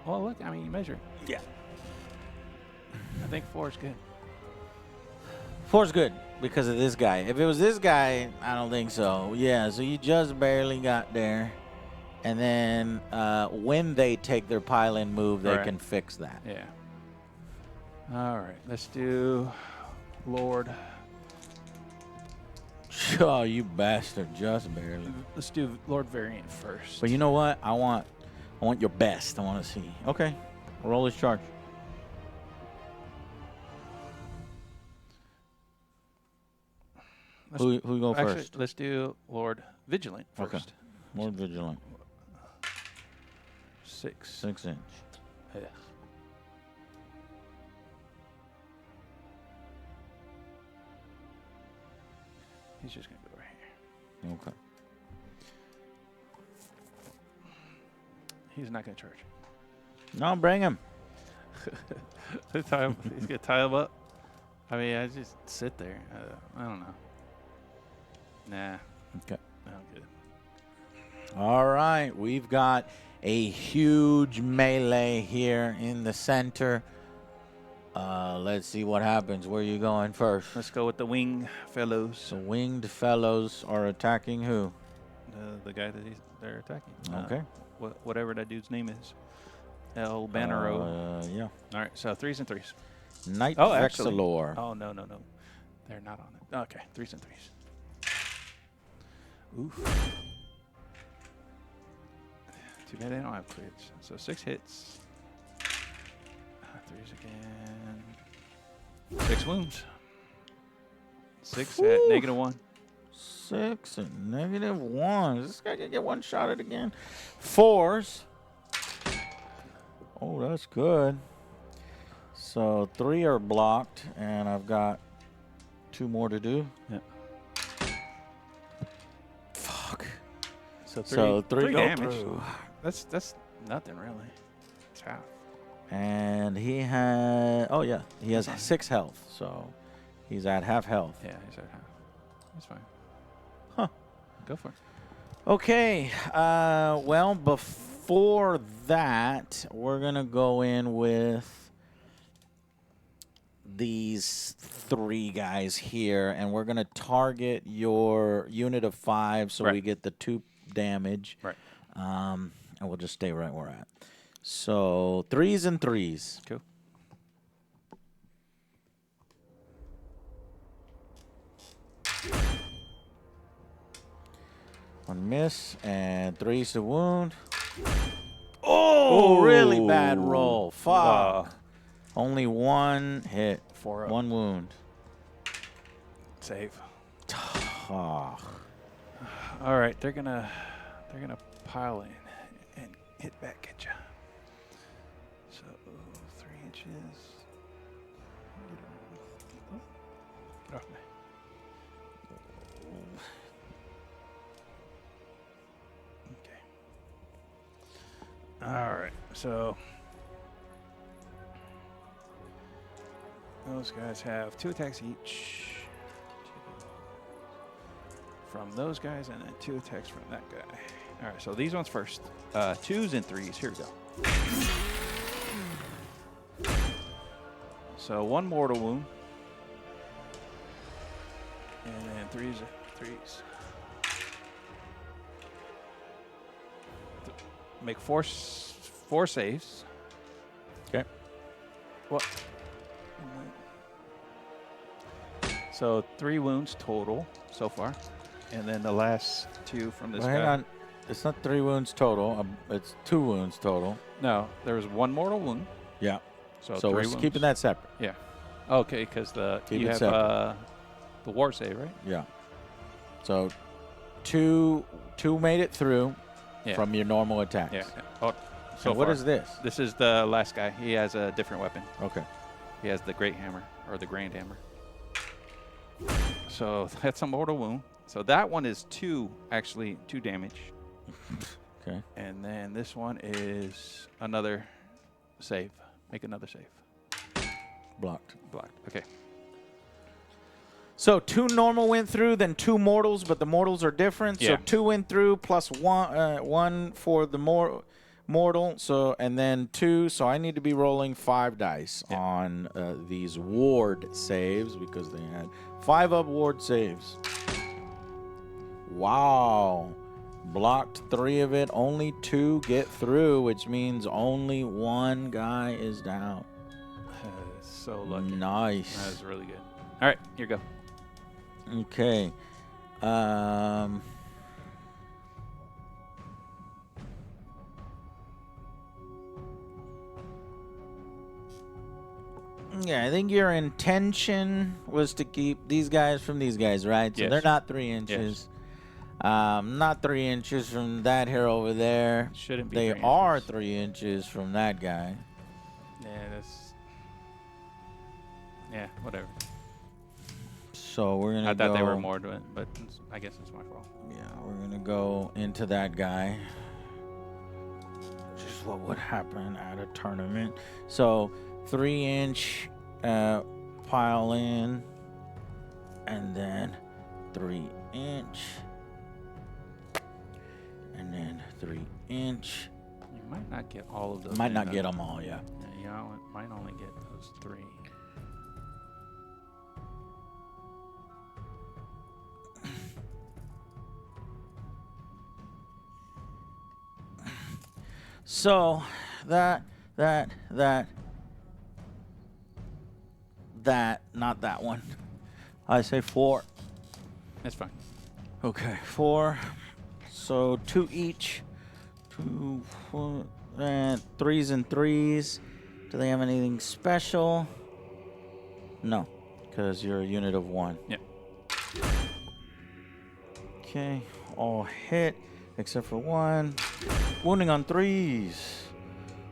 B: Well, look. I mean, you measure.
A: Yeah.
B: I think 4 is good.
A: 4's good because of this guy. If it was this guy, I don't think so. Yeah, so you just barely got there. And then when they take their pile-in move, they
B: Right.
A: can fix that.
B: Yeah. All right. Let's do Lord.
A: Oh, you bastard, just barely.
B: Let's do Lord Variant first.
A: But you know what? I want your best. I want to see. Okay, roll his charge. Who go
B: Actually,
A: first?
B: let's do Lord Vigilant first.
A: Okay. More vigilant.
B: 6.
A: 6 inch.
B: Yeah. He's just gonna go right here.
A: Okay.
B: He's not gonna charge.
A: No, bring him.
B: He's gonna tie him up. I mean, I just sit there. I don't know. Nah.
A: Okay.
B: I'm good.
A: All right, we've got a huge melee here in the center. Let's see what happens. Where are you going first?
B: Let's go with the wing fellows.
A: The winged fellows are attacking who?
B: The guy that they're attacking.
A: Okay.
B: Whatever that dude's name is. El Banero.
A: Yeah.
B: All right, so 3s and 3s.
A: Knight
B: actually.
A: Vexilor.
B: Oh, no. They're not on it. Okay, 3s and 3s. Oof. Too bad they don't have crits. So 6 hits. 3s again. 6 wounds. 6 at -1.
A: 6 and -1. Is this guy gonna get one shot at again? 4s. Oh, that's good. So 3 are blocked, and I've got 2 more to do.
B: Yeah.
A: Fuck.
B: So
A: 3 go
B: damage.
A: through.
B: That's nothing really. It's half.
A: And he has, oh yeah, he has 6 health, so he's at half health.
B: Yeah, he's at half. That's fine.
A: Huh.
B: Go for it.
A: Okay, well, before that, we're going to go in with these 3 guys here, and we're going to target your unit of 5 so we get the 2 damage.
B: Right.
A: And we'll just stay right where we're at. So 3s and 3s.
B: Cool.
A: One miss and 3s to wound. Oh, really bad roll. Fuck. Only 1 hit.
B: 4 up.
A: 1 wound.
B: Save.
A: Oh.
B: All right, they're gonna pile in and hit back at you. So 3 inches. Get off me. Okay. All right, so those guys have 2 attacks each. From those guys, and then 2 attacks from that guy. All right, so these ones first. 2s and 3s. Here we go. So 1 mortal wound, and then 3s. Make 4 saves.
A: Okay.
B: What? So 3 wounds total so far. And then the last 2 from this guy.
A: Hang on. It's not 3 wounds total. It's 2 wounds total.
B: No, there was 1 mortal wound.
A: Yeah.
B: So
A: So
B: 3
A: we're
B: wounds.
A: keeping that separate.
B: Yeah. Okay, because
A: Keep
B: you
A: it
B: have
A: separate.
B: the war save, right?
A: Yeah. So 2 made it through from your normal attacks.
B: Yeah. Oh,
A: So what is this?
B: This is the last guy. He has a different weapon.
A: Okay.
B: He has the great hammer or the grand hammer. So that's a mortal wound. So that one is 2 damage.
A: Okay.
B: And then this one is another save. Make another save.
A: Blocked.
B: Blocked. Okay.
A: So 2 normal went through, then 2 mortals, but the mortals are different.
B: Yeah.
A: So 2 went through plus 1 for the mortal. So and then 2. So I need to be rolling 5 dice on these ward saves because they had 5 up ward saves. Wow. Blocked 3 of it. Only 2 get through, which means only 1 guy is down.
B: So lucky.
A: Nice.
B: That was really good. All right, here you go.
A: Okay. Yeah, I think your intention was to keep these guys from these guys, right? So
B: Yes.
A: they're not 3 inches. Not 3 inches from that hero over there.
B: Shouldn't be.
A: They
B: 3
A: are
B: inches.
A: 3 inches from that guy.
B: Yeah, whatever.
A: So we're gonna.
B: I thought they were more to it, but I guess it's my fault.
A: Yeah, we're gonna go into that guy. Which is what would happen at a tournament. So 3-inch pile in, and then 3-inch, and then 3-inch.
B: You might not get all of those.
A: Might not get them all, yeah.
B: You might only get those 3.
A: So that, not that one. I say 4.
B: That's fine.
A: Okay, 4. So 2 each. 2, 4, and 3s and 3s. Do they have anything special? No, because you're a unit of 1.
B: Yep.
A: Okay, all hit except for 1. Wounding on 3s.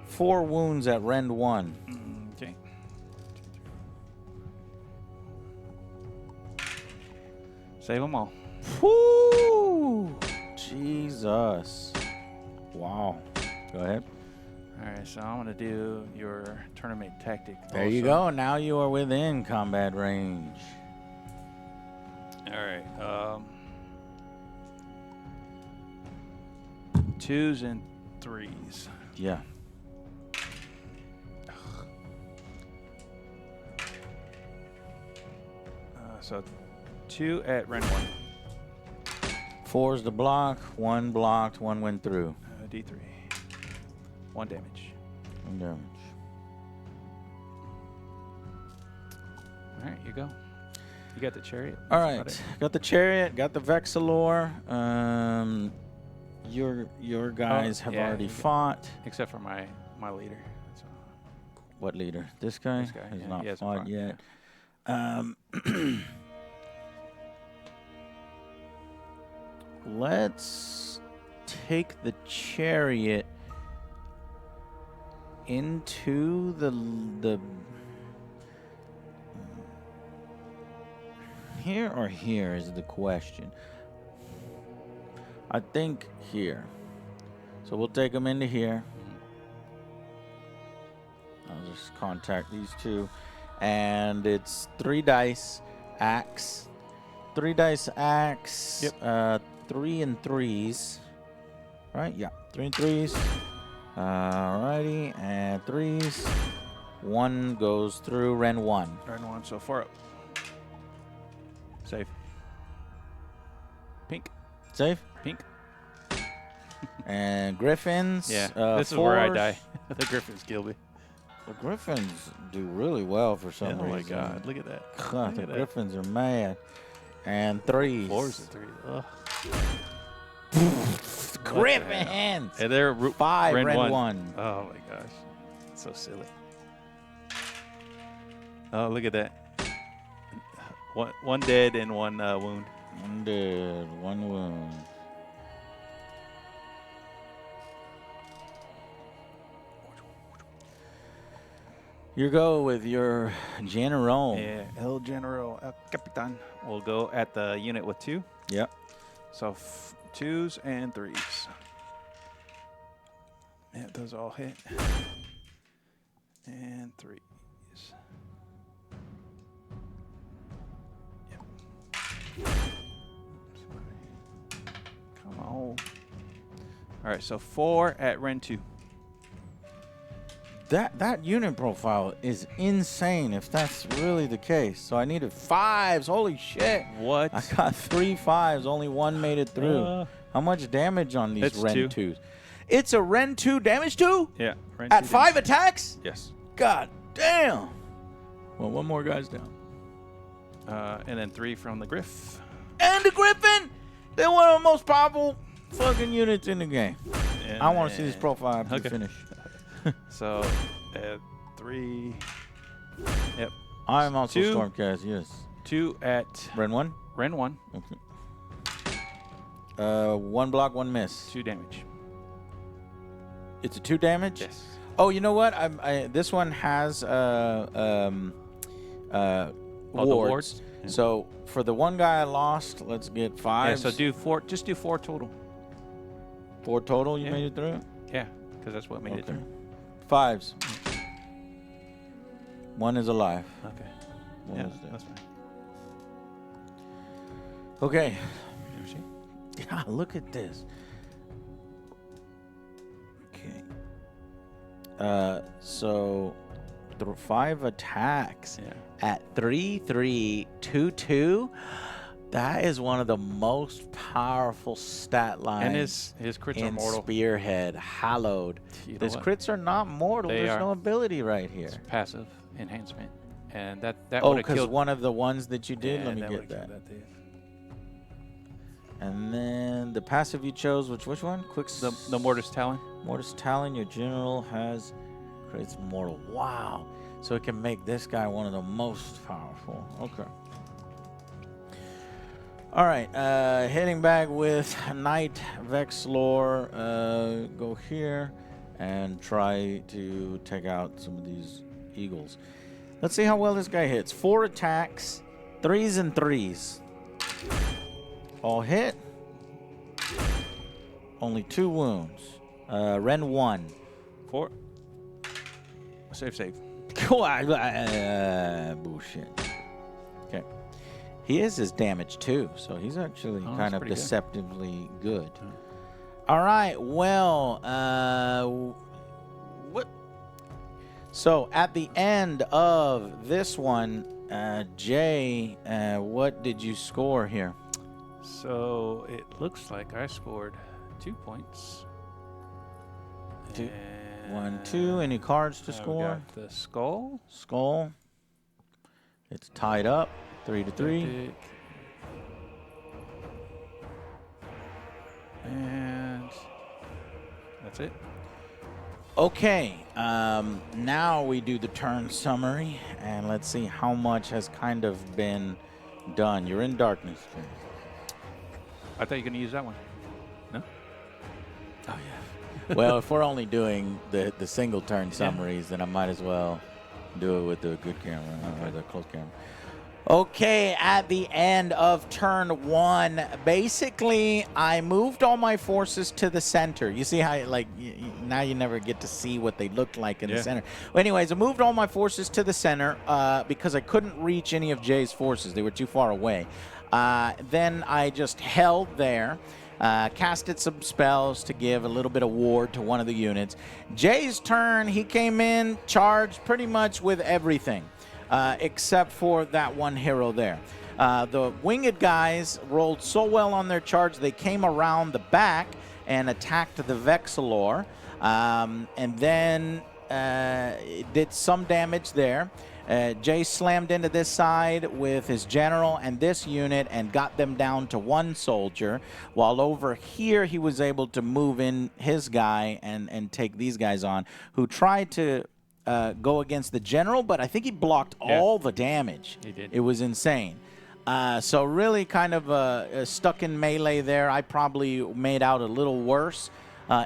A: 4 wounds at rend 1.
B: Okay. Save them all.
A: Whoo! Jesus. Wow. Go ahead.
B: All right, so I'm going to do your tournament tactic.
A: There you go. Now you are within combat range.
B: All right. 2s and 3s.
A: Yeah.
B: So 2 at rend 1.
A: 4's the block. 1 blocked. 1 went through.
B: D3. 1 damage.
A: 1 damage.
B: All right, you go. You got the chariot.
A: All
B: That's about
A: right.
B: it.
A: Got the chariot. Got the Vexillor. Your guys have
B: yeah,
A: already
B: you got-
A: fought.
B: Except for my leader. So,
A: What leader? This guy?
B: This guy,
A: Has
B: yeah,
A: not
B: he hasn't
A: fought
B: fought,
A: yet. Let's take the chariot into the here or here is the question. I think here. So we'll take them into here. I'll just contact these 2. And it's 3 dice, axe. 3 dice, axe.
B: Yep.
A: 3 and 3s. Right? Yeah. 3 and 3s. Alrighty. And 3s. 1 goes through rend 1.
B: rend 1, so 4 up. Save. Pink.
A: Save.
B: Pink.
A: And griffins.
B: Yeah. This is where I
A: 4s.
B: die. The Griffins kill me.
A: The griffins do really well for some reason.
B: Oh my God! Look at that.
A: God, the griffins are mad. And 3s.
B: 4s and 3s. Ugh.
A: Griffins.
B: And they're
A: 5
B: rend
A: rend
B: 1.
A: 1.
B: Oh my gosh, so silly. Oh, look at that. One dead and 1 wound.
A: 1 dead, 1 wound. You go with your general.
B: Yeah, El General, El Capitan. We'll go at the unit with 2.
A: Yep.
B: So 2s and 3s. Yeah, those all hit. And 3s. Yep. Come on. All right, so 4 at rend 2.
A: That unit profile is insane if that's really the case. So I needed 5s. Holy shit.
B: What?
A: I got 3 5s. Only 1 made it through. How much damage on these
B: It's
A: rend
B: 2.
A: 2s? It's a rend 2 damage 2?
B: Yeah. rend
A: At
B: 2
A: 5
B: damage.
A: attacks?
B: Yes.
A: God damn. Well, 1 more guy's down.
B: And then 3 from the Griff.
A: And the Griffin! They're one of the most powerful fucking units in the game.
B: And
A: I want to see this
B: then-
A: profile after
B: Okay.
A: we finish.
B: So, 3. Yep.
A: I'm also
B: 2.
A: Stormcast, yes.
B: 2 at
A: Rend 1?
B: rend 1.
A: Okay. 1 block, 1 miss.
B: 2 damage.
A: It's a 2 damage?
B: Yes.
A: Oh, you know what? This one has wards.
B: Yeah.
A: So for the 1 guy I lost, let's get 5.
B: Yeah, so do 4. Just do 4 total.
A: 4 total. You
B: Yeah.
A: made it through.
B: Yeah, because that's what made it through.
A: 5s. One is alive.
B: Okay.
A: One
B: Yeah,
A: is dead.
B: that's fine.
A: Okay.
B: You ever see?
A: Yeah, look at this. Okay. So 5 attacks at 3-3-2-2. That is one of the most powerful stat lines.
B: And his crits are mortal.
A: Spearhead, hallowed. His crits are not mortal. There's no ability right here.
B: It's passive enhancement, and that
A: Oh,
B: would have
A: because
B: killed
A: one of the ones that you did.
B: Yeah,
A: Let me
B: that
A: get
B: would've
A: that.
B: killed dude.
A: And then the passive you chose, which one?
B: The Mortis Talon.
A: Mortis Talon. Your general creates mortal. Wow. So it can make this guy one of the most powerful. Okay. All right. Heading back with Knight Vexlor. Go here and try to take out some of these eagles. Let's see how well this guy hits. 4 attacks, 3s and 3s. All hit. Only 2 wounds. Ren 1.
B: 4. Save.
A: Bullshit. Okay. He is his damage too, so he's actually kind of deceptively good. All right. Well, what? So at the end of this one, Jay, what did you score here?
B: So it looks like I scored 2 points.
A: 2. 1, 2. Any cards to score?
B: Got the skull.
A: Skull. It's tied up. 3-3.
B: And that's it.
A: Okay. Now we do the turn summary, and let's see how much has kind of been done. You're in darkness.
B: I thought you were going to use that one. No?
A: Oh, yeah. Well, if we're only doing the single turn summaries, then I might as well do it with the good camera or the close camera. Okay, at the end of turn 1, basically, I moved all my forces to the center. You see how, like, now you never get to see what they look like in the center. Well, anyways, I moved all my forces to the center because I couldn't reach any of Jay's forces. They were too far away. Then I just held there. Casted some spells to give a little bit of ward to one of the units. Jay's turn, he came in, charged pretty much with everything, except for that one hero there. The winged guys rolled so well on their charge, they came around the back and attacked the Vexlor, and then did some damage there. Jay slammed into this side with his general and this unit and got them down to 1 soldier, while over here he was able to move in his guy and take these guys on, who tried to go against the general, but I think he blocked all the damage.
B: He did.
A: It was insane. So really kind of stuck in melee there. I probably made out a little worse.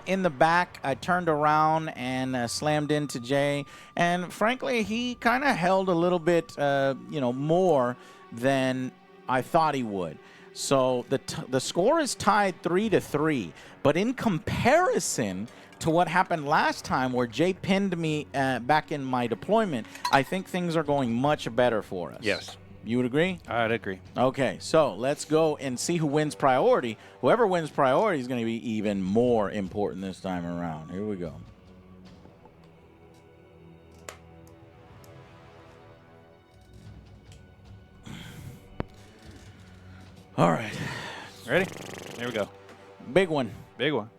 A: In the back, I turned around and slammed into Jay. And frankly, he kind of held a little bit, more than I thought he would. So the score is tied 3-3. But in comparison to what happened last time, where Jay pinned me back in my deployment, I think things are going much better for us.
B: Yes.
A: You would agree?
B: I'd agree.
A: Okay, so let's go and see who wins priority. Whoever wins priority is going to be even more important this time around. Here we go. All right.
B: Ready? Here we go.
A: Big one.
B: Big one.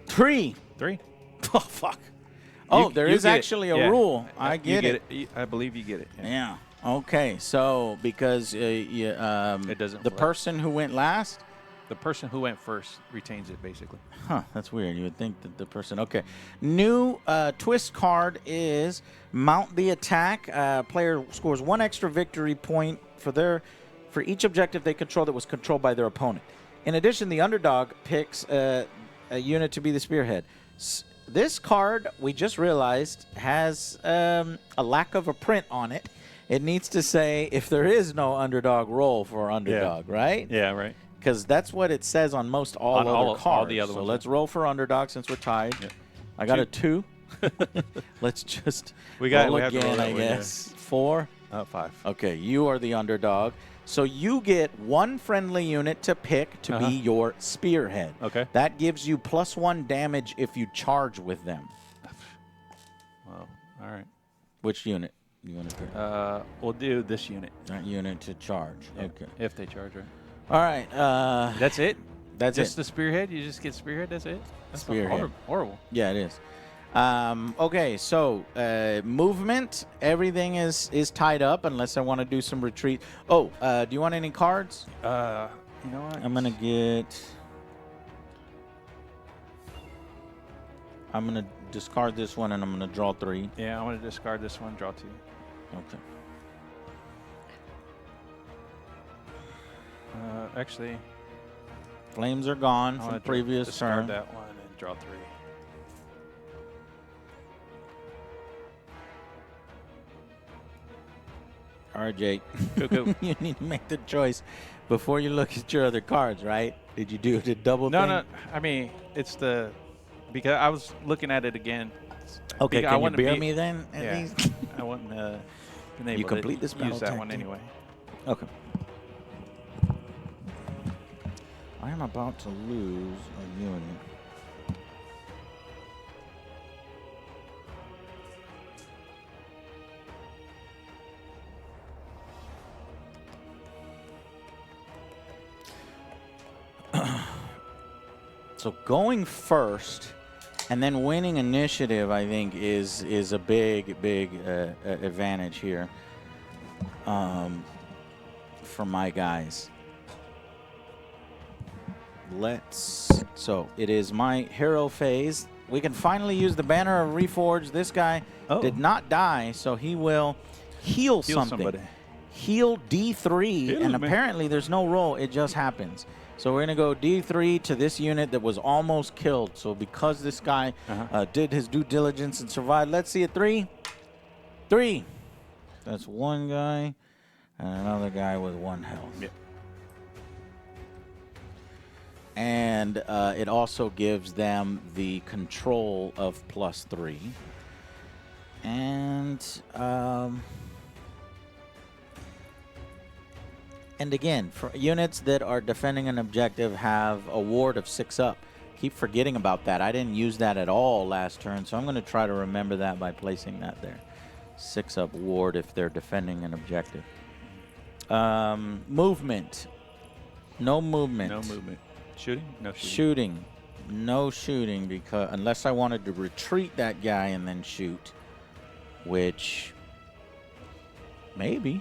A: 3.
B: 3.
A: Oh, fuck. Oh, there is actually a rule. I get it.
B: I believe you get it.
A: Yeah. Okay. So because
B: it doesn't.
A: The person who went last.
B: The person who went first retains it, basically.
A: Huh. That's weird. You would think that the person. Okay. New twist card is mount the attack. Player scores 1 extra victory point for each objective they control that was controlled by their opponent. In addition, the underdog picks a unit to be the spearhead. This card, we just realized, has a lack of a print on it. It needs to say if there is no underdog, roll for underdog, right?
B: Yeah, right.
A: Because that's what it says on most all other cards.
B: All the other ones.
A: So let's roll for underdog since we're tied. Yep. I got a 2. Let's just
B: We have to
A: again,
B: roll that
A: I
B: one, yeah.
A: guess. 4.
B: 5.
A: Okay, you are the underdog. So you get one friendly unit to pick to be your Spearhead.
B: Okay.
A: That gives you +1 damage if you charge with them.
B: Well, all right.
A: Which unit you want to pick?
B: We'll do this unit.
A: That unit to charge.
B: Yeah,
A: Okay.
B: if they charge, right?
A: All right.
B: That's it?
A: That's
B: just
A: it.
B: the Spearhead? You just get Spearhead? That's it? That's
A: Spearhead.
B: Horrible.
A: Yeah, it is. Okay, so movement, everything is tied up unless I want to do some retreat. Oh, do you want any cards?
B: You know what?
A: I'm going to discard this one, and I'm going to draw 3.
B: Yeah, I want to discard this one, draw 2.
A: Okay.
B: Actually,
A: Flames are gone
B: I
A: from
B: want to
A: previous
B: discard
A: turn.
B: that one and draw 3.
A: All right, Jake.
B: Cool.
A: You need to make the choice before you look at your other cards, right? Did you do the double thing?
B: No. I mean, it's because I was looking at it again.
A: Okay,
B: I
A: can you
B: wouldn't
A: bear
B: be-
A: me then? At
B: Yeah.
A: least?
B: I wouldn't been able
A: You complete
B: to
A: this battle
B: use that one
A: tactic?
B: anyway.
A: Okay. I am about to lose a unit. So going first and then winning initiative, I think, is a big advantage here for my guys. So it is my hero phase. We can finally use the Banner of Reforge. This guy did not die, so he will heal something.
B: Somebody.
A: Heal D3,
B: Heal
A: and
B: me.
A: apparently there's no roll. It just happens. So we're going to go D3 to this unit that was almost killed. So because this guy did his due diligence and survived, let's see a 3. 3. That's one guy and another guy with 1 health.
B: Yep.
A: And it also gives them the control of +3. And again, for units that are defending an objective have a ward of 6 up. Keep forgetting about that. I didn't use that at all last turn, so I'm going to try to remember that by placing that there. 6 up ward if they're defending an objective. Movement. No movement.
B: No movement. Shooting? No shooting.
A: Shooting. No shooting, because unless I wanted to retreat that guy and then shoot, which maybe.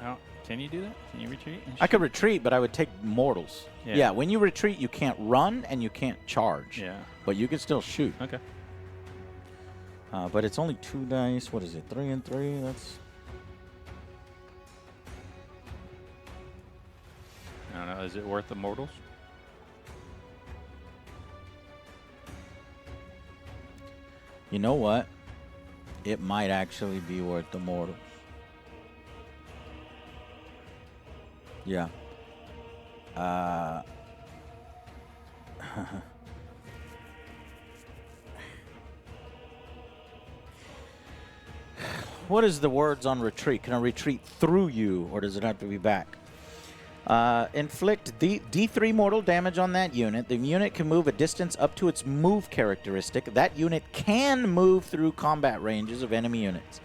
B: Oh, can you do that? Can you retreat? and
A: I could
B: shoot?
A: retreat, but I would take mortals.
B: Yeah.
A: Yeah, when you retreat, you can't run and you can't charge.
B: Yeah.
A: But you can still shoot.
B: Okay.
A: But it's only 2 dice. What is it? 3 and 3? That's.
B: I don't know. Is it worth the mortals?
A: You know what? It might actually be worth the mortals. Yeah. What is the words on retreat? Can I retreat through you, or does it have to be back? Inflict D3 mortal damage on that unit. The unit can move a distance up to its move characteristic. That unit can move through combat ranges of enemy units,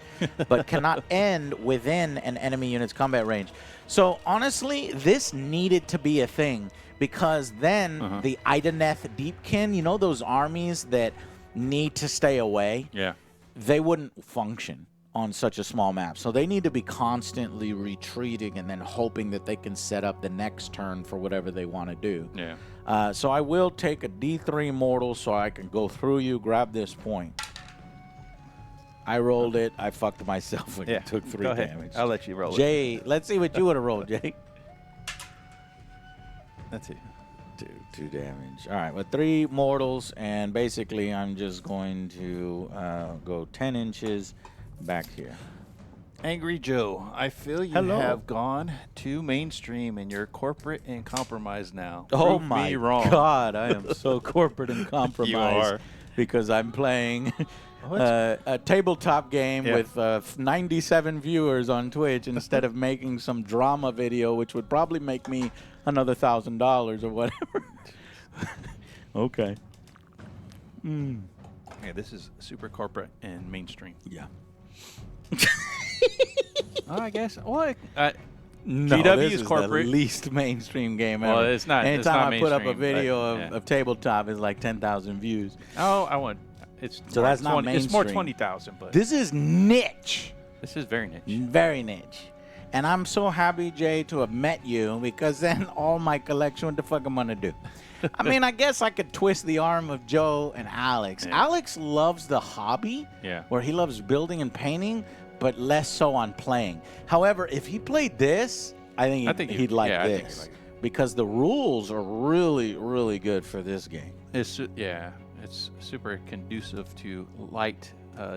A: but cannot end within an enemy unit's combat range. So honestly, this needed to be a thing, because then the Ideneth Deepkin, you know those armies that need to stay away?
B: Yeah.
A: They wouldn't function on such a small map. So they need to be constantly retreating and then hoping that they can set up the next turn for whatever they want to do.
B: Yeah.
A: So I will take a D3 mortal so I can go through you, grab this point. I rolled it. I fucked myself and took 3
B: Go ahead.
A: damage.
B: I'll let you roll it.
A: Jay, let's see what you would have rolled, Jay.
B: That's it.
A: 2 damage. All right, with 3 mortals, and basically I'm just going to go 10 inches back here.
B: Angry Joe, I feel you
A: Hello.
B: have gone too mainstream and you're corporate and compromised now.
A: Oh
B: Prove
A: my
B: me wrong.
A: God, I am so corporate and compromised
B: are.
A: because I'm playing
B: Oh, that's-
A: a tabletop game
B: Yeah.
A: with 97 viewers on Twitch instead of making some drama video, which would probably make me another $1,000 or whatever. Okay.
B: Yeah, this is super corporate and mainstream.
A: Yeah.
B: I guess. Well,
A: No,
B: GW
A: this
B: is
A: is
B: corporate.
A: the least mainstream game
B: Well,
A: ever.
B: it's not- it's
A: Anytime
B: not
A: I put up a
B: mainstream, but,
A: video
B: yeah.
A: of tabletop, it's like 10,000 views.
B: Oh, I want. It's
A: So
B: more
A: that's not
B: 20, It's more
A: mainstream.
B: 20,000, but
A: This is niche.
B: this is very niche.
A: Very niche. And I'm so happy, Jay, to have met you because then all my collection, what the fuck am I going to do? I mean, I guess I could twist the arm of Joe and Alex.
B: Yeah.
A: Alex loves the hobby,
B: Yeah.
A: where he loves building and painting, but less so on playing. However, if he played this, I think he'd like
B: yeah, I think
A: this
B: he'd like it.
A: because the rules are really, really good for this game.
B: It's super conducive to light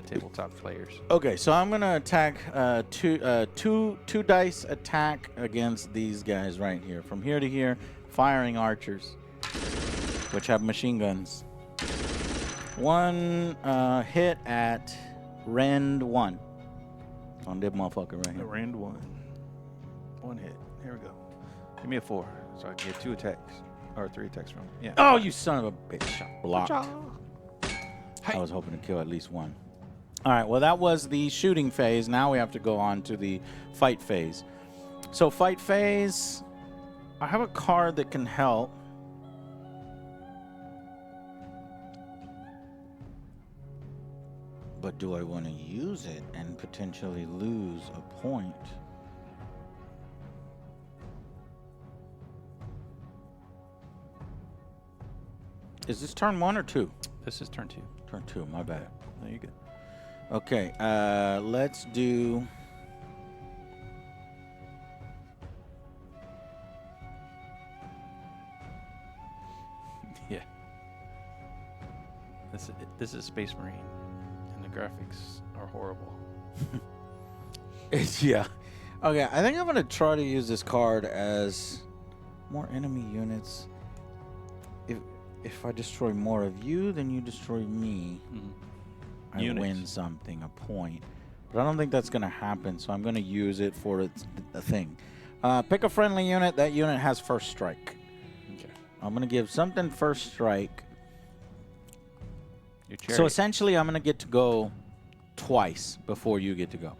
B: tabletop players.
A: Okay, so I'm gonna attack two dice attack against these guys right here, from here to here, firing archers, which have machine guns. One hit at rend 1 on this motherfucker right here.
B: Rand 1. One hit. Here we go. Give me a 4, so I can get 2 attacks or 3 attacks from. Yeah.
A: Oh, you son of a bitch! Blocked.
B: Hey.
A: I was hoping to kill at least one. All right, well, that was the shooting phase. Now we have to go on to the fight phase. So fight phase, I have a card that can help. But do I want to use it and potentially lose a point? Is this turn 1 or 2?
B: This is turn 2.
A: Turn 2, my bad.
B: No, you're good.
A: Okay, let's do...
B: Yeah. This is Space Marine, and the graphics are horrible.
A: Yeah. Okay, I think I'm going to try to use this card as more enemy units. If I destroy more of you, then you destroy me. I
B: Units.
A: win something, a point. But I don't think that's going to happen, so I'm going to use it for a thing. Pick a friendly unit. That unit has first strike.
B: Okay.
A: I'm going to give something first strike.
B: Your
A: So
B: chariot.
A: essentially, I'm going to get to go twice before you get to go.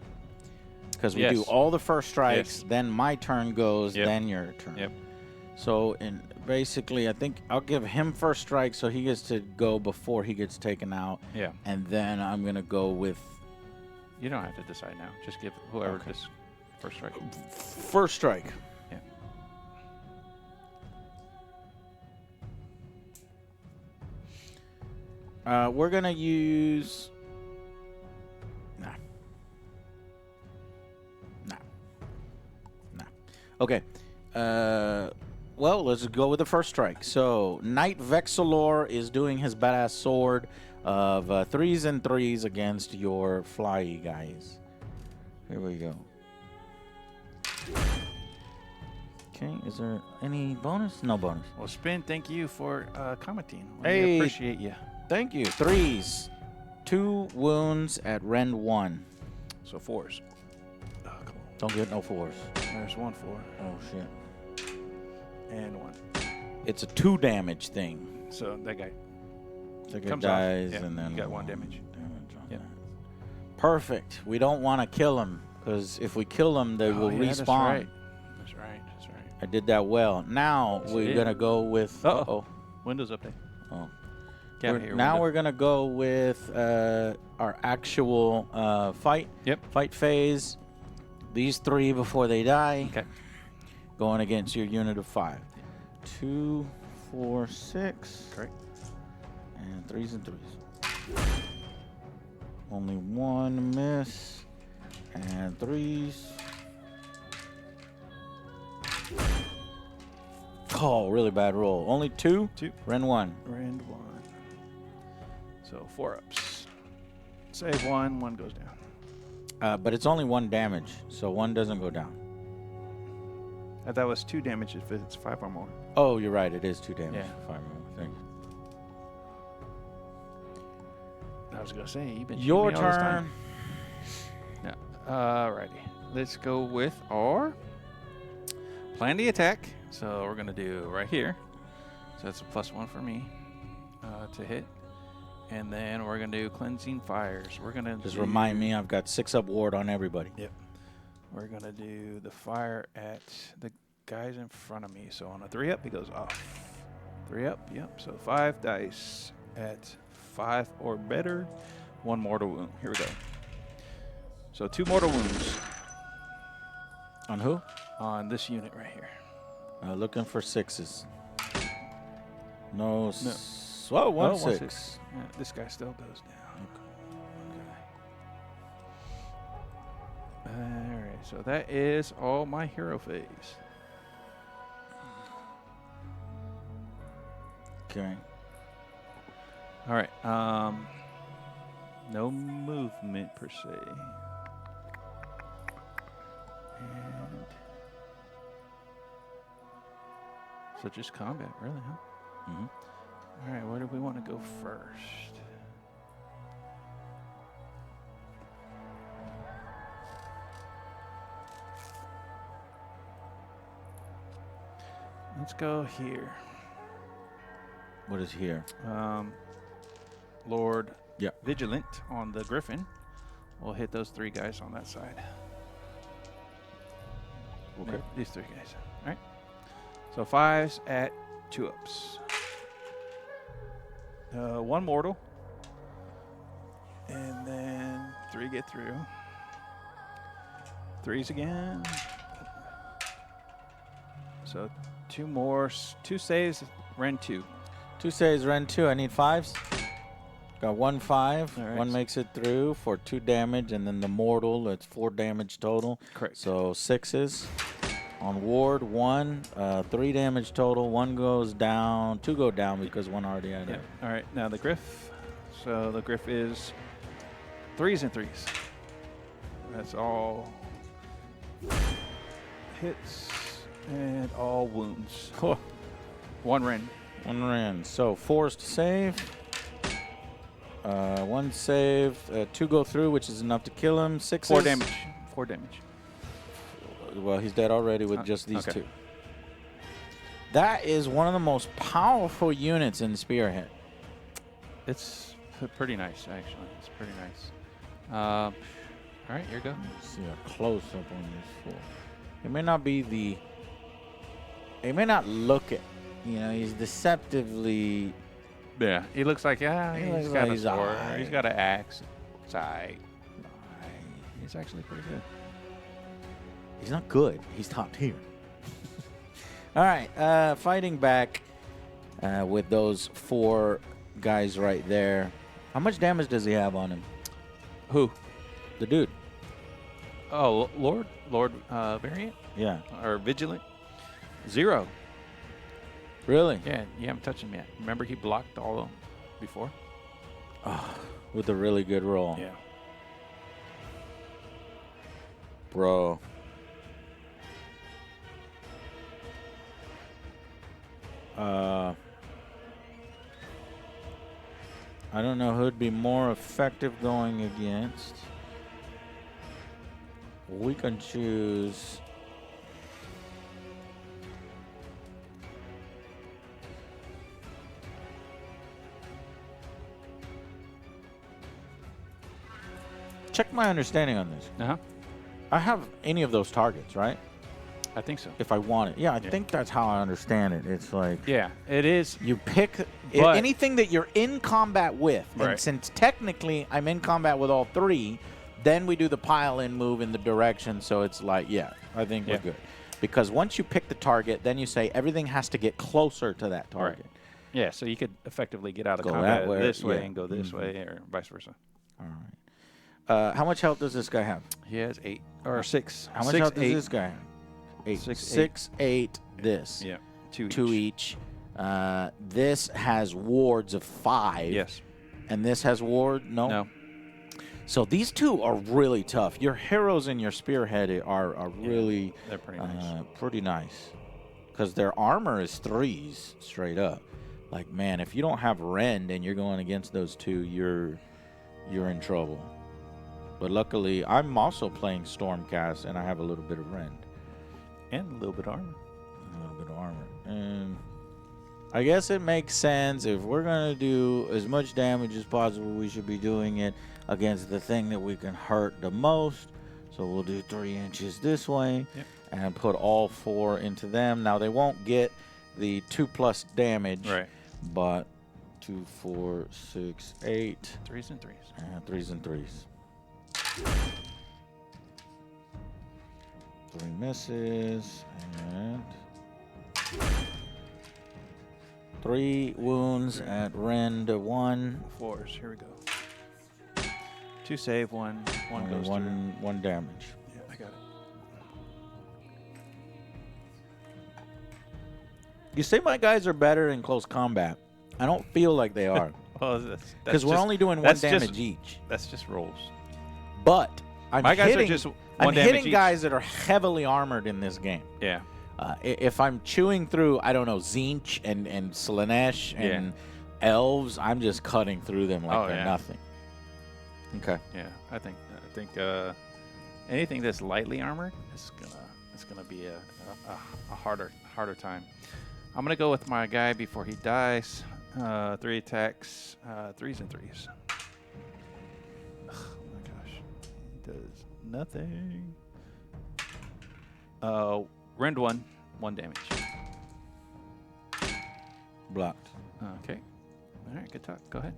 A: Because we
B: Yes.
A: do all the first strikes,
B: Yes.
A: then my turn goes,
B: Yep.
A: then your turn.
B: Yep.
A: So basically, I think I'll give him first strike so he gets to go before he gets taken out.
B: Yeah.
A: And then I'm going to go with
B: You don't have to decide now. Just give whoever
A: Okay.
B: this first strike.
A: first strike.
B: Yeah.
A: We're going to use... Nah. Okay. Well, let's go with the first strike. So, Knight Vexilor is doing his badass sword of 3s and 3s against your fly guys. Here we go. Okay, is there any bonus? No bonus.
B: Well, Spin, thank you for commenting. We
A: Hey.
B: appreciate you.
A: Thank you. 3s. 2 wounds at rend 1.
B: So 4s. Oh, come on.
A: Don't get no 4s.
B: There's 1 4
A: Oh, shit.
B: and 1.
A: It's a 2 damage thing.
B: So that guy.
A: The guy
B: Comes off.
A: dies
B: Yeah,
A: and then
B: you got 1 damage.
A: on
B: Yep.
A: that. Perfect. We don't want to kill him because if we kill them, they will respawn.
B: That's right. That's right. That's right.
A: I did that well. Now
B: Yes,
A: we're
B: you did.
A: gonna go with.
B: Uh-oh. Windows update.
A: Oh.
B: Get out of here,
A: Now
B: window.
A: we're gonna go with our actual fight.
B: Yep.
A: Fight phase. These 3 before they die.
B: Okay.
A: Going against your unit of 5. 2, 4, 6.
B: Correct.
A: And 3s and 3s. Only 1 miss. And 3s. Oh, really bad roll. Only 2?
B: 2.
A: Rend 1.
B: Rand 1. So 4 ups. Save 1. 1 goes down.
A: But it's only 1 damage, so 1 doesn't go down.
B: I thought it was 2 damage if it's 5 or more.
A: Oh, you're right. It is 2 damage.
B: Yeah.
A: 5 more things.
B: I was gonna say you've been
A: Your
B: shooting me all this
A: turn.
B: time. Yeah. Alrighty. Let's go with our plan the attack. So we're gonna do right here. So that's a +1 for me to hit. And then we're gonna do cleansing fires. We're gonna
A: Just remind me, I've got 6 up ward on everybody.
B: Yep. We're gonna do the fire at the guys in front of me. So on a 3-up, he goes off. 3-up. Yep. So 5 dice at 5 or better. 1 mortal wound. Here we go. So 2 mortal wounds
A: On who?
B: on this unit right here.
A: Looking for 6s. No.
B: No.
A: Whoa, 1
B: Oh,
A: 6.
B: 6. Yeah, this guy still goes down. Okay. All right. So that is all my hero phase.
A: Okay.
B: All right. No movement per se. And so just combat, really, huh?
A: Mm-hmm.
B: All right. Where do we want to go first? Let's go here.
A: What is here?
B: Lord
A: Yep.
B: Vigilant on the Griffin. We'll hit those 3 guys on that side.
A: Okay.
B: No, these 3 guys. All right. So 5s at 2-ups. 1 mortal. And then 3 get through. 3s again. So 2 more. 2 saves. Ren 2.
A: 2 saves, Ren 2. I need 5s. Got 1 5.
B: All right.
A: 1 makes it through for 2 damage, and then the mortal, that's 4 damage total.
B: Correct.
A: So 6s. On ward, 1. 3 damage total. 1 goes down. 2 go down because 1 already had
B: Yeah.
A: it.
B: All right. Now the Griff. So the Griff is 3s and 3s. That's all hits and all wounds.
A: Cool.
B: 1 Ren.
A: 1 Ren. So forced save. 1 save. 2 go through, which is enough to kill him. 6s.
B: 4 damage. 4 damage.
A: Well, he's dead already with just these
B: okay.
A: 2. That is one of the most powerful units in Spearhead.
B: It's pretty nice, actually. It's pretty nice. All right, here you go.
A: Let's see a close up on this 4. It may not be the. It may not look it. You know, he's deceptively.
B: Yeah, he looks like,
A: He
B: he's
A: looks
B: got
A: like
B: a
A: he's
B: sword.
A: alright.
B: He's got an axe. It's alright. He's actually pretty good.
A: He's not good. He's top tier. All right, fighting back with those 4 guys right there. How much damage does he have on him?
B: Who?
A: The dude.
B: Oh, Lord Variant?
A: Yeah.
B: Or Vigilant? 0.
A: Really?
B: Yeah, you haven't touched him yet. Remember he blocked all of them before?
A: Oh, with a really good roll.
B: Yeah.
A: Bro. I don't know who'd be more effective going against. We can choose. Check my understanding on this.
B: Uh-huh.
A: I have any of those targets, right?
B: I think so.
A: If I want it. Yeah, I think that's how I understand it. It's like
B: Yeah, it is.
A: you pick
B: But-
A: anything that you're in combat with. And
B: Right.
A: since technically I'm in combat with all 3, then we do the pile-in move in the direction. So it's like, yeah, I think we're
B: Yeah.
A: good. Because once you pick the target, then you say everything has to get closer to that target.
B: Yeah, so you could effectively get out of
A: Go
B: combat
A: that way,
B: this way
A: yeah.
B: and go this way, or vice versa.
A: All right. How much health does this guy have?
B: He has 8 or 6.
A: How much
B: 6,
A: health does
B: 8.
A: this guy have? 8.
B: 6,
A: 6, 8, this.
B: Yeah, 2 each.
A: 2 each. This has wards of 5.
B: Yes.
A: And this has ward? No.
B: No.
A: So these two are really tough. Your heroes and your spearhead are really
B: they're pretty nice.
A: Pretty nice. Because their armor is 3s straight up. Like, man, if you don't have rend and you're going against those two, you're in trouble. But luckily, I'm also playing Stormcast, and I have a little bit of rend.
B: And a little bit of armor.
A: A little bit of armor. And I guess it makes sense. If we're going to do as much damage as possible, we should be doing it against the thing that we can hurt the most. So we'll do 3 inches this way.
B: Yep.
A: And put all 4 into them. Now, they won't get the 2+ damage.
B: Right.
A: But 2, 4, 6, 8.
B: 3s and 3s.
A: And 3s and 3s. 3 misses. And 3 wounds at rend 1.
B: 4s. Here we go. 2 save, 1
A: Only
B: goes
A: one damage.
B: Yeah, I got it.
A: You say my guys are better in close combat. I don't feel like they are.
B: Well,
A: Because we're only doing 1 damage each.
B: That's just rolls.
A: But I'm
B: My guys
A: hitting,
B: are just
A: I'm
B: 1 damage
A: hitting
B: each.
A: guys that are heavily armored in this game.
B: Yeah.
A: If I'm chewing through, I don't know, Tzeentch and Slanesh and elves, I'm just cutting through them like they're nothing. Okay.
B: Yeah, I think anything that's lightly armored is gonna be a harder time. I'm gonna go with my guy before he dies. 3 attacks, 3s and 3s. Oh my gosh, he does nothing. Rend 1 damage.
A: Blocked.
B: Okay. All right, good talk. Go ahead.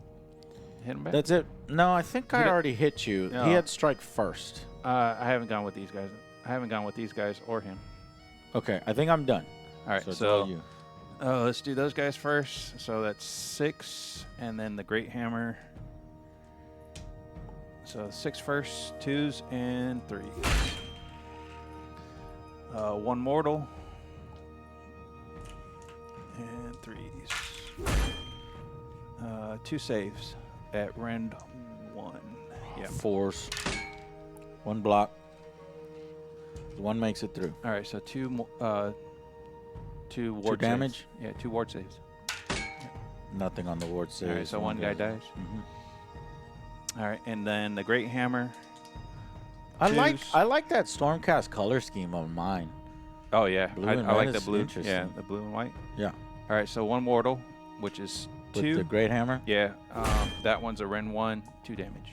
B: Hit him back.
A: That's it. No, I think I already hit you.
B: No.
A: He had strike first.
B: I haven't gone with these guys. I haven't gone with these guys or him.
A: Okay, I think I'm done.
B: All right,
A: So, it's
B: so
A: all you.
B: let's do those guys first. So that's 6, and then the Great Hammer. So 6 first, 2s and 3s. 1 mortal and 3s. 2 saves at rend 1. Yeah.
A: 4s. 1 block. 1 makes it through.
B: All right, so 2 ward
A: 2
B: saves.
A: damage?
B: Yeah, 2 ward saves.
A: Nothing on the ward save.
B: All right, so 1 guy dies.
A: Mm-hmm.
B: All right, and then the Great Hammer.
A: I
B: 2s.
A: like that Stormcast color scheme on mine.
B: Oh yeah,
A: Blue
B: I
A: and
B: like
A: red
B: the
A: is
B: blue.
A: interesting.
B: Yeah, the blue and white.
A: Yeah.
B: All right, so 1 mortal, which is
A: With
B: 2.
A: the Great Hammer?
B: Yeah, that one's a rend 1, 2 damage.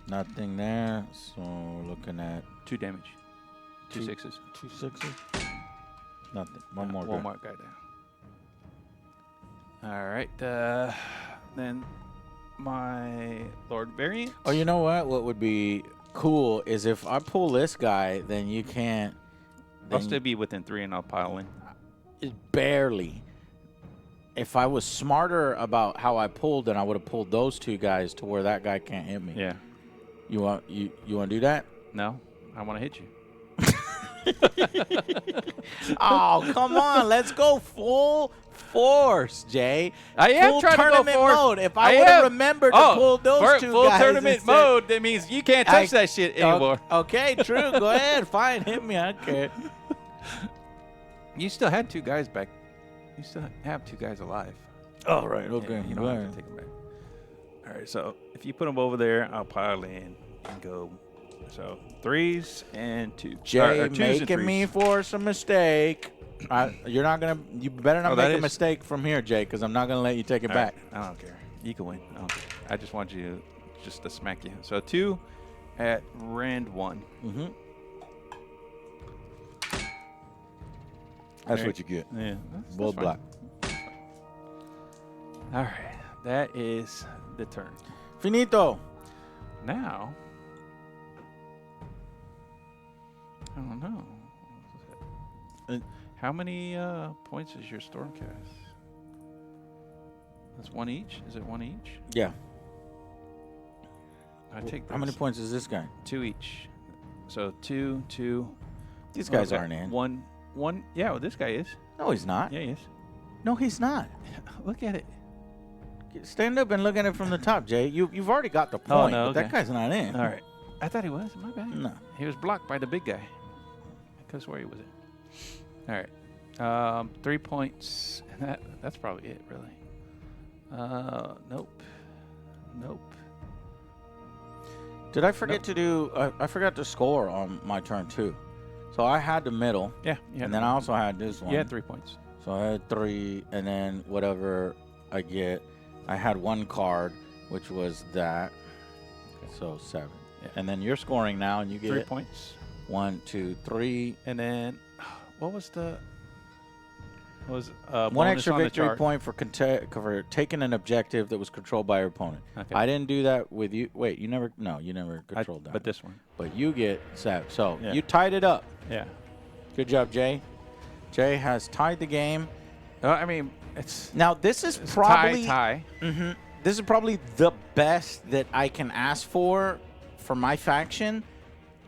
A: Nothing there. So looking at
B: 2 damage. 2
A: Two-
B: 6s.
A: 2 6s. Nothing. One more.
B: One
A: guy.
B: more guy down. All right, then my Lord Variant.
A: Oh, you know what? What would be cool is if I pull this guy, then you can't.
B: I'll
A: Then
B: still be within 3 and I'll pile in.
A: barely. If I was smarter about how I pulled, then I would have pulled those 2 guys to where that guy can't hit me.
B: Yeah.
A: You want to do that?
B: No, I want to hit you.
A: Oh, come on. Let's go full force, Jay.
B: I am
A: full
B: trying to go
A: tournament
B: forward.
A: mode. If I would have remembered to pull those 2
B: full
A: guys
B: tournament
A: instead-
B: mode, that means you can't touch that shit anymore.
A: Okay, true. Go ahead. Fine. Hit me. I don't care.
B: You still had 2 guys back. You still have 2 guys alive.
A: All right.
B: Yeah,
A: Okay.
B: you don't have to take them back. All right, so if you put them over there, I'll pile in and go. So 3s and 2.
A: Jay
B: or 2s and
A: making me
B: 3s.
A: force a mistake. You're not gonna. You better not
B: Oh, that
A: make a
B: is-
A: mistake from here, Jay, because I'm not gonna let you take it
B: All
A: back.
B: right, I don't care. You can win. I don't care. I just want you just to smack you. So 2 at rend 1.
A: Mm-hmm. That's
B: Right.
A: what you get.
B: Yeah.
A: Bull
B: fine.
A: block.
B: All right. That is the turn.
A: Finito.
B: Now, I don't know. How many points is your Stormcast? That's 1 each? Is it 1 each?
A: Yeah.
B: I take
A: How many
B: those.
A: points is this guy?
B: 2 each. So 2, 2.
A: These guys
B: okay,
A: aren't in.
B: 1. Yeah, well, this guy is.
A: No, he's not.
B: Yeah, he is.
A: No, he's not.
B: Look at it.
A: Stand up and look at it from the top, Jay. You've already got the point,
B: no,
A: but that
B: okay.
A: guy's not in.
B: All right. I thought he was. My bad.
A: No.
B: He was blocked by the big guy. I could swear he was in. All right. 3 points. That's probably it, really. Nope. Nope.
A: Did I forget to do? I forgot to score on my turn too. So I had the middle.
B: Yeah.
A: And then I also had this one.
B: You had 3 points.
A: So I had 3, and then whatever I get, I had 1 card, which was that. Okay. So 7.
B: Yeah.
A: And then you're scoring now, and you get
B: 3 points.
A: 1, 2, 3.
B: And then, what was the? Was
A: 1 extra victory point for taking an objective that was controlled by your opponent.
B: Okay.
A: I didn't do that with you. Wait, you never controlled that.
B: But this one.
A: But you get 7. So
B: Yeah.
A: you tied it up.
B: Yeah.
A: Good job, Jay. Jay has tied the game.
B: I mean, it's
A: Now this is probably
B: tie.
A: Mhm. This is probably the best that I can ask for my faction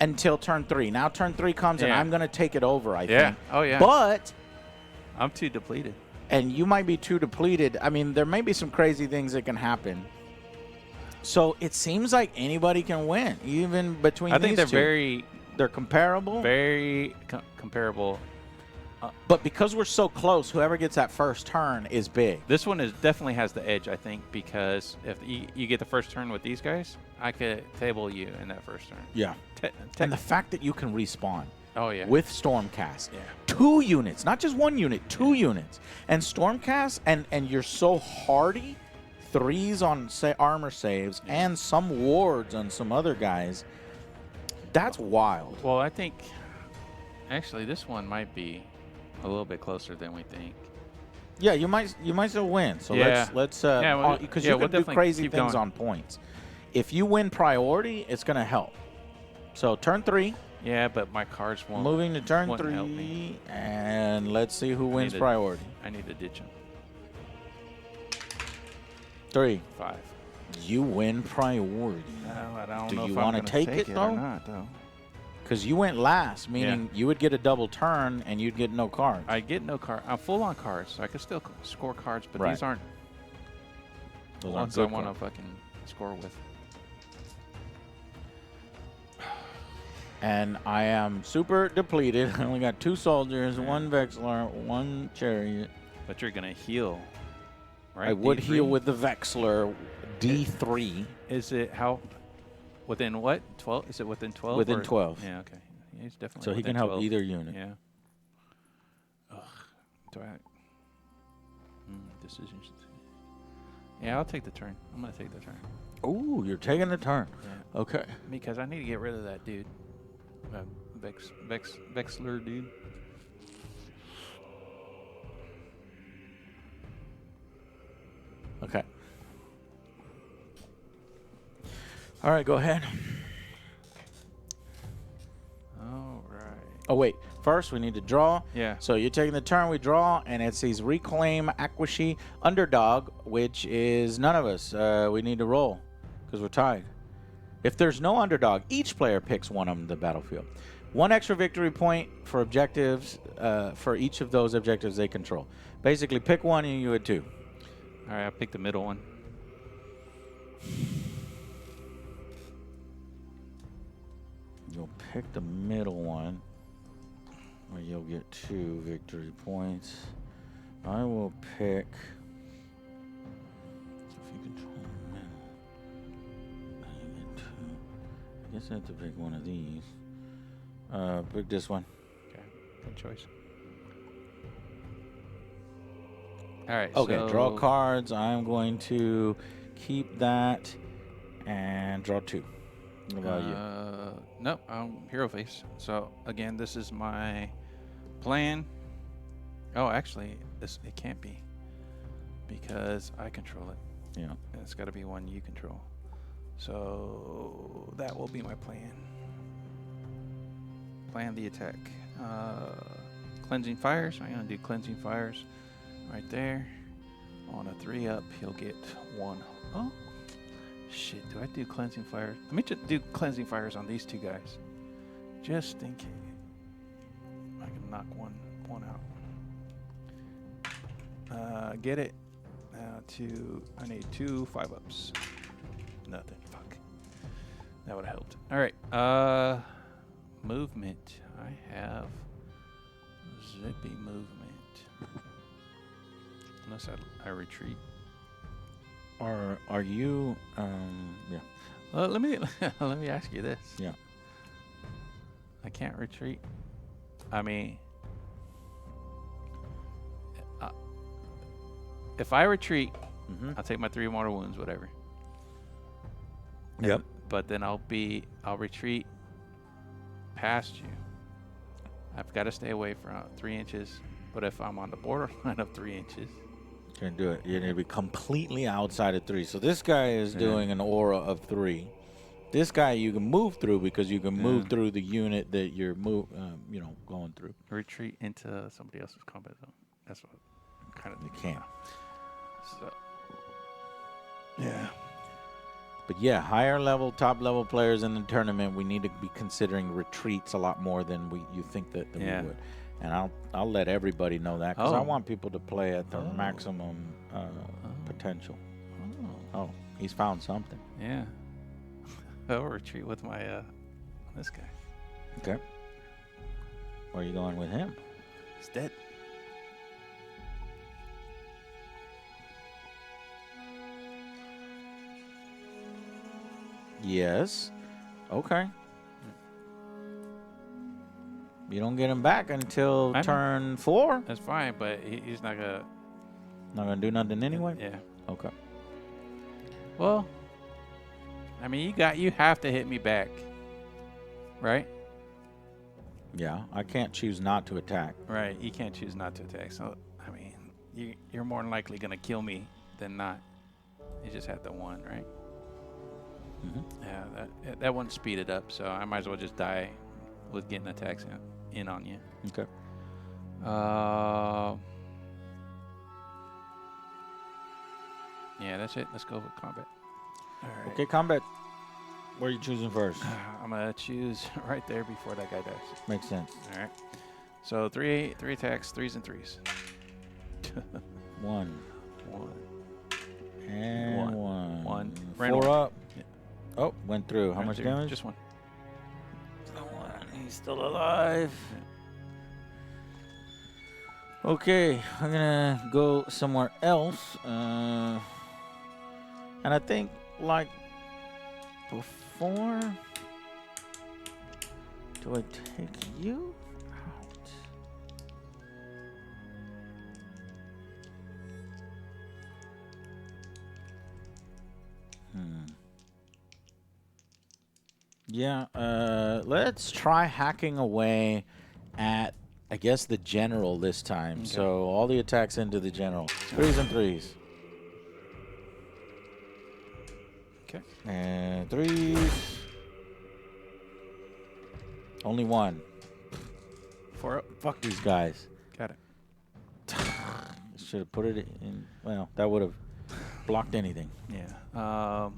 A: until turn 3. Now turn 3 comes and
B: Yeah.
A: I'm going to take it over, I
B: Yeah.
A: think.
B: Oh yeah.
A: But
B: I'm too depleted.
A: and you might be too depleted. I mean, there may be some crazy things that can happen. So it seems like anybody can win, even between
B: I think
A: these
B: they're
A: two. They're comparable.
B: very comparable.
A: But because we're so close, whoever gets that first turn is big.
B: This one definitely has the edge, I think, because if you get the first turn with these guys, I could table you in that first turn.
A: Yeah. And the fact that you can respawn.
B: Oh yeah.
A: With Stormcast.
B: Yeah.
A: 2 units, not just 1 unit, 2 units. And Stormcast, and you're so hardy, 3s on armor saves, and some wards on some other guys. That's wild.
B: Well, I think actually this one might be a little bit closer than we think.
A: Yeah, you might still win. So
B: Yeah.
A: let's
B: Yeah,
A: because
B: we'll
A: you can do
B: definitely
A: crazy
B: keep
A: things
B: going.
A: on points. If you win priority, it's going to help. So turn 3.
B: Yeah, but my cards won't.
A: Moving to turn
B: won't
A: 3,
B: help me.
A: and let's see who wins priority.
B: I need to ditch him.
A: 3.
B: 5.
A: You win priority.
B: No, I don't
A: Do
B: know
A: you
B: if I'm
A: wanna
B: gonna
A: take
B: take
A: it,
B: or
A: though?
B: not, though.
A: Because you went last, meaning you would get a double turn and you'd get no cards.
B: I get no card. I'm full on cards, so I can still score cards, but
A: Right.
B: these aren't the
A: Those aren't
B: ones I
A: good
B: want to
A: cards.
B: fucking score with.
A: And I am super depleted. I only got 2 soldiers, 1 Vexler, 1 chariot.
B: But you're gonna heal, right?
A: I would
B: D3?
A: heal with the Vexler D3.
B: Is it how? Within what? 12? Is it within 12?
A: Within
B: or-
A: 12.
B: Yeah. Okay. Yeah, he's definitely.
A: So he
B: within
A: can help
B: 12.
A: either unit.
B: Yeah. Ugh. Do I? Decisions. Yeah, I'll take the turn. I'm gonna take the turn.
A: Ooh, you're taking the turn.
B: Yeah.
A: Okay.
B: Because I need to get rid of that dude. Vexler dude.
A: Okay. All right, go ahead.
B: All right.
A: Oh, wait. First, we need to draw.
B: Yeah.
A: So you're taking the turn, we draw, and it's these Reclaim Aquashi Underdog, which is none of us. We need to roll because we're tied. If there's no underdog, each player picks one on the battlefield. 1 extra victory point for objectives, for each of those objectives they control. Basically, pick one and you had 2.
B: All right, I'll pick the middle one.
A: You'll pick the middle one, where you'll get 2 victory points. I will pick. If you control the middle, then you get 2. I guess I have to pick one of these. Pick this one.
B: Okay, good choice. All right.
A: Okay,
B: so
A: draw cards. I'm going to keep that and draw 2. What about you?
B: Nope, I'm hero face. So again, this is my plan. Oh, actually, it can't be because I control it.
A: Yeah.
B: It's got to be one you control. So that will be my plan. Plan the attack. Cleansing fires. I'm gonna do cleansing fires right there. On a 3-up, he'll get 1. Oh. Shit, do I do cleansing fires? Let me just do cleansing fires on these 2 guys. Just in case. I can knock one out. Get it. I need 2 5-ups. Nothing. Fuck. That would have helped. All right. Movement. I have zippy movement. Unless I retreat.
A: Are you? Yeah.
B: Well, let me let me ask you this.
A: Yeah.
B: I can't retreat. I mean, if I retreat, I'll take my 3 mortal wounds, whatever.
A: Yep.
B: But then I'll retreat past you. I've got to stay away from 3 inches. But if I'm on the borderline of 3 inches,
A: Can't do it. You're gonna be completely outside of 3. So this guy is doing an aura of 3. This guy you can move through because you can move through the unit that you're going through.
B: retreat into somebody else's combat zone. That's what kind of
A: You can't.
B: So, yeah.
A: But yeah, higher level, top level players in the tournament, we need to be considering retreats a lot more than you think that we would. And I'll let everybody know that because I want people to play at their maximum potential. Oh, he's found something.
B: Yeah. I'll retreat with my this guy.
A: Okay. Where are you going with him?
B: He's dead.
A: Yes. Okay. You don't get him back until turn 4.
B: That's fine, but he's not gonna.
A: Not gonna do nothing anyway.
B: Yeah.
A: Okay.
B: Well, I mean, you have to hit me back, right?
A: Yeah, I can't choose not to attack.
B: Right. You can't choose not to attack. So, I mean, you're more than likely gonna kill me than not. You just have the 1, right? Yeah. That wouldn't speed it up. So I might as well just die with getting attacks in on you.
A: Okay.
B: Yeah, that's it. Let's go with combat. All right.
A: Okay, combat. Where are you choosing first?
B: I'm gonna choose right there before that guy dies.
A: Makes sense.
B: All right. So three attacks, 3s and 3s.
A: 1.
B: 1.
A: And 1.
B: 1.
A: 4 up. Yeah. Oh, went through. How much damage?
B: Just 1.
A: 1. He's still alive. Okay, I'm gonna go somewhere else. And I think, like before, do I take you out? Yeah, let's try hacking away at, I guess, the general this time. Okay. So all the attacks into the general. 3s and 3s.
B: Okay.
A: And 3s. Only 1.
B: 4 up.
A: Fuck these guys.
B: Got it.
A: Should have put it in. Well, that would have blocked anything.
B: Yeah. Yeah.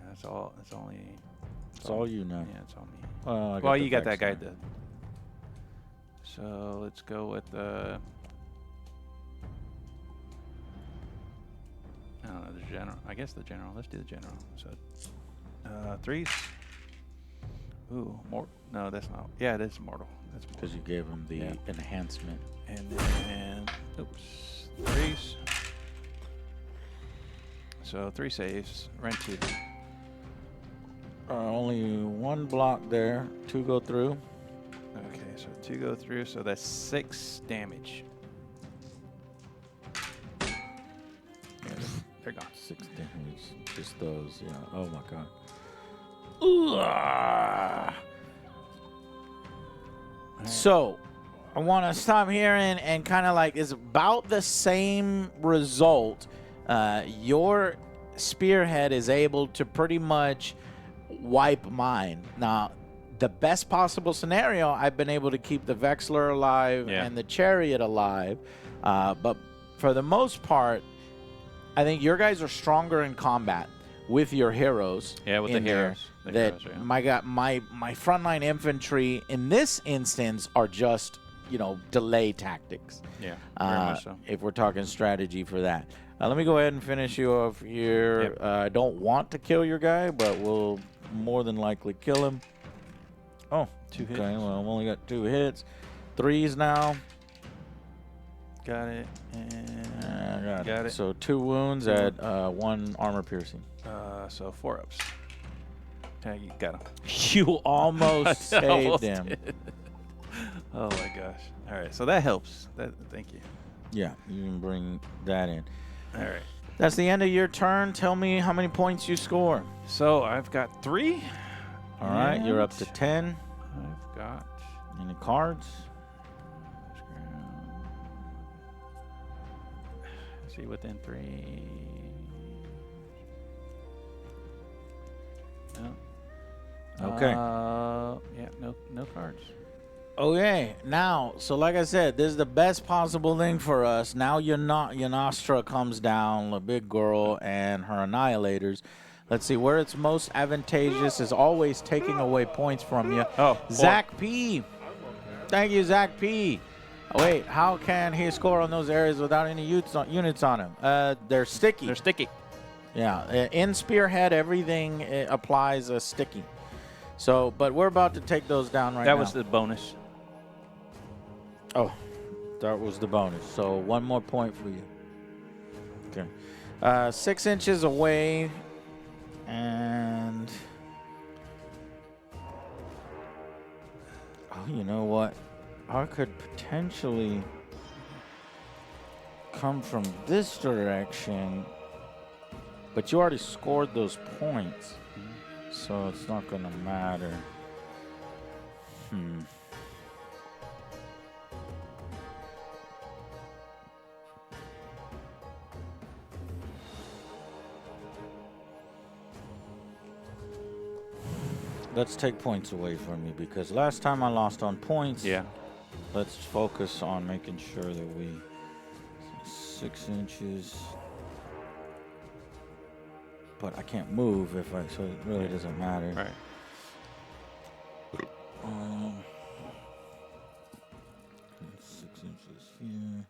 B: That's all. That's only.
A: It's all you know.
B: Yeah, it's all me.
A: Well,
B: you got that guy dead. So let's go with the. I don't know, the general. I guess the general. Let's do the general. So, 3s. Ooh, more. No, that's not. Yeah, that's mortal. That's mortal.
A: Because you gave him the enhancement.
B: And then, oops, 3s. So 3 saves. Rent 2.
A: Only 1 block there. 2 go through.
B: Okay, so 2 go through, so that's 6 damage. Yeah, they're gone.
A: 6 damage. Just those, yeah. Oh my god. Ooh. So, I want to stop here and kind of like, it's about the same result. Your Spearhead is able to pretty much wipe mine. Now, the best possible scenario, I've been able to keep the Vexler alive and the Chariot alive. But for the most part, I think your guys are stronger in combat with your heroes.
B: Yeah, with the heroes.
A: My frontline infantry in this instance are just delay tactics.
B: Yeah, very much so.
A: If we're talking strategy for that. Let me go ahead and finish you off here.
B: Yep.
A: I don't want to kill your guy, but we'll more than likely kill him. Oh,
B: 2 hits.
A: Okay, well, I've only got 2 hits. 3s now.
B: Got it. And
A: Got it. So 2 wounds at 1 armor piercing.
B: So 4 ups. Tag, you got him.
A: You almost saved
B: Almost
A: him.
B: did. Oh my gosh. All right, so that helps. Thank you.
A: Yeah, you can bring that in.
B: All right.
A: That's the end of your turn. Tell me how many points you score.
B: So I've got 3.
A: All right, you're up to 10.
B: I've got
A: Any cards?
B: Let's see, within 3. No.
A: Okay.
B: Yeah, no cards.
A: Okay, now, so like I said, this is the best possible thing for us. Now Yanastra comes down, the big girl, and her annihilators. Let's see, where it's most advantageous is always taking away points from you.
B: Oh,
A: Zach P. Thank you, Zach P. Oh, wait, how can he score on those areas without any units on him? They're sticky.
B: They're sticky.
A: Yeah, in Spearhead, everything applies a sticky. So, but we're about to take those down right now.
B: That was the bonus.
A: Oh, that was the bonus. So 1 more point for you. Okay. 6 inches away. And... Oh, you know what? I could potentially come from this direction. But you already scored those points. So it's not going to matter. Let's take points away from you because last time I lost on points.
B: Yeah.
A: Let's focus on making sure that we 6 inches. But I can't move if so it really doesn't matter.
B: Right.
A: 6 inches here.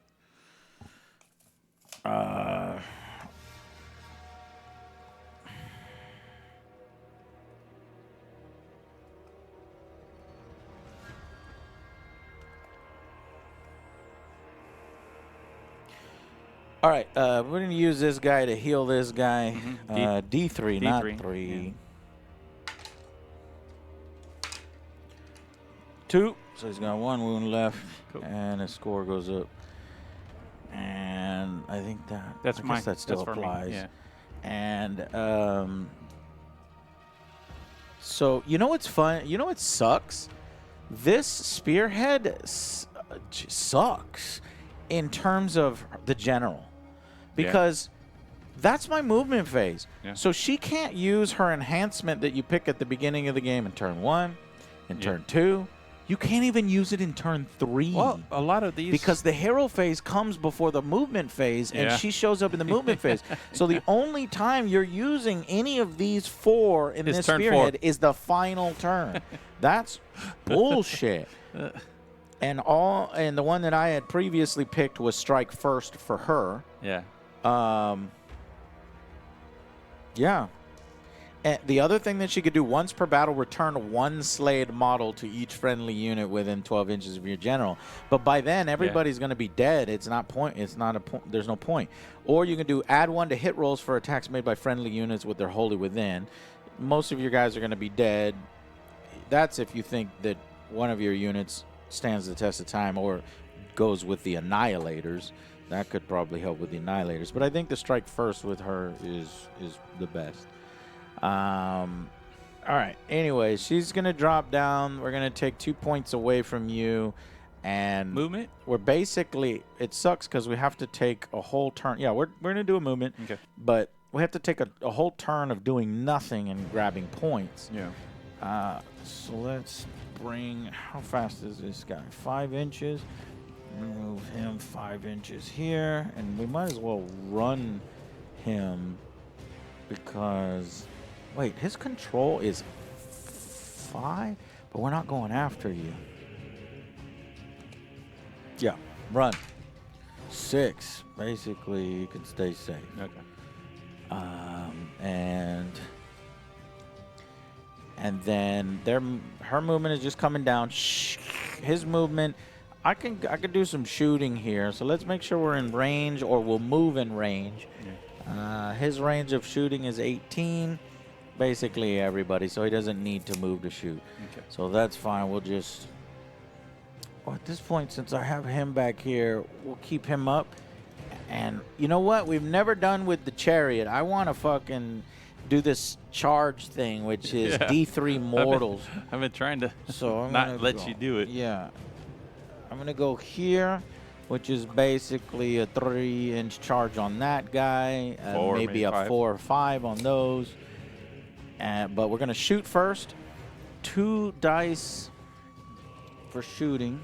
A: All right, we're going to use this guy to heal this guy. D3, not 3. Yeah. 2, so he's got 1 wound left, and his score goes up. And I think that still applies.
B: Yeah.
A: And so you know what's fun? You know what sucks? This Spearhead sucks in terms of the general. Because that's my movement phase. Yeah. So she can't use her enhancement that you pick at the beginning of the game in turn 1, in turn 2. You can't even use it in turn 3.
B: Well, a lot of these...
A: Because the hero phase comes before the movement phase, and she shows up in the movement phase. So the only time you're using any of these 4 in this Spearhead is the final turn. That's bullshit. And the one that I had previously picked was strike first for her.
B: Yeah.
A: Yeah. And the other thing that she could do, once per battle, return 1 slayed model to each friendly unit within 12 inches of your general. But by then, everybody's going to be dead. It's not point. It's not a point. There's no point. Or you can do add 1 to hit rolls for attacks made by friendly units with their wholly within. Most of your guys are going to be dead. That's if you think that one of your units stands the test of time or goes with the annihilators. That could probably help with the annihilators. But I think the strike first with her is the best. All right. Anyway, she's going to drop down. We're going to take 2 points away from you. And
B: movement?
A: We're basically, it sucks because we have to take a whole turn. Yeah, we're going to do a movement.
B: Okay.
A: But we have to take a whole turn of doing nothing and grabbing points.
B: Yeah.
A: So let's bring, how fast is this guy? 5 inches. Move him 5 inches here. And we might as well run him because, wait, his control is 5? But we're not going after you. Yeah, run. 6. Basically, you can stay safe.
B: Okay.
A: And then her movement is just coming down. His movement, I could do some shooting here. So let's make sure we're in range, or we'll move in range.
B: Yeah.
A: His range of shooting is 18. Basically everybody, so he doesn't need to move to shoot.
B: Okay.
A: So that's fine. We'll just. Well, at this point, since I have him back here, we'll keep him up. And you know what? We've never done with the chariot. I want to fucking do this charge thing, which is D3 mortals.
B: I've been trying to
A: So I'm
B: not let you do it.
A: Yeah. I'm going to go here, which is basically a 3-inch charge on that guy. Maybe a
B: 5.
A: 4 or 5 on those. But we're going to shoot first. 2 dice for shooting.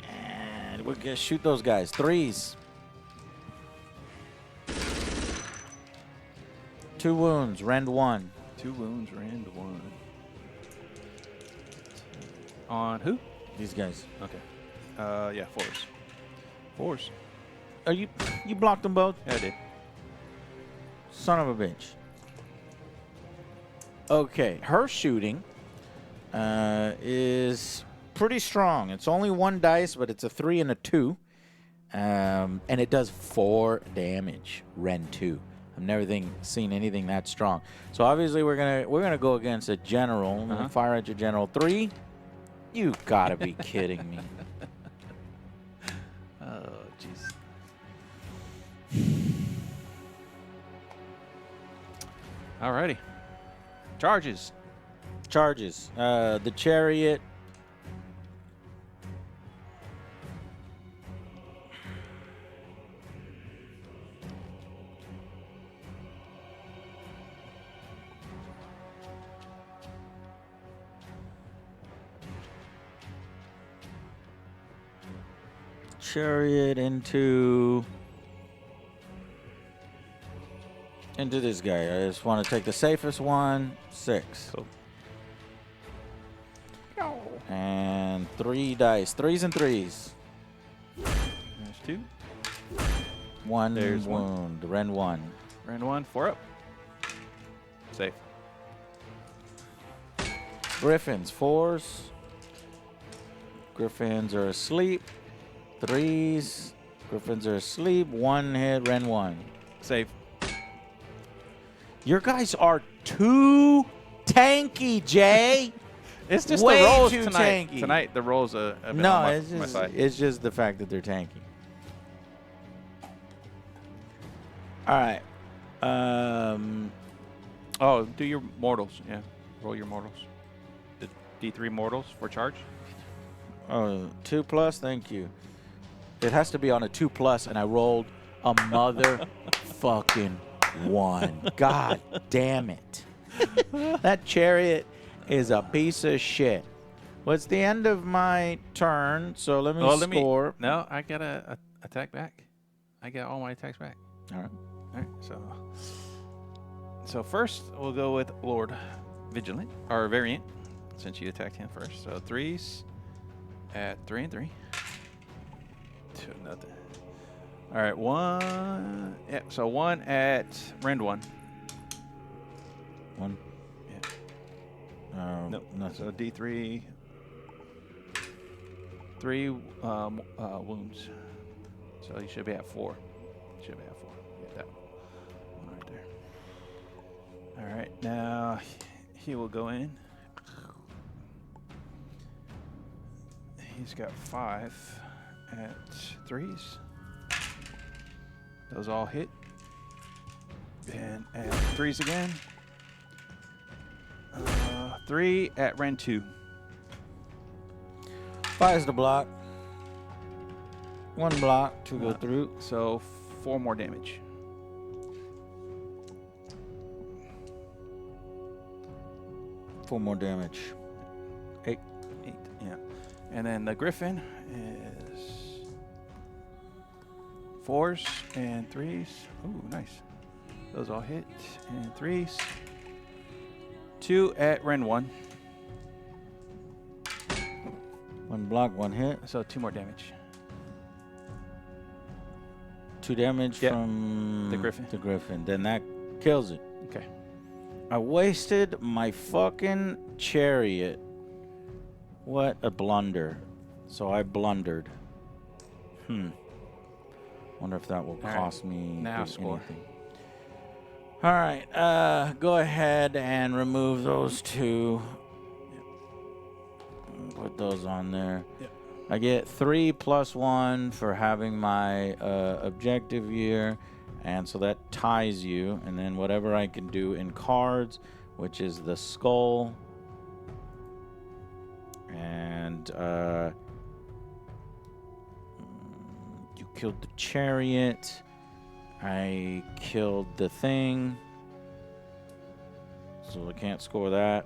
A: And we're going to shoot those guys. 3s. 2 wounds. Rend 1.
B: 2 wounds, rend 1. On who?
A: These guys.
B: Okay. Yeah, 4s. 4s.
A: Are you blocked them both?
B: Yeah, I did.
A: Son of a bitch. Okay, her shooting is pretty strong. It's only 1 dice, but it's a 3 and a 2. And it does 4 damage. Rend 2. I've never seen anything that strong. So obviously we're gonna go against a general. Fire at your general. 3. You gotta be kidding me.
B: Oh, jeez. Alrighty. Charges.
A: Charges. The chariot. Chariot into this guy. I just want to take the safest one. 6.
B: Cool.
A: And 3 dice. 3s and 3s.
B: There's 2.
A: 1
B: There's
A: wound. Rend 1.
B: Rend 1. 4 up. Safe.
A: Griffins. 4s. Griffins are asleep. 3s. Griffins are asleep. 1 hit. Rend 1.
B: Safe.
A: Your guys are too tanky, Jay.
B: It's just
A: Way
B: the rolls
A: too
B: tonight.
A: tanky.
B: Tonight the rolls have been
A: No,
B: on
A: it's
B: my
A: just
B: side.
A: it's just the fact that they're tanky. All right.
B: Oh, do your mortals. Yeah, roll your mortals. The D3 mortals for charge.
A: 2+. Thank you. It has to be on a 2+, and I rolled a motherfucking 1. God damn it! That chariot is a piece of shit. Well, it's the end of my turn, so let me score.
B: No, I got to attack back. I got all my attacks back.
A: All right.
B: All right, so first we'll go with Lord Vigilant, or Variant, since you attacked him first. So 3s at 3 and 3. 2 nothing. All right, 1. Yeah, so 1 at Rend 1.
A: 1.
B: Yeah.
A: Nope. Nothing.
B: So D3. 3 wounds. So you should be at 4. Should be at 4. Yeah, that one right there. All right, now he will go in. He's got 5 at 3s. Those all hit. And at 3s again. 3 at Rend 2.
A: 5 is the block. 1 block to go through.
B: So 4 more damage.
A: Four more damage. 8.
B: 8, yeah. And then the Griffin is 4s and 3s. Ooh, nice. Those all hit. And 3s. 2 at Rend 1.
A: 1 block, 1 hit.
B: So 2 more damage.
A: 2 damage
B: Yep.
A: from
B: The griffin.
A: The griffin. Then that kills it.
B: Okay.
A: I wasted my fucking chariot. What a blunder. So I blundered. Wonder if that will cost me
B: Now score.
A: anything. All right. Go ahead and remove those 2. Put those on there.
B: Yep.
A: I get 3 + 1 for having my objective here, and so that ties you. And then whatever I can do in cards, which is the skull, and you killed the chariot. I killed the thing, so I can't score that.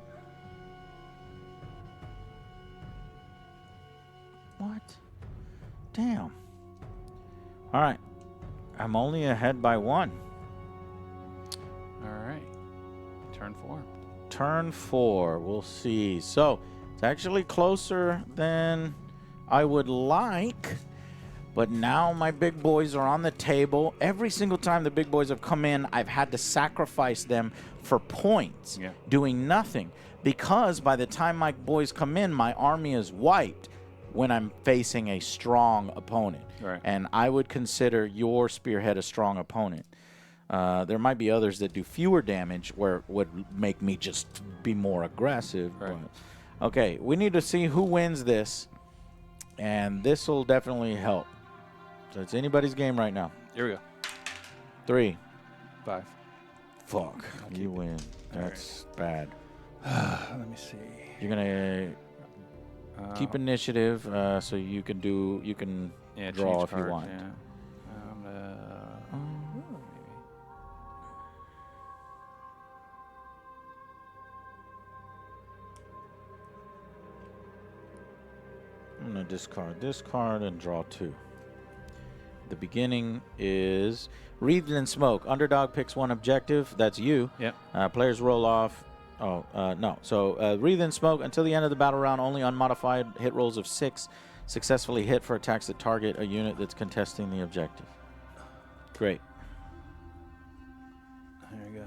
A: What? Damn. All right. I'm only ahead by 1.
B: All right. Turn 4.
A: Turn 4. We'll see. So it's actually closer than I would like. But now my big boys are on the table. Every single time the big boys have come in, I've had to sacrifice them for points, doing nothing. Because by the time my boys come in, my army is wiped when I'm facing a strong opponent.
B: Right.
A: And I would consider your Spearhead a strong opponent. There might be others that do fewer damage where it would make me just be more aggressive.
B: Right.
A: But, okay, we need to see who wins this, and this will definitely help. So it's anybody's game right now.
B: Here we go.
A: 3.
B: 5.
A: Fuck. You win. That's bad.
B: Let me see.
A: You're going to keep initiative so you can draw if you want.
B: Yeah.
A: I'm going to discard this card and draw 2. The beginning is Wreathed in Smoke. Underdog picks 1 objective. That's you.
B: Yep.
A: Players roll off. No. So Wreathed in Smoke. Until the end of the battle round, only unmodified hit rolls of 6 successfully hit for attacks that target a unit that's contesting the objective. Great.
B: There you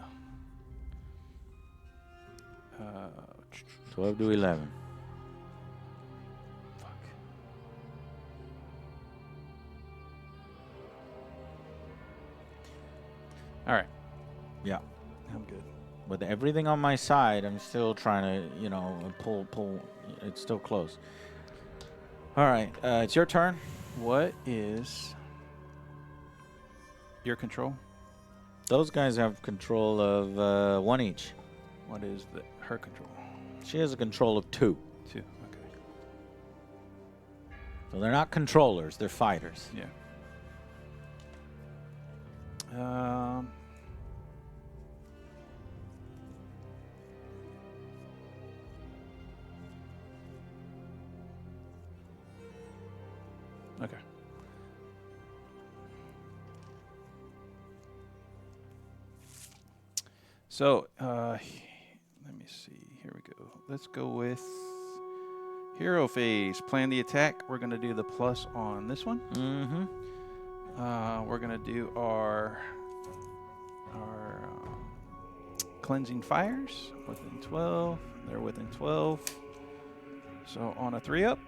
B: go.
A: 12 to 11.
B: Fuck. All right.
A: Yeah.
B: I'm good.
A: With everything on my side, I'm still trying to, pull. It's still close. All right. It's your turn.
B: What is your control?
A: Those guys have control of 1 each.
B: What is her control?
A: She has a control of 2.
B: 2. Okay.
A: So they're not controllers. They're fighters.
B: Yeah. Okay. So, let me see. Here we go. Let's go with hero phase. Plan the attack. We're going to do the plus on this one.
A: Mm-hmm.
B: We're going to do our cleansing fires within 12. They're within 12. So on a 3-up,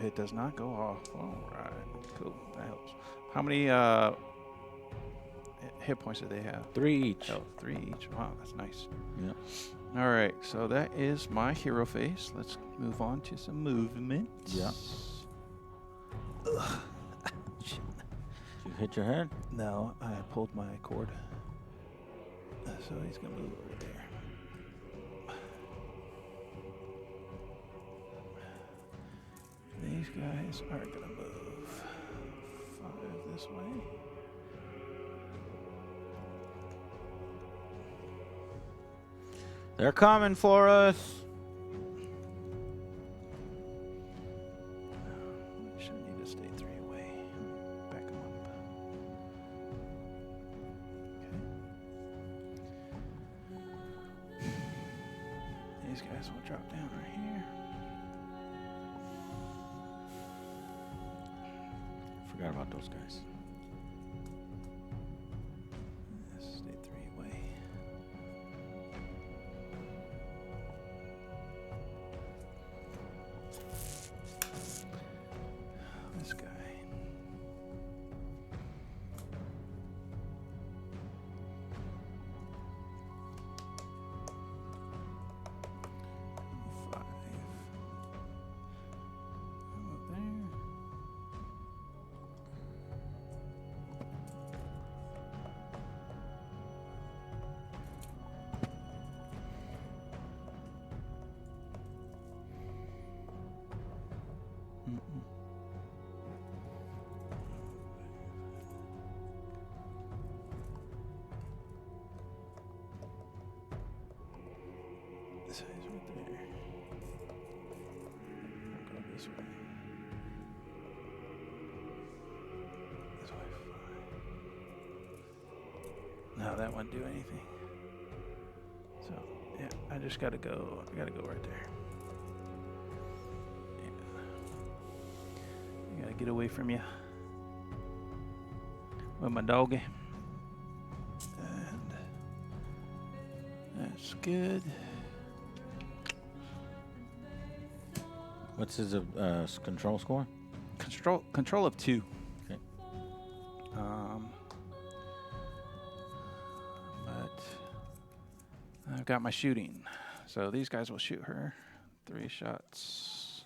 B: it does not go off. All right. Cool. That helps. How many hit points do they have?
A: 3 each.
B: Oh, 3 each. Wow, that's nice.
A: Yeah.
B: All right. So that is my hero phase. Let's move on to some movement.
A: Yeah.
B: Ugh.
A: Did you hit your head?
B: No, I pulled my cord. So he's going to move over there. These guys are going to move 5 this way.
A: They're coming for us.
B: Should need to stay 3 away. Back them up. Okay. These guys will drop down right here.
A: Forgot about those guys.
B: Stay 3 away. This guy. This guy's right there. I'll go this way. This way. No, that won't do anything. So yeah, I just gotta go. I gotta go right there. Yeah. I gotta get away from you with my doggy. And that's good.
A: What's his control score?
B: Control of 2.
A: Okay.
B: But I've got my shooting, so these guys will shoot her 3 shots.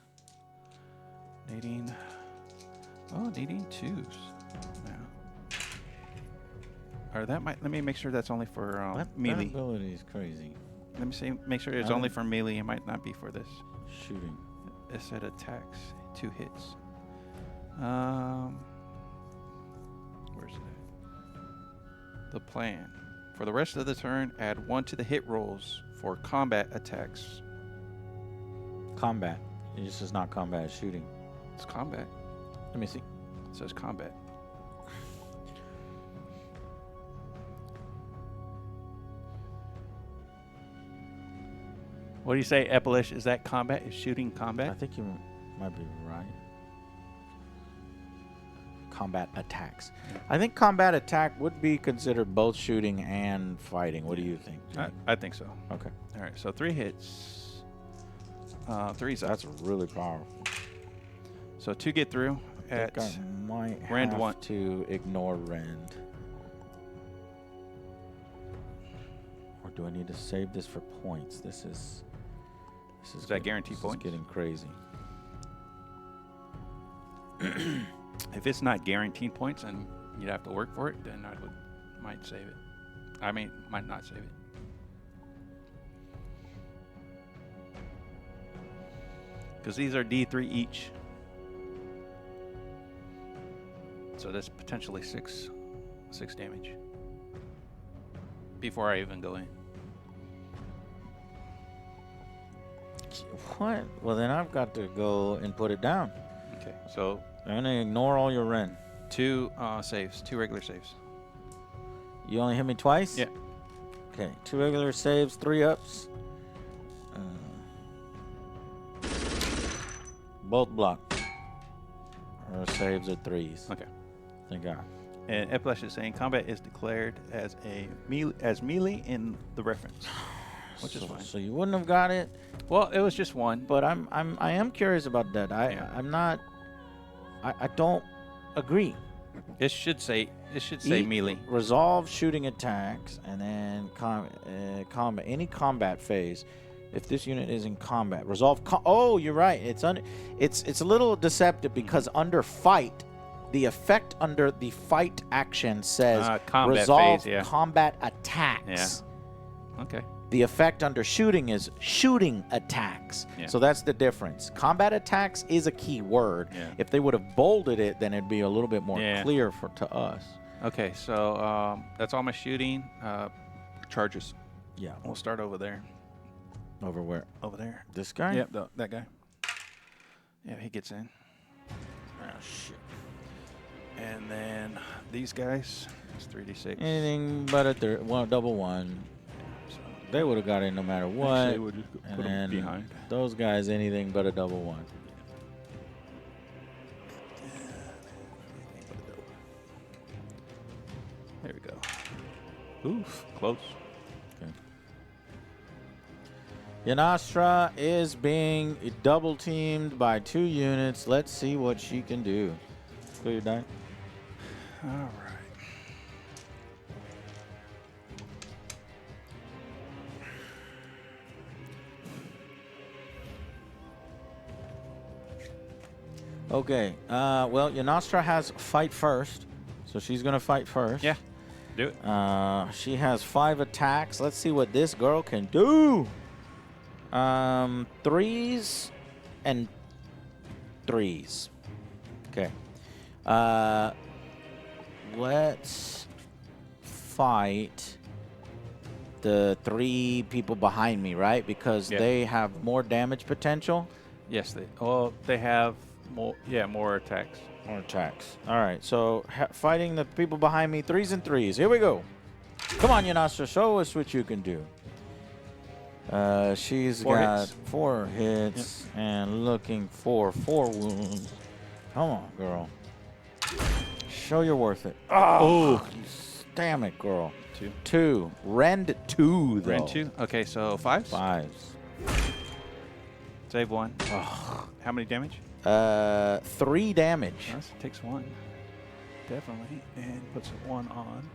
B: Needing 2s now. Or that might. Let me make sure that's only for
A: That
B: melee.
A: ability is crazy.
B: Let me see. Make sure it's only for melee. It might not be for this.
A: Shooting.
B: It said attacks, 2 hits. Where's it at? The plan. For the rest of the turn, add 1 to the hit rolls for combat attacks.
A: Combat. This is not combat, it's shooting.
B: It's combat.
A: Let me see.
B: It says combat. What do you say, Epilish? Is that combat? Is shooting combat?
A: I think you might be right. Combat attacks. I think combat attack would be considered both shooting and fighting. What do you think?
B: I think so.
A: Okay.
B: All right, so 3 hits. 3's up.
A: That's really powerful.
B: So 2 get through
A: I think I might
B: Rend
A: have
B: 1.
A: to ignore Rend. Or do I need to save this for points? This is
B: that guaranteed points?
A: Getting crazy.
B: If it's not guaranteed points and you'd have to work for it, then might save it. I mean, might not save it. Because these are D3 each. So that's potentially 6 damage. Before I even go in.
A: What? Well, then I've got to go and put it down.
B: Okay, so
A: I'm gonna ignore all your Rend.
B: 2 saves, 2 regular saves.
A: You only hit me twice?
B: Yeah.
A: Okay, 2 regular saves, 3 ups. Both block. Our saves are 3s.
B: Okay.
A: Thank God.
B: And Epilish is saying combat is declared as melee in the reference, which is fine.
A: So you wouldn't have got it,
B: Well, it was just 1.
A: but I am curious about that. I'm not. I don't agree.
B: It should say melee.
A: Resolve shooting attacks, and then combat. Any combat phase. If this unit is in combat, resolve. Oh, you're right. It's a little deceptive because under fight, the effect under the fight action says
B: combat
A: resolve
B: phase, yeah.
A: combat attacks.
B: Yeah. Okay.
A: The effect under shooting is shooting attacks.
B: Yeah.
A: So that's the difference. Combat attacks is a key word.
B: Yeah.
A: If they would have bolded it, then it'd be a little bit more clear to us.
B: Okay, so that's all my shooting. Charges.
A: Yeah.
B: We'll start over there.
A: Over where?
B: Over there.
A: This guy?
B: Yep, that guy. Yeah, he gets in.
A: Oh, shit.
B: And then these guys, it's 3d6.
A: Anything but a double 1.
B: So
A: They would have got in no matter what.
B: actually, we'll just
A: And
B: put them
A: then
B: behind.
A: those guys, anything but a double 1.
B: Oof, close.
A: Okay. Yanastra is being double teamed by 2 units. Let's see what she can do. Clear your die.
B: All right.
A: Okay. Well, Yanastra has fight first, so she's gonna fight first.
B: Yeah. Do it.
A: She has 5 attacks. Let's see what this girl can do. 3s and 3s. Okay. Let's fight the 3 people behind me, right? Because they have more damage potential.
B: Yes, they have more. Yeah, more attacks.
A: More attacks. All right. So fighting the people behind me, 3s and 3s. Here we go. Come on, Yanastra. Show us what you can do. She's
B: 4
A: got
B: hits.
A: 4 hits and looking for 4 wounds. Come on, girl. Show you're worth it. Oh, damn it, girl. 2. Rend 2, though.
B: Rend 2. Okay, so 5s.
A: 5s.
B: Save 1. How many damage?
A: 3 damage.
B: Yes, takes 1. Definitely. And puts a 1 on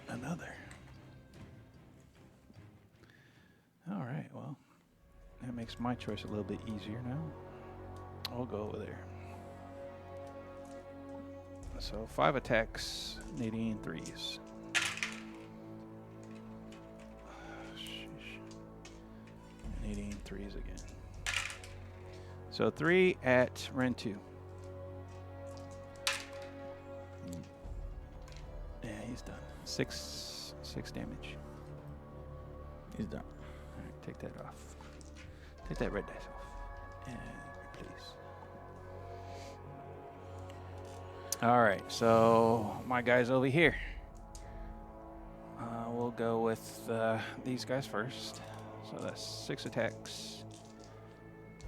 B: another. All right, well, that makes my choice a little bit easier now. I'll go over there. So 5 attacks, needing 3s. Sheesh. Needing 3s again. So 3 at Rend 2. Yeah, he's done. 6 damage.
A: He's done.
B: All right, take that off. Take that red dice off. And replace. All right, so my guys over here. We'll go with these guys first. So that's 6 attacks,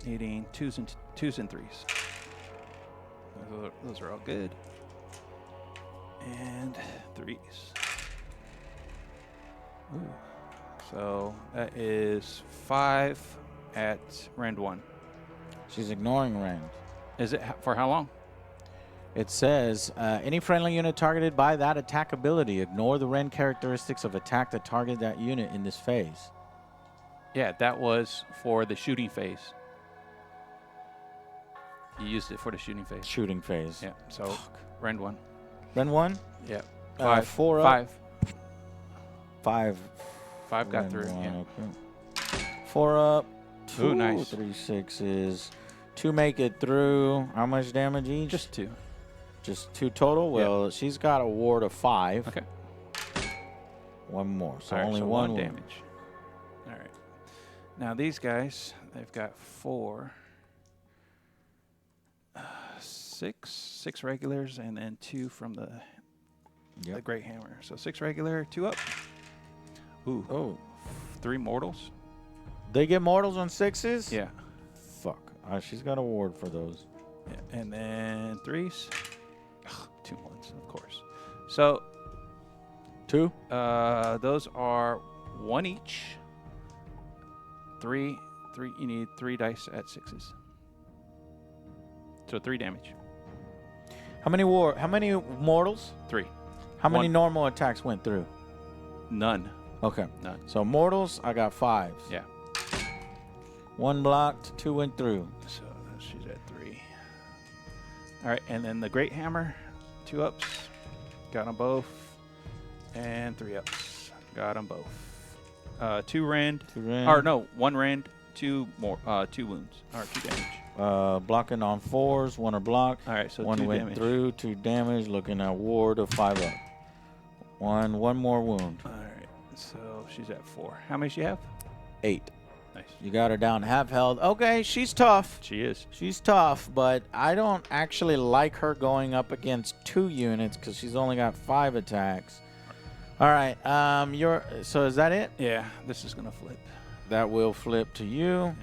B: needing 2s and 3s. Those are all good. And 3s. Ooh. So that is 5 at Rend 1.
A: She's ignoring Rend.
B: Is it for how long?
A: It says, any friendly unit targeted by that attack ability, ignore the Rend characteristics of attack that target that unit in this phase.
B: Yeah, that was for the shooting phase. You used it for the shooting phase.
A: Shooting phase.
B: Yeah, so Rend 1.
A: Rend 1?
B: Yeah.
A: 4 up. 5.
B: 5 got
A: Rend
B: through.
A: 1,
B: Yeah.
A: okay. 4 up. 2,
B: Ooh, nice.
A: 3 6s. 2 make it through. How much damage each?
B: Just 2.
A: Just 2 total? Well, she's got a ward of 5.
B: Okay.
A: 1 more. So
B: All right,
A: only
B: so
A: 1
B: damage. All right. Now these guys, they've got 4. 6 regulars, and then 2 from the Great Hammer. So 6 regular, 2 up. Ooh.
A: Oh.
B: 3 mortals.
A: They get mortals on 6s?
B: Yeah.
A: Fuck. She's got a ward for those.
B: Yeah. And then 3s. Ugh, 2 1s, of course. So
A: 2?
B: those are 1 each. 3. You need 3 dice at 6s. So 3 damage.
A: How many mortals?
B: 3.
A: How many
B: 1.
A: normal attacks went through?
B: None.
A: Okay.
B: None.
A: So mortals, I got 5s.
B: Yeah.
A: 1 blocked, 2 went through.
B: So she's at 3. All right, and then the Great Hammer, 2 ups. Got them both. And 3 ups. Got them both. 2 rend.
A: 2 rend.
B: Or no, 1 rend, 2 wounds. Or 2 damage.
A: Blocking on 4s, 1 are blocked.
B: All right, so
A: 1
B: 2
A: went
B: damage.
A: through, 2 damage. Looking at ward of 5 up. 1 more wound.
B: All right, so she's at 4. How many she have?
A: 8.
B: Nice.
A: You got her down half health. Okay, she's tough.
B: She is.
A: She's tough, but I don't actually like her going up against 2 units because she's only got 5 attacks. All right, so is that it?
B: Yeah, this is gonna flip.
A: That will flip to you.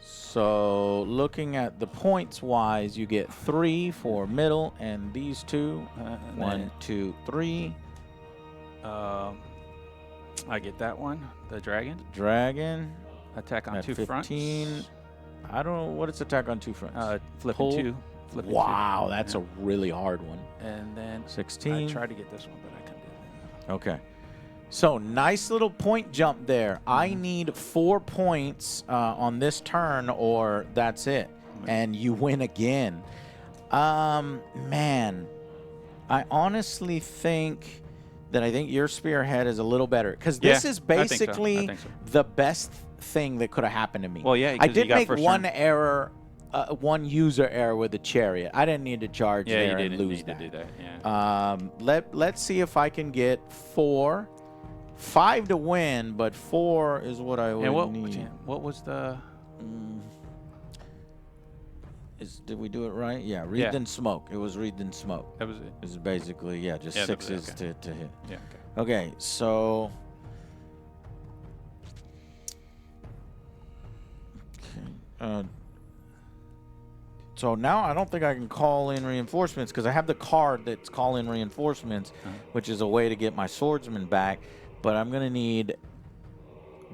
A: So looking at the points wise, you get 3 for middle and these two.
B: And
A: 1, 2, 3.
B: I get that one. The dragon.
A: Dragon.
B: Attack on
A: At
B: 2 fronts.
A: 15. I don't know what it's attack on 2 fronts.
B: Flipping
A: Pull.
B: 2. Flipping
A: Wow,
B: 2.
A: that's a really hard one.
B: And then
A: 16.
B: I tried to get this one, but I couldn't do it.
A: Okay. So nice little point jump there. I need 4 points on this turn, or that's it, and you win again. Man, I honestly think that your Spearhead is a little better because this is basically
B: I think so.
A: the best thing that could have happened to me.
B: Well, yeah,
A: I
B: 'cause you
A: did
B: got
A: make
B: first
A: one
B: turn.
A: error. One user error with the chariot. I didn't need to charge
B: Yeah,
A: there
B: you
A: and
B: didn't
A: lose
B: need
A: that.
B: to do that. Yeah.
A: Let's see if I can get 4. 5 to win, but 4 is what I would
B: And
A: need.
B: what was the?
A: Did we do it right? Yeah, wreathed in smoke. It was wreathed in smoke.
B: That was it.
A: This is basically just
B: Yeah, that was it,
A: 6s to hit.
B: Yeah.
A: Okay, so. Okay. So now I don't think I can call in reinforcements because I have the card that's call in reinforcements, which is a way to get my swordsman back. But I'm going to need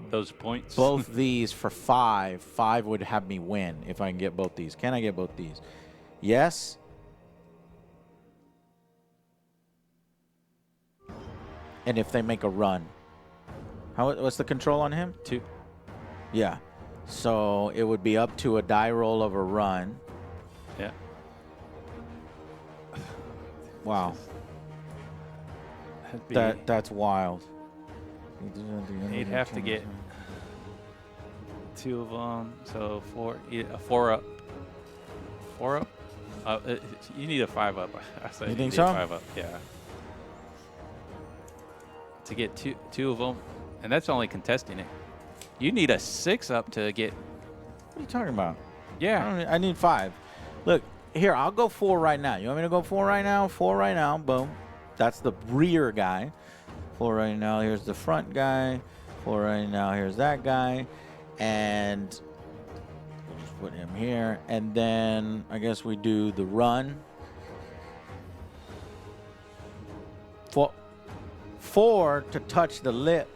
B: Those points.
A: both these for 5. 5 would have me win if I can get both these. Can I get both these? Yes. And if they make a run. What's the control on him?
B: 2.
A: Yeah. So it would be up to a die roll of a run.
B: Yeah.
A: Wow. That's wild.
B: He'd have to get 2 of them, so 4. 4 up. 4 up. You need a 5 up. I say
A: You think
B: need
A: so?
B: a 5 up. Yeah. To get two of them, and that's only contesting it. You need a 6 up to get.
A: What are you talking about?
B: Yeah.
A: I need 5. Look, here, I'll go 4 right now. You want me to go 4 right now? 4 right now. Boom. That's the rear guy. 4 right now. Here's the front guy. 4 right now. Here's that guy. And we'll just put him here. And then I guess we do the run. 4 to touch the lip.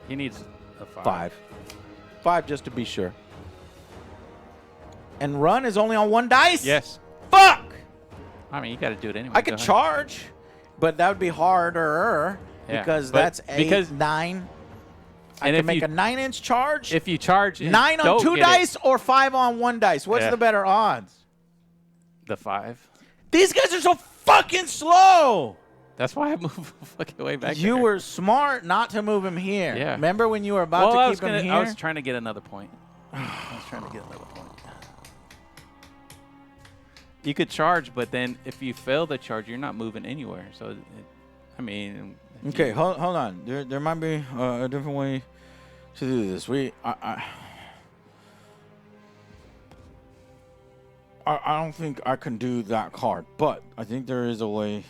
B: He needs a 5.
A: 5. 5 just to be sure. And run is only on 1 dice?
B: Yes.
A: Fuck!
B: I mean, you got to do it anyway.
A: I could charge, but that would be harder
B: Yeah,
A: because
B: but
A: that's 8,
B: because-
A: 9. I
B: And
A: can
B: if
A: make
B: you-
A: a 9-inch charge.
B: If you charge
A: 9 on
B: don't
A: 2
B: get it,
A: dice or 5 on 1 dice. What's
B: Yeah.
A: the better odds?
B: the 5.
A: These guys are so fucking slow.
B: That's why I moved fucking way back.
A: You
B: there.
A: were smart not to move him here.
B: Yeah.
A: Remember when you were about to keep him here?
B: I was trying to get another point. You could charge, but then if you fail the charge, you're not moving anywhere. So, I mean. if
A: Okay,
B: you-
A: hold on. There might be a different way to do this. I don't think I can do that card, but I think there is a way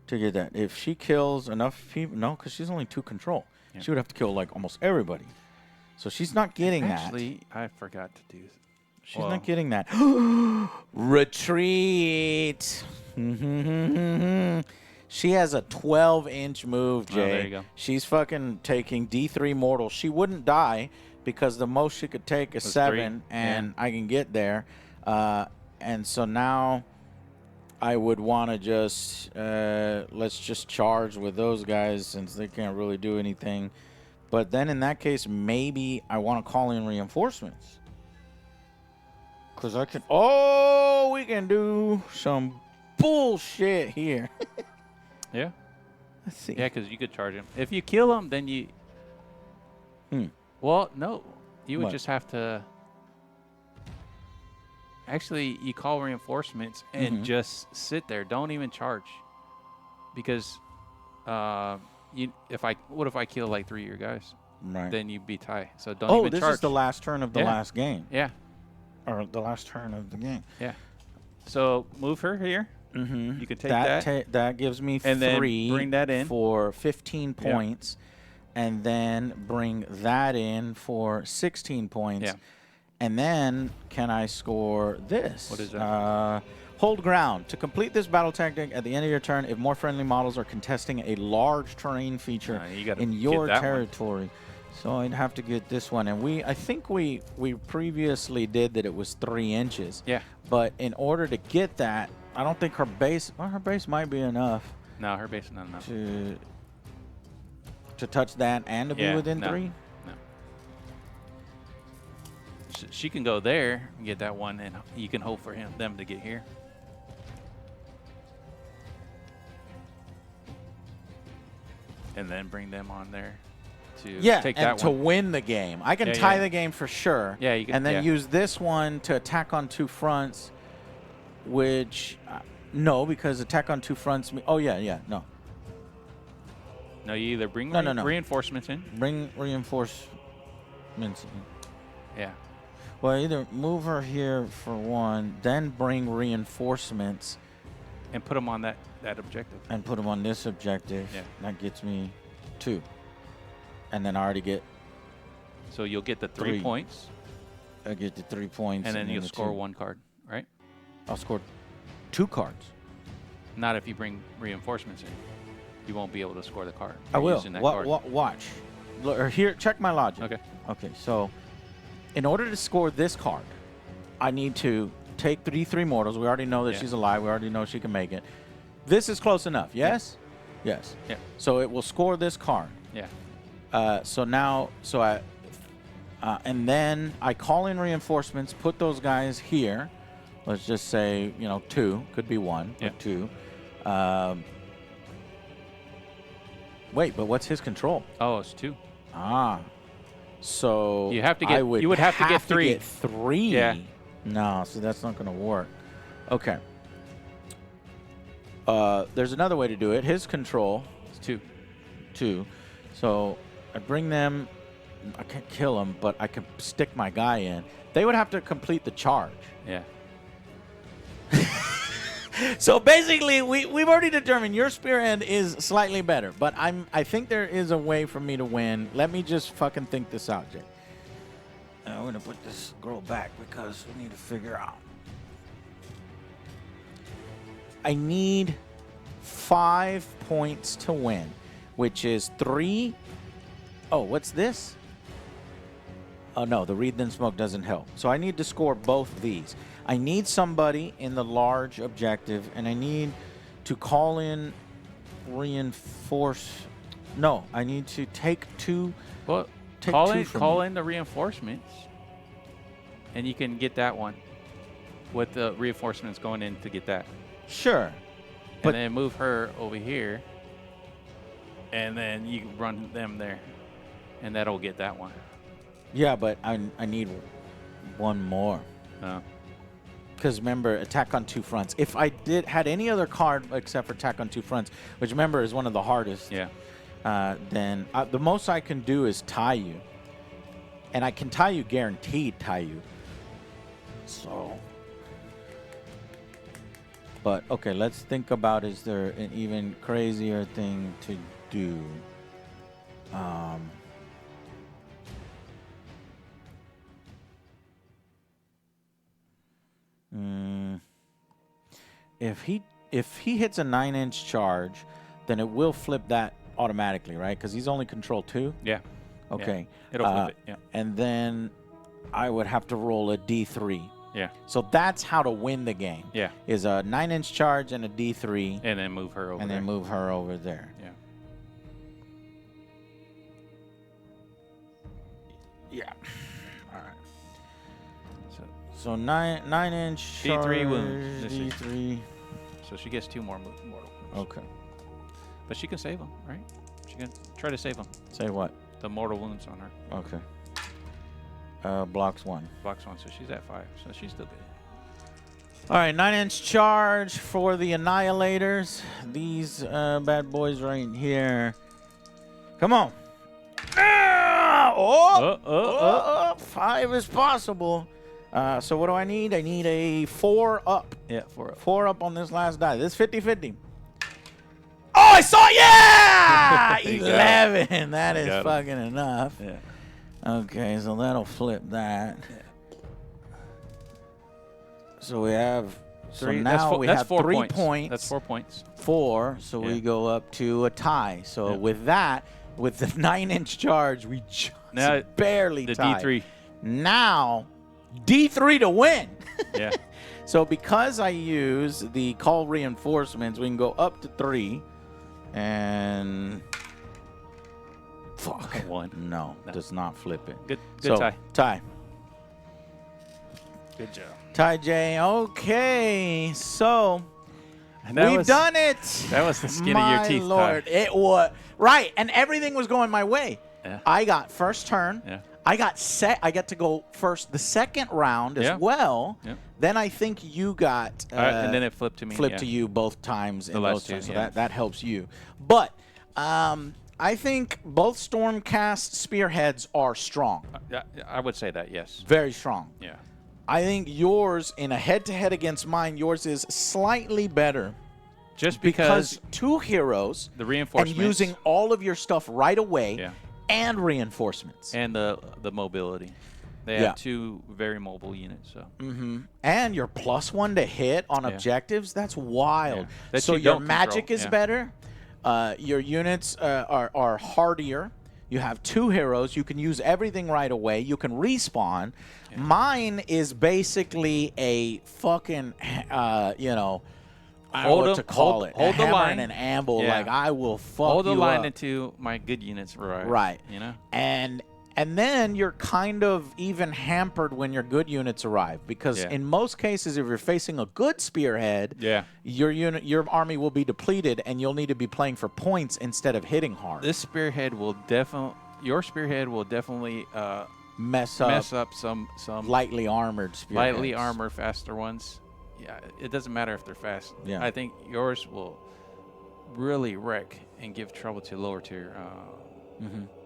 A: to get that. If she kills enough people, no, because she's only 2 control.
B: Yeah.
A: She would have to kill like almost everybody. So she's not getting
B: Actually, I forgot to do.
A: She's not getting that. Retreat. She has a 12-inch move, Jay.
B: Oh, there you go.
A: She's fucking taking D3 mortal. She wouldn't die because the most she could take is
B: Was
A: 7,
B: 3.
A: and I can get there. And so now I would want to just let's just charge with those guys since they can't really do anything. But then in that case, maybe I want to call in reinforcements. Because I can... Oh, we can do some bullshit here.
B: Yeah.
A: Let's see.
B: Yeah, because you could charge him. If you kill him, then you. Well, no. You would
A: What?
B: just have to. Actually, you call reinforcements and just sit there. Don't even charge. Because what if I kill like 3 of your guys?
A: Right.
B: Then you'd be tied. So don't
A: Oh,
B: even
A: this
B: charge.
A: is the last turn of the
B: Yeah.
A: last game.
B: Yeah.
A: Or the last turn of the game.
B: Yeah. So move her here. You can take that.
A: That gives me
B: And then
A: 3
B: bring that in.
A: for 15
B: Yeah.
A: points. and then bring that in for 16 points.
B: Yeah.
A: And then can I score this?
B: What is that?
A: Hold ground. To complete this battle tactic at the end of your turn, if more friendly models are contesting a large terrain feature in your territory. So I'd have to get this one. And I think we previously did that it was 3 inches.
B: Yeah.
A: But in order to get that, I don't think her base might be enough.
B: No, her base is not enough.
A: To touch that and to be within 3?
B: No. She can go there and get that one, and you can hope for them to get here. And then bring them on there to take that one.
A: to win the game. I can tie the game for sure.
B: Yeah, you can.
A: And then use this one to attack on 2 fronts, which no, because attack on 2 fronts. No.
B: No, you either bring reinforcements in.
A: Bring reinforcements in.
B: Yeah.
A: Well, either move her here for 1, then bring reinforcements.
B: And put them on that objective.
A: And put them on this objective.
B: Yeah.
A: That gets me 2. And then I already get...
B: So you'll get the 3 points.
A: I get the 3 points.
B: And then you'll score 1 card, right?
A: I'll score 2 cards.
B: Not if you bring reinforcements in. You won't be able to score the card.
A: I will. Watch. Here, check my logic.
B: Okay.
A: Okay, so in order to score this card, I need to take 3 mortals. We already know that she's alive. We already know she can make it. This is close enough, yes?
B: Yeah.
A: Yes.
B: Yeah.
A: So it will score this card.
B: Yeah.
A: And then I call in reinforcements, put those guys here. Let's just say, 2. Could be 1, but 2. Wait, but what's his control?
B: Oh, it's 2.
A: So
B: you have to get. You would have to get 3.
A: Get 3.
B: Yeah.
A: No, so that's not going to work. Okay. There's another way to do it. His control.
B: It's 2.
A: 2. So I bring them. I can't kill them, but I can stick my guy in. They would have to complete the charge.
B: Yeah.
A: So basically, we've already determined your Spearhead is slightly better, but I think there is a way for me to win. Let me just fucking think this out, Jay. I'm going to put this girl back because we need to figure out. I need 5 points to win, which is 3. Oh, what's this? Oh, no, the Read Then Smoke doesn't help. So I need to score both these. I need somebody in the large objective, and I need to call in reinforce. No, I need to take 2.
B: Well, call in the reinforcements, and you can get that one with the reinforcements going in to get that.
A: Sure.
B: And then move her over here, and then you can run them there, and that'll get that one.
A: Yeah, but I need 1 more.
B: Oh.
A: Because remember, attack on 2 fronts. If I had any other card except for attack on 2 fronts, which remember is one of the hardest, then the most I can do is tie you. And I can tie you, guaranteed tie you. So. But, okay, let's think about, is there an even crazier thing to do? If he hits a 9-inch charge, then it will flip that automatically, right? Because he's only control 2?
B: Yeah.
A: Okay.
B: Yeah. It'll flip it, yeah.
A: And then I would have to roll a D3.
B: Yeah.
A: So that's how to win the game.
B: Yeah.
A: Is a 9-inch charge and a D3.
B: And then move her over there.
A: And then move her over there.
B: Yeah.
A: Yeah. All right. So 9-inch
B: D3 wounds.
A: D3.
B: So she gets 2 more mortal wounds.
A: Okay.
B: But she can save them, right? She can try to save them.
A: Say what?
B: The mortal wounds on her.
A: Okay. Blocks 1.
B: Blocks 1, so she's at 5. So she's still good.
A: All right, 9-inch charge for the Annihilators. These bad boys right here. Come on. Oh, 5 is possible. So what do I need? I need a 4 up.
B: Yeah, 4 up.
A: 4 up on this last die. This is 50-50. Oh, I saw. Yeah,
B: You got
A: 11. That is
B: got it.
A: fucking enough.
B: Yeah.
A: Okay, so that'll flip that. So we have
B: Three.
A: So
B: That's
A: now
B: four,
A: we
B: that's
A: have
B: 4
A: 3
B: points.
A: points.
B: That's 4 points.
A: 4, so
B: Yeah.
A: we go up to a tie. So
B: Yeah.
A: with that, with the 9-inch charge, we just
B: Now,
A: barely
B: The
A: tied.
B: D3.
A: Now, D3 to win.
B: Yeah.
A: So because I use the call reinforcements, we can go up to 3. And fuck.
B: 1.
A: No,
B: No.
A: does not flip it.
B: Good
A: So,
B: tie.
A: Tie.
B: Good job.
A: Tie, Jay. Okay, so
B: And that
A: we've
B: was,
A: done it.
B: That was the skin
A: My
B: of your teeth.
A: Lord,
B: Ty.
A: it was right, and everything was going my way.
B: Yeah.
A: I got first turn.
B: Yeah.
A: I got set. I got to go first the second round as
B: Yeah.
A: well.
B: Yeah.
A: Then I think you got
B: And then it flipped to me.
A: flipped
B: yeah.
A: to you both times in
B: last
A: those
B: two,
A: turns, so
B: yeah.
A: that helps you. But I think both Stormcast spearheads are strong,
B: I would say that, yes.
A: very strong.
B: Yeah.
A: I think yours in a head-to-head against mine, yours is slightly better
B: Just
A: because 2 heroes
B: the
A: and
B: reinforcements
A: using all of your stuff right away
B: Yeah.
A: and reinforcements.
B: and the mobility. They
A: Yeah.
B: have 2 very mobile units. So
A: And your +1 to hit on
B: Yeah.
A: objectives, that's wild.
B: Yeah. That
A: So
B: you
A: your
B: don't
A: magic
B: control,
A: is
B: yeah.
A: better. Your units are hardier. You have 2 heroes. You can use everything right away. You can respawn.
B: Yeah.
A: Mine is basically a fucking, I don't know
B: Hold
A: what
B: the-
A: to call
B: hold-
A: it.
B: hold
A: a
B: the
A: hammer
B: line.
A: and an amble.
B: Yeah.
A: Like, I will fuck
B: hold the
A: you
B: line
A: up.
B: until my good units arrive.
A: Right.
B: You know?
A: And then you're kind of even hampered when your good units arrive because
B: Yeah.
A: in most cases, if you're facing a good spearhead,
B: Yeah.
A: your army will be depleted and you'll need to be playing for points instead of hitting hard.
B: This spearhead will your spearhead will definitely
A: mess
B: up some
A: lightly armored spearheads.
B: lightly armored, faster ones. Yeah, it doesn't matter if they're fast.
A: Yeah.
B: I think yours will really wreck and give trouble to lower tier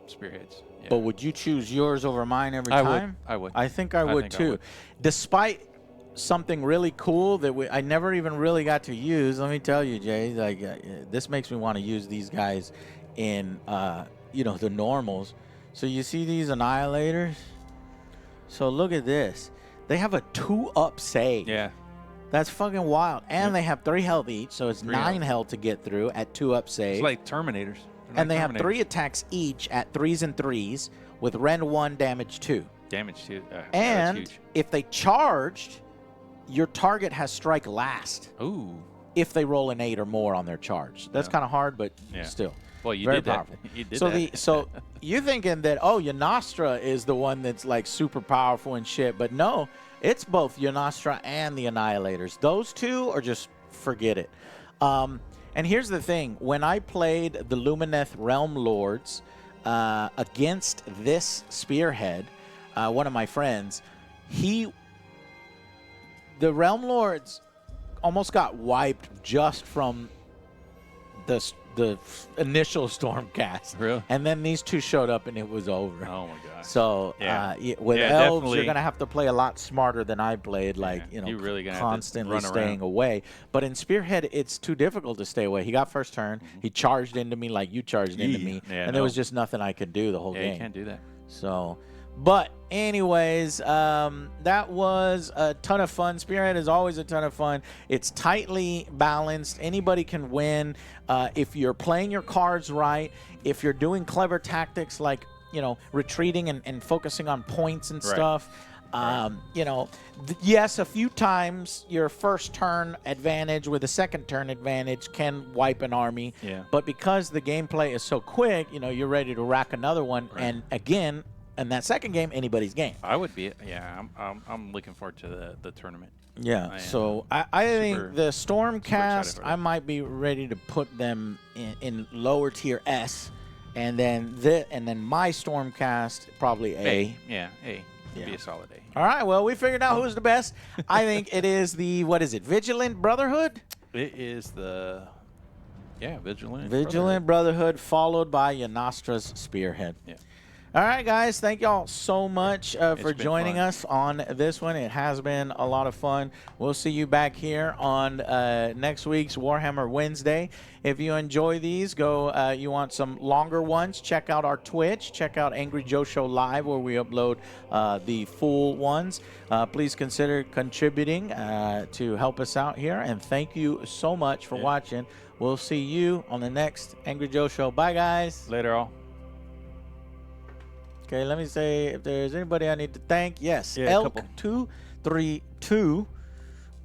B: spearheads. Yeah.
A: But would you choose yours over mine every
B: I
A: time?
B: would. I would.
A: I think I would
B: think I
A: too.
B: would.
A: Despite something really cool that I never even really got to use. Let me tell you, Jay, like this makes me want to use these guys in the normals. So you see these annihilators? So look at this. They have a 2-up save.
B: Yeah.
A: That's fucking wild. And
B: Yep.
A: they have 3 health each, so it's
B: 3
A: 9 health to get through at 2-up save.
B: It's like Terminators. They're
A: and
B: like
A: they have
B: Terminators.
A: 3 attacks each at 3s and 3s with rend 1, damage 2.
B: damage too. That's
A: And
B: huge.
A: if they charged, your target has strike last
B: Ooh.
A: if they roll an 8 or more on their charge. That's
B: Yeah.
A: kind of hard, but
B: Yeah.
A: still.
B: Well, you
A: Very
B: did that.
A: powerful.
B: You did
A: So
B: that.
A: so you're thinking that Yanastra is the one that's like super powerful and shit, but no, it's both Yanastra and the Annihilators. Those two are just forget it. And here's the thing: when I played the Lumineth Realm Lords against this Spearhead, one of my friends, the Realm Lords almost got wiped just from the initial Stormcast.
B: Really?
A: And then these two showed up and it was over.
B: Oh my gosh.
A: So
B: Yeah.
A: with
B: Yeah,
A: elves,
B: definitely.
A: you're gonna have to play a lot smarter than I played. Like
B: you're really gonna have to
A: constantly
B: run
A: staying
B: around.
A: away. But in Spearhead, it's too difficult to stay away. He got first turn. He charged into me like you charged into me,
B: Yeah,
A: and there was just nothing I could do the whole
B: Yeah,
A: game.
B: you can't do that.
A: So, but anyways, that was a ton of fun. Spearhead is always a ton of fun. It's tightly balanced. Anybody can win if you're playing your cards right. If you're doing clever tactics like retreating and focusing on points and
B: Right.
A: stuff. Yes, a few times your first turn advantage with a second turn advantage can wipe an army.
B: Yeah.
A: But because the gameplay is so quick, you're ready to rack another one.
B: Right.
A: And again, in that second game, anybody's game.
B: I would be. Yeah, I'm looking forward to the tournament.
A: Yeah.
B: I am
A: So I think the Stormcast,
B: for
A: I
B: that.
A: might be ready to put them in lower tier S, and then my Stormcast probably A.
B: Yeah, A.
A: Yeah.
B: Be a solid A.
A: All right. Well, we figured out who's the best. I think it is what is it? Vigilant Brotherhood.
B: It is the Vigilant.
A: Vigilant Brotherhood, followed by Yanastra's Spearhead.
B: Yeah.
A: All right, guys. Thank y'all so much for
B: been
A: joining
B: fun.
A: us on this one. It has been a lot of fun. We'll see you back here on next week's Warhammer Wednesday. If you enjoy these, go. You want some longer ones? Check out our Twitch. Check out Angry Joe Show Live, where we upload the full ones. Please consider contributing to help us out here. And thank you so much for watching. We'll see you on the next Angry Joe Show. Bye, guys.
B: Later, all.
A: Okay, let me say if there's anybody I need to thank. Yes,
B: Yeah, a couple.
A: Elk232.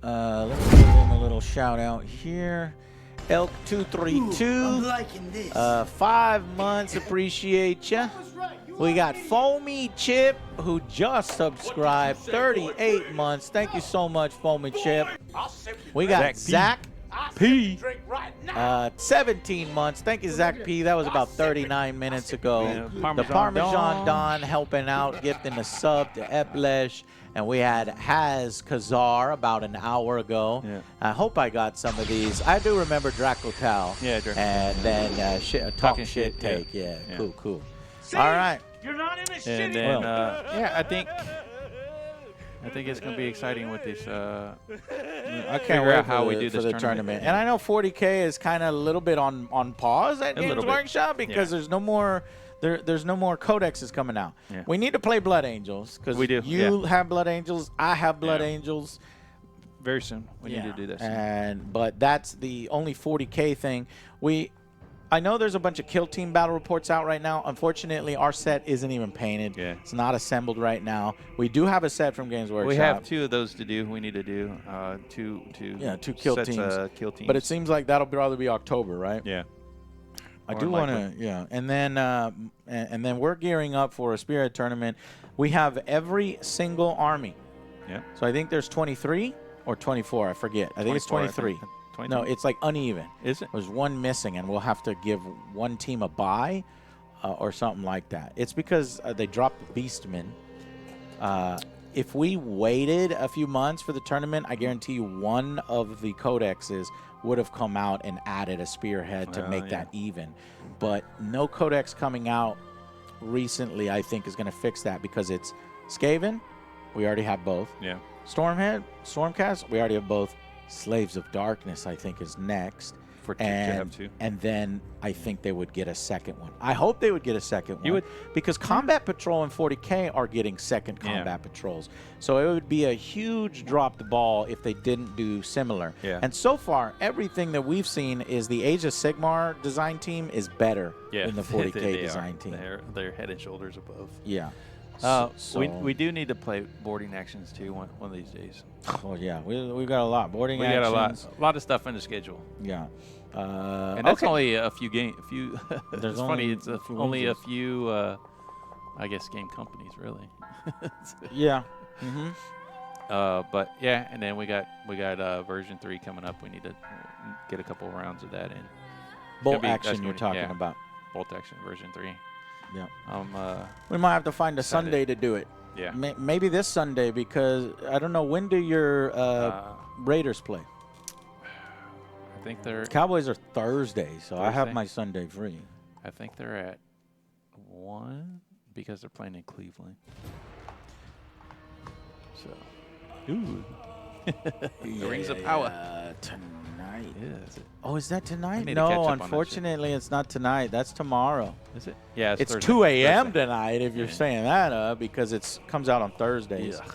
A: Let me give him a little shout out here. Elk232.
C: I'm liking this.
A: 5 months, appreciate ya. We got Foamy Chip, who just subscribed, 38 months. Thank you so much, Foamy Chip. We got Zach P. 17 months. Thank you, Zach P. That was about 39 minutes ago.
B: Yeah,
A: The Parmesan Don helping out, gifting a sub to Eplesh. And we had Haz Kazar about an hour ago.
B: Yeah.
A: I hope I got some of these. I do remember Dracotal.
B: Yeah, Dracotal.
A: And then Talking Shit Take. Yeah, cool. All right.
C: You're not in a shitty.
B: And then, yeah, I think it's gonna be exciting with this.
A: I can't
B: figure
A: wait
B: out how
A: for
B: we
A: the,
B: do
A: for
B: this
A: the
B: tournament.
A: And I know 40K is kind of a little bit on pause at
B: A
A: Games
B: little bit.
A: Workshop because there's no more there's no more codexes coming out.
B: Yeah.
A: We need to play Blood Angels because
B: We do,
A: you have Blood Angels, I have Blood
B: Yeah.
A: Angels.
B: Very soon, we need to do this.
A: But that's the only 40K thing. I know there's a bunch of Kill Team battle reports out right now. Unfortunately, our set isn't even painted.
B: Yeah.
A: It's not assembled right now. We do have a set from Games Workshop.
B: We have 2 of those to do. We need to do two
A: kill
B: sets
A: teams.
B: of kill teams.
A: But it seems like that'll probably be October, right?
B: yeah.
A: I
B: More
A: do want to,
B: likely.
A: and then we're gearing up for a Spearhead tournament. We have every single army.
B: Yeah.
A: So I think there's 23 or 24. I forget. I think it's 23.
B: 23.
A: No, it's like uneven.
B: Is it?
A: There's one missing, and we'll have to give one team a bye or something like that. It's because they dropped the Beastmen. If we waited a few months for the tournament, I guarantee you one of the codexes would have come out and added a Spearhead to make that even. But no codex coming out recently, I think, is going to fix that because it's Skaven. We already have both.
B: Yeah.
A: Stormcast, we already have both. Slaves of Darkness, I think, is next.
B: For to have 2.
A: And then I think they would get a second one. I hope they would get a second one.
B: You would?
A: Because Combat Patrol and 40K are getting second Combat Patrols. So it would be a huge drop the ball if they didn't do similar.
B: Yeah.
A: And so far, everything that we've seen is the Age of Sigmar design team is better than the 40K
B: they
A: design
B: are.
A: team.
B: They're head and shoulders above.
A: Yeah.
B: We do need to play boarding actions too one of these days.
A: Oh yeah, we've got a lot boarding
B: We
A: actions.
B: got a lot of stuff in the schedule.
A: Yeah.
B: And that's only a few game.
A: There's
B: it's
A: only
B: funny. It's
A: a few
B: only a
A: losers.
B: few. I guess game companies really.
A: Yeah. Mm-hmm.
B: But yeah, and then we got version 3 coming up. We need to get a couple rounds of that in.
A: Bolt
B: that's
A: action you're
B: gonna be-
A: talking about.
B: Bolt action version 3.
A: Yeah. We might have to find a
B: Sunday.
A: Sunday to do it.
B: Yeah.
A: Maybe this Sunday because I don't know when do your Raiders play.
B: I think they're.
A: Cowboys are Thursday, so I have
B: Thursday?
A: my Sunday free.
B: I think they're at 1 because they're playing in Cleveland. So. Ooh. The Rings of Power.
A: Tonight.
B: Yeah, is it?
A: Oh, is that tonight?
B: need to catch up
A: No,
B: on that shit.
A: unfortunately, it's not tonight. That's tomorrow.
B: Is it? Yeah,
A: It's
B: Thursday.
A: 2 a.m.
B: Thursday.
A: tonight if you're
B: Yeah.
A: saying that because it comes out on Thursdays.
B: Ugh.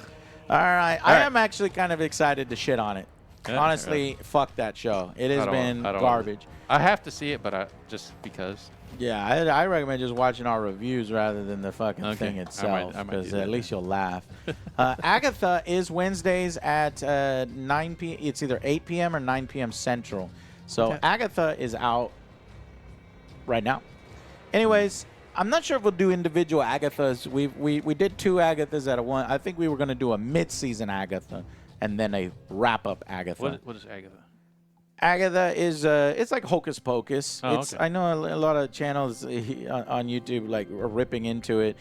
A: All right.
B: All
A: I
B: right.
A: am actually kind of excited to shit on it.
B: Yeah,
A: Honestly, fuck that show. It has been
B: I don't
A: garbage.
B: I have to see it, but just because.
A: Yeah, I recommend just watching our reviews rather than the fucking
B: Okay.
A: thing itself
B: I might
A: because
B: do that
A: at least you'll laugh. Agatha is Wednesdays at 9 p.m. It's either 8 p.m. or 9 p.m. Central. So
B: Okay.
A: Agatha is out right now. Anyways, I'm not sure if we'll do individual Agathas. We did 2 Agathas at a one. I think we were going to do a mid-season Agatha and then a wrap-up Agatha.
B: What is Agatha?
A: Agatha is it's like Hocus Pocus.
B: Oh,
A: It's
B: okay.
A: I know a lot of channels on YouTube like are ripping into it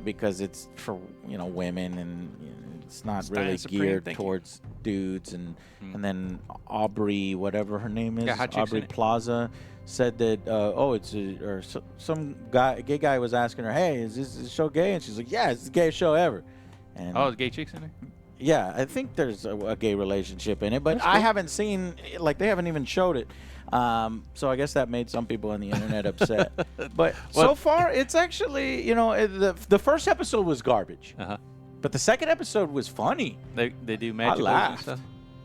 A: because it's for women and it's not
B: Stein
A: really
B: Supreme,
A: geared
B: thank you.
A: towards dudes. And then Aubrey, whatever her name is,
B: Yeah, hot chicks
A: Aubrey
B: in it.
A: Plaza, said that some gay guy was asking her, hey, is this show gay? And she's like, yeah, it's the gayest show ever. And
B: Oh, gay chicks in there?
A: yeah, I think there's a gay relationship in it, but
B: That's
A: I
B: cool.
A: haven't seen, like, they haven't even showed it. So I guess that made some people on the internet upset. But so
B: Well-
A: far, it's actually, the first episode was garbage,
B: Uh-huh.
A: but the second episode was funny.
B: They do magic and
A: laughed.
B: stuff?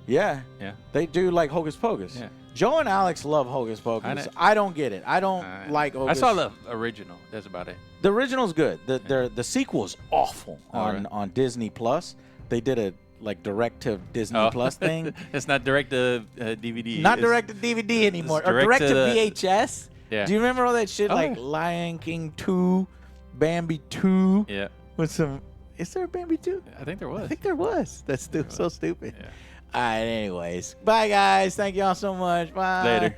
A: Yeah,
B: Yeah.
A: they do like Hocus Pocus.
B: Yeah.
A: Joe and Alex love Hocus Pocus. I don't get it. I don't like
B: I
A: Hocus.
B: saw the original. That's about it.
A: The original's good. The sequel's awful on Disney Plus. They did a direct to Disney Plus thing.
B: It's not direct to DVD.
A: Not
B: It's-
A: direct to DVD anymore. Or
B: direct
A: direct
B: to
A: to
B: the-
A: VHS.
B: Yeah.
A: Do you remember all that shit
B: Oh,
A: like
B: yeah.
A: Lion King 2, Bambi 2?
B: Yeah.
A: With some. Is there a Bambi 2?
B: I think there was.
A: I think there was. That's so stupid.
B: Yeah.
A: All right, anyways. Bye, guys. Thank y'all so much. Bye.
B: Later.